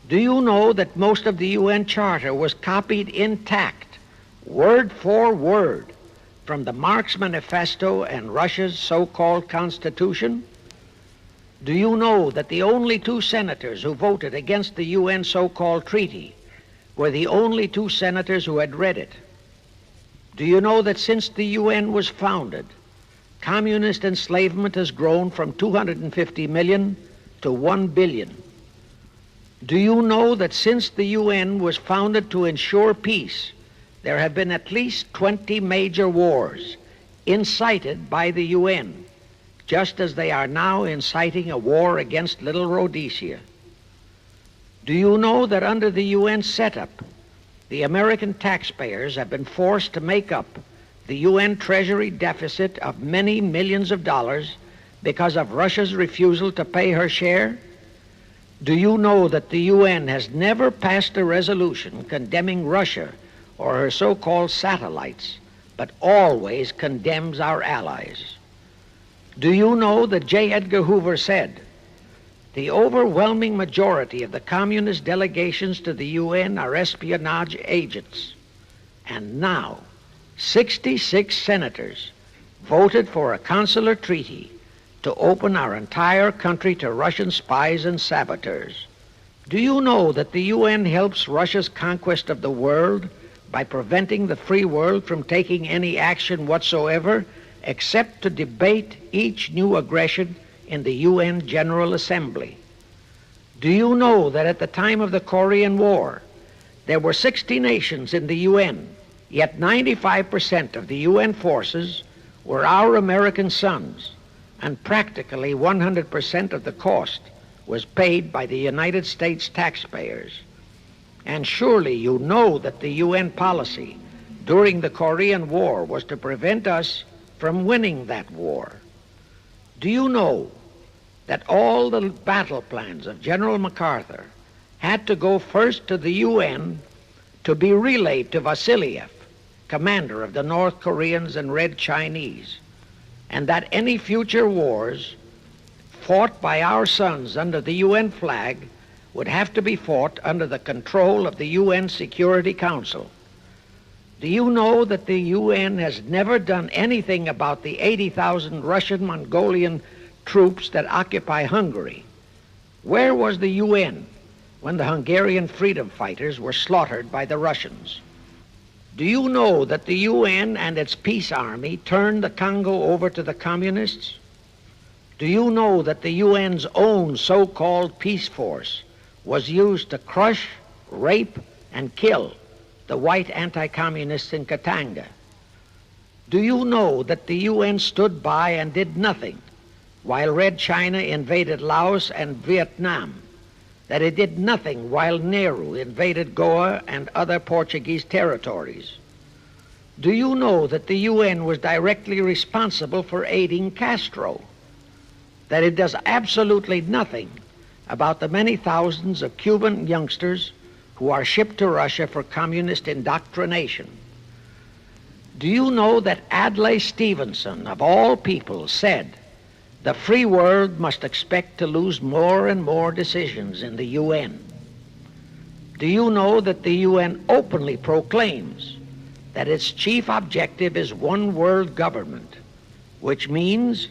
Do you know that most of the UN Charter was copied intact, word for word, from the Marx Manifesto and Russia's so-called Constitution? Do you know that the only two senators who voted against the UN so-called treaty were the only two senators who had read it? Do you know that since the UN was founded, communist enslavement has grown from 250 million to 1 billion? Do you know that since the UN was founded to ensure peace, there have been at least 20 major wars incited by the UN, just as they are now inciting a war against Little Rhodesia? Do you know that under the UN setup, the American taxpayers have been forced to make up the UN Treasury deficit of many millions of dollars because of Russia's refusal to pay her share? Do you know that the UN has never passed a resolution condemning Russia or her so-called satellites, but always condemns our allies? Do you know that J. Edgar Hoover said, "The overwhelming majority of the communist delegations to the UN are espionage agents"? And now, 66 senators voted for a consular treaty to open our entire country to Russian spies and saboteurs. Do you know that the UN helps Russia's conquest of the world by preventing the free world from taking any action whatsoever except to debate each new aggression in the UN General Assembly? Do you know that at the time of the Korean War, there were 60 nations in the UN, yet 95% of the UN forces were our American sons, and practically 100% of the cost was paid by the United States taxpayers? And surely you know that the UN policy during the Korean War was to prevent us from winning that war. Do you know that all the battle plans of General MacArthur had to go first to the UN to be relayed to Vasiliev, commander of the North Koreans and Red Chinese, and that any future wars fought by our sons under the UN flag would have to be fought under the control of the UN Security Council. Do you know that the UN has never done anything about the 80,000 Russian Mongolian troops that occupy Hungary? Where was the UN when the Hungarian freedom fighters were slaughtered by the Russians? Do you know that the UN and its peace army turned the Congo over to the communists? Do you know that the UN's own so-called peace force was used to crush, rape, and kill the white anti-communists in Katanga? Do you know that the UN stood by and did nothing while Red China invaded Laos and Vietnam? That it did nothing while Nehru invaded Goa and other Portuguese territories? Do you know that the UN was directly responsible for aiding Castro? That it does absolutely nothing about the many thousands of Cuban youngsters who are shipped to Russia for communist indoctrination? Do you know that Adlai Stevenson, of all people, said the free world must expect to lose more and more decisions in the UN? Do you know that the UN openly proclaims that its chief objective is one world government, which means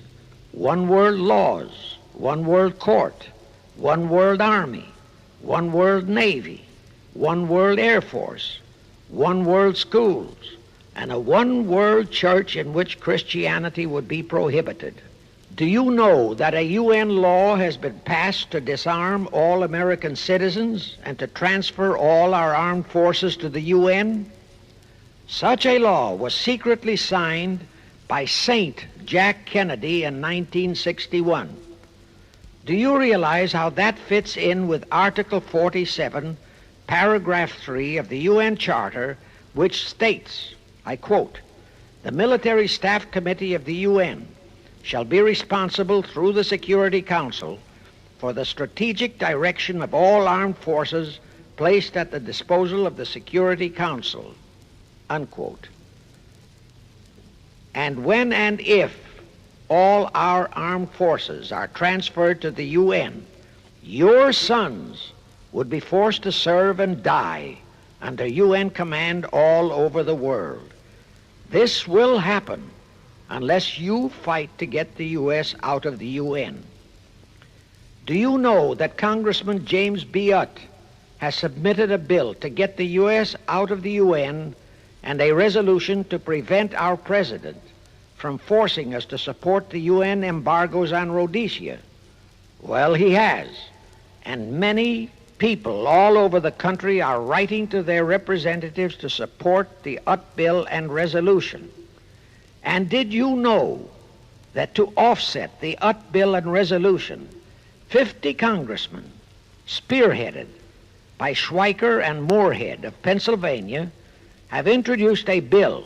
one world laws, one world court, one world army, one world navy, one world air force, one world schools, and a one world church in which Christianity would be prohibited? Do you know that a UN law has been passed to disarm all American citizens and to transfer all our armed forces to the UN? Such a law was secretly signed by Saint Jack Kennedy in 1961. Do you realize how that fits in with Article 47, Paragraph 3 of the UN Charter, which states, I quote, "The Military Staff Committee of the UN shall be responsible through the Security Council for the strategic direction of all armed forces placed at the disposal of the Security Council," unquote. And when and if all our armed forces are transferred to the UN, your sons would be forced to serve and die under UN command all over the world. This will happen unless you fight to get the U.S. out of the UN. Do you know that Congressman James B. Utt has submitted a bill to get the U.S. out of the UN and a resolution to prevent our president from forcing us to support the UN embargoes on Rhodesia? Well, he has, and many people all over the country are writing to their representatives to support the Utt bill and resolution. And did you know that to offset the Utt bill and resolution, 50 congressmen, spearheaded by Schweiker and Moorhead of Pennsylvania, have introduced a bill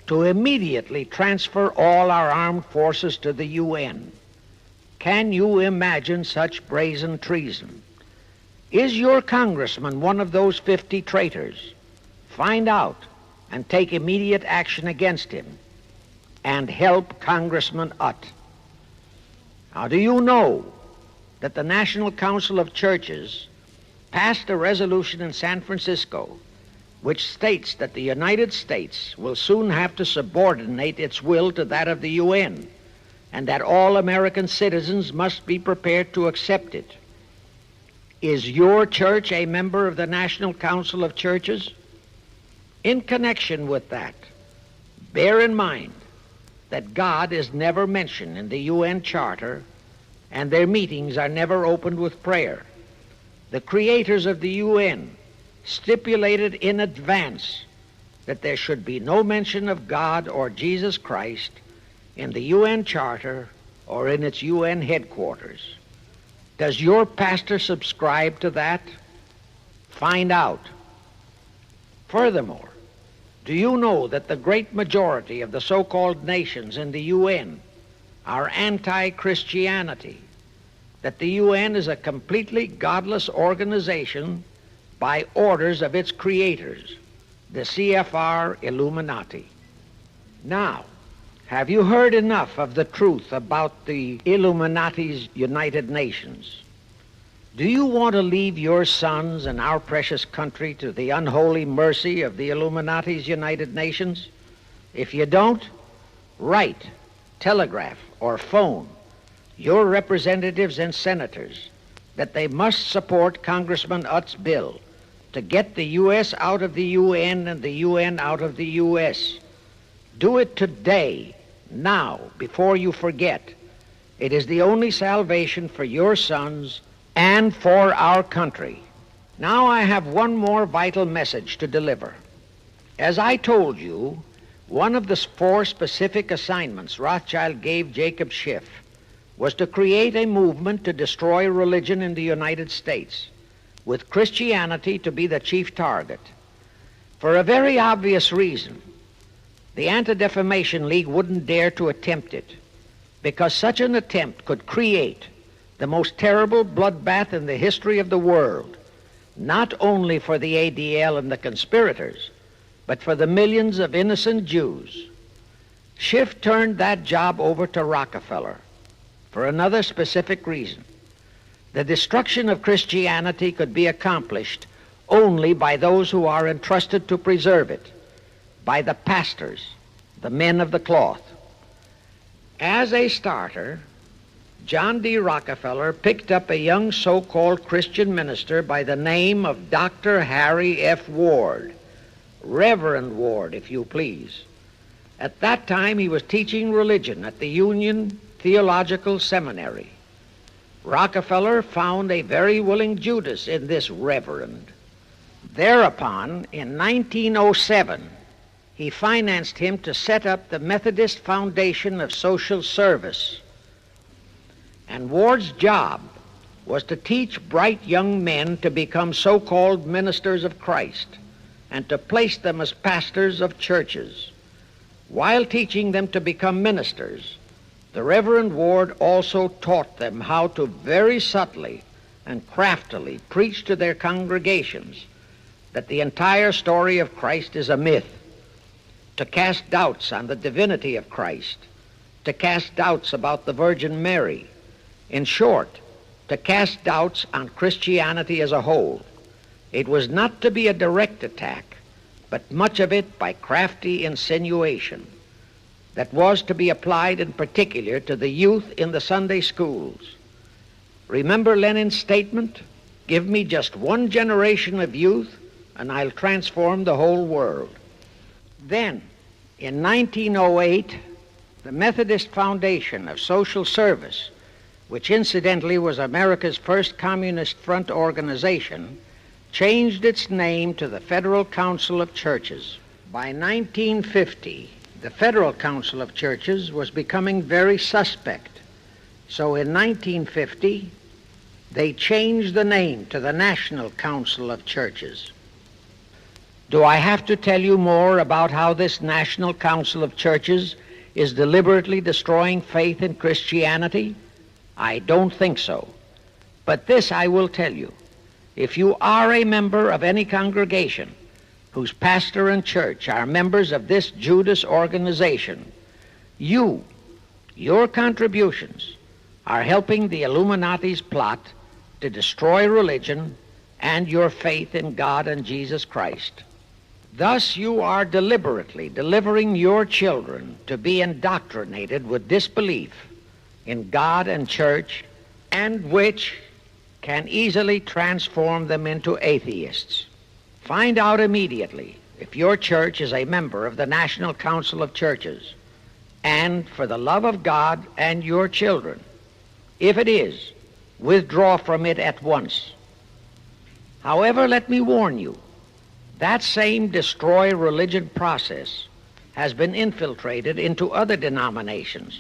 to immediately transfer all our armed forces to the UN? Can you imagine such brazen treason? Is your congressman one of those 50 traitors? Find out and take immediate action against him, and help Congressman Utt. Now, do you know that the National Council of Churches passed a resolution in San Francisco which states that the United States will soon have to subordinate its will to that of the UN, and that all American citizens must be prepared to accept it? Is your church a member of the National Council of Churches? In connection with that, bear in mind that God is never mentioned in the UN Charter, and their meetings are never opened with prayer. The creators of the UN stipulated in advance that there should be no mention of God or Jesus Christ in the UN Charter or in its UN headquarters. Does your pastor subscribe to that? Find out. Furthermore, do you know that the great majority of the so-called nations in the UN are anti-Christianity? That the UN is a completely godless organization by orders of its creators, the CFR Illuminati. Now, Have you heard enough of the truth about the Illuminati's United Nations? Do you want to leave your sons and our precious country to the unholy mercy of the Illuminati's United Nations? If you don't, write, telegraph, or phone your representatives and senators that they must support Congressman Utt's bill to get the U.S. out of the UN and the UN out of the U.S. Do it today, now, before you forget. It is the only salvation for your sons and for our country. Now I have one more vital message to deliver. As I told you, one of the 4 specific assignments Rothschild gave Jacob Schiff was to create a movement to destroy religion in the United States, with Christianity to be the chief target. For a very obvious reason, the Anti-Defamation League wouldn't dare to attempt it, because such an attempt could create the most terrible bloodbath in the history of the world, not only for the ADL and the conspirators, but for the millions of innocent Jews. Schiff turned that job over to Rockefeller for another specific reason. The destruction of Christianity could be accomplished only by those who are entrusted to preserve it, by the pastors, the men of the cloth. As a starter, John D. Rockefeller picked up a young so-called Christian minister by the name of Dr. Harry F. Ward, Reverend Ward, if you please. At that time, he was teaching religion at the Union Theological Seminary. Rockefeller found a very willing Judas in this reverend. Thereupon, in 1907, he financed him to set up the Methodist Foundation of Social Service. And Ward's job was to teach bright young men to become so-called ministers of Christ and to place them as pastors of churches. While teaching them to become ministers, the Reverend Ward also taught them how to very subtly and craftily preach to their congregations that the entire story of Christ is a myth, to cast doubts on the divinity of Christ, to cast doubts about the Virgin Mary. In short, to cast doubts on Christianity as a whole. It was not to be a direct attack, but much of it by crafty insinuation that was to be applied in particular to the youth in the Sunday schools. Remember Lenin's statement, "Give me just one generation of youth and I'll transform the whole world." Then, in 1908, the Methodist Foundation of Social Service, which incidentally was America's first Communist Front organization, changed its name to the Federal Council of Churches. By 1950, the Federal Council of Churches was becoming very suspect. So in 1950, they changed the name to the National Council of Churches. Do I have to tell you more about how this National Council of Churches is deliberately destroying faith in Christianity? I don't think so. But this I will tell you. If you are a member of any congregation whose pastor and church are members of this Judas organization, your contributions are helping the Illuminati's plot to destroy religion and your faith in God and Jesus Christ. Thus you are deliberately delivering your children to be indoctrinated with disbelief in God and church, and which can easily transform them into atheists. Find out immediately if your church is a member of the National Council of Churches, and for the love of God and your children, if it is, withdraw from it at once. However, let me warn you, that same destroy religion process has been infiltrated into other denominations.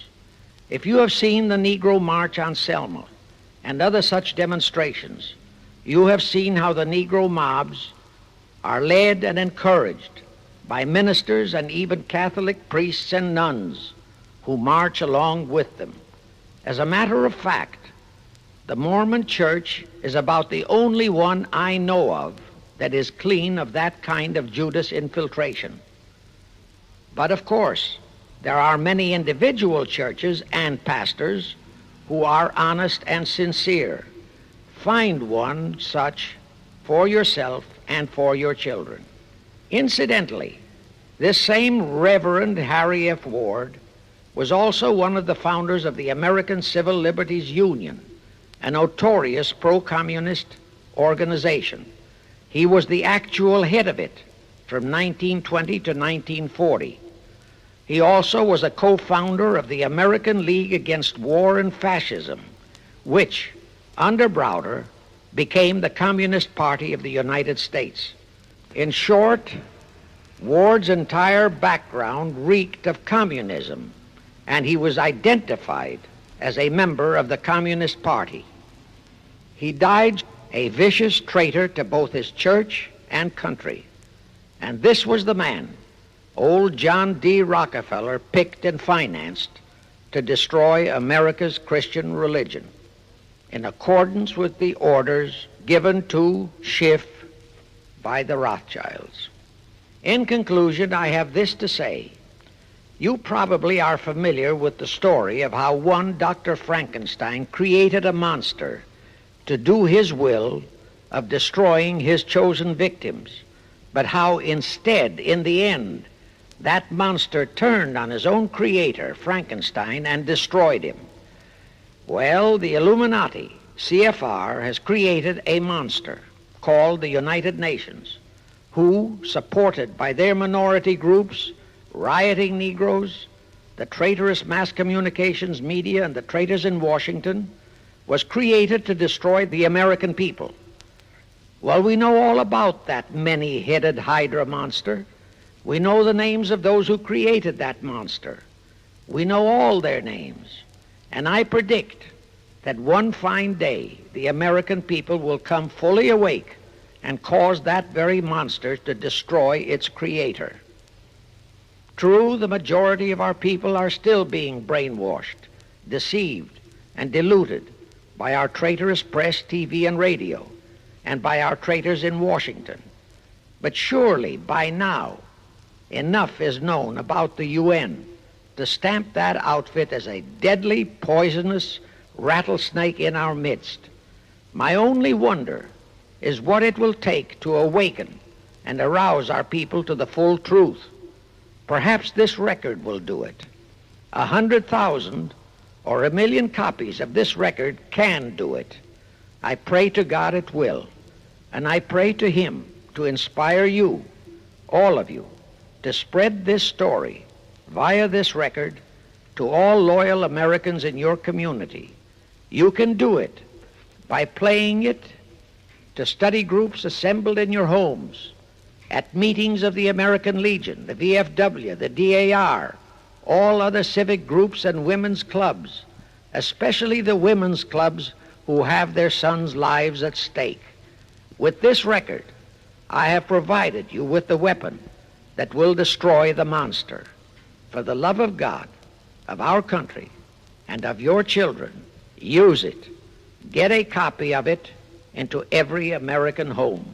If you have seen the Negro March on Selma and other such demonstrations, you have seen how the Negro mobs are led and encouraged by ministers and even Catholic priests and nuns who march along with them. As a matter of fact, the Mormon Church is about the only one I know of that is clean of that kind of Judas infiltration. But of course, There are many individual churches and pastors who are honest and sincere. Find one such for yourself and for your children. Incidentally, this same Reverend Harry F. Ward was also one of the founders of the American Civil Liberties Union, a notorious pro-communist organization. He was the actual head of it from 1920 to 1940. He also was a co-founder of the American League Against War and Fascism, which, under Browder, became the Communist Party of the United States. In short, Ward's entire background reeked of communism, and he was identified as a member of the Communist Party. He died a vicious traitor to both his church and country, and this was the man old John D. Rockefeller picked and financed to destroy America's Christian religion, in accordance with the orders given to Schiff by the Rothschilds. In conclusion, I have this to say. You probably are familiar with the story of how one Dr. Frankenstein created a monster to do his will of destroying his chosen victims, but how instead, in the end, that monster turned on his own creator, Frankenstein, and destroyed him. Well, the Illuminati, CFR, has created a monster called the United Nations, who, supported by their minority groups, rioting Negroes, the traitorous mass communications media, and the traitors in Washington, was created to destroy the American people. Well, we know all about that many-headed Hydra monster. We know the names of those who created that monster. We know all their names. And I predict that one fine day the American people will come fully awake and cause that very monster to destroy its creator. True, the majority of our people are still being brainwashed, deceived, and deluded by our traitorous press, TV, and radio, and by our traitors in Washington. But surely, by now, enough is known about the UN to stamp that outfit as a deadly, poisonous rattlesnake in our midst. My only wonder is what it will take to awaken and arouse our people to the full truth. Perhaps this record will do it. 100,000 or 1,000,000 copies of this record can do it. I pray to God it will, and I pray to Him to inspire you, all of you, to spread this story via this record to all loyal Americans in your community. You can do it by playing it to study groups assembled in your homes, at meetings of the American Legion, the VFW, the DAR, all other civic groups and women's clubs, especially the women's clubs who have their sons' lives at stake. With this record, I have provided you with the weapon that will destroy the monster. For the love of God, of our country, and of your children, use it. Get a copy of it into every American home.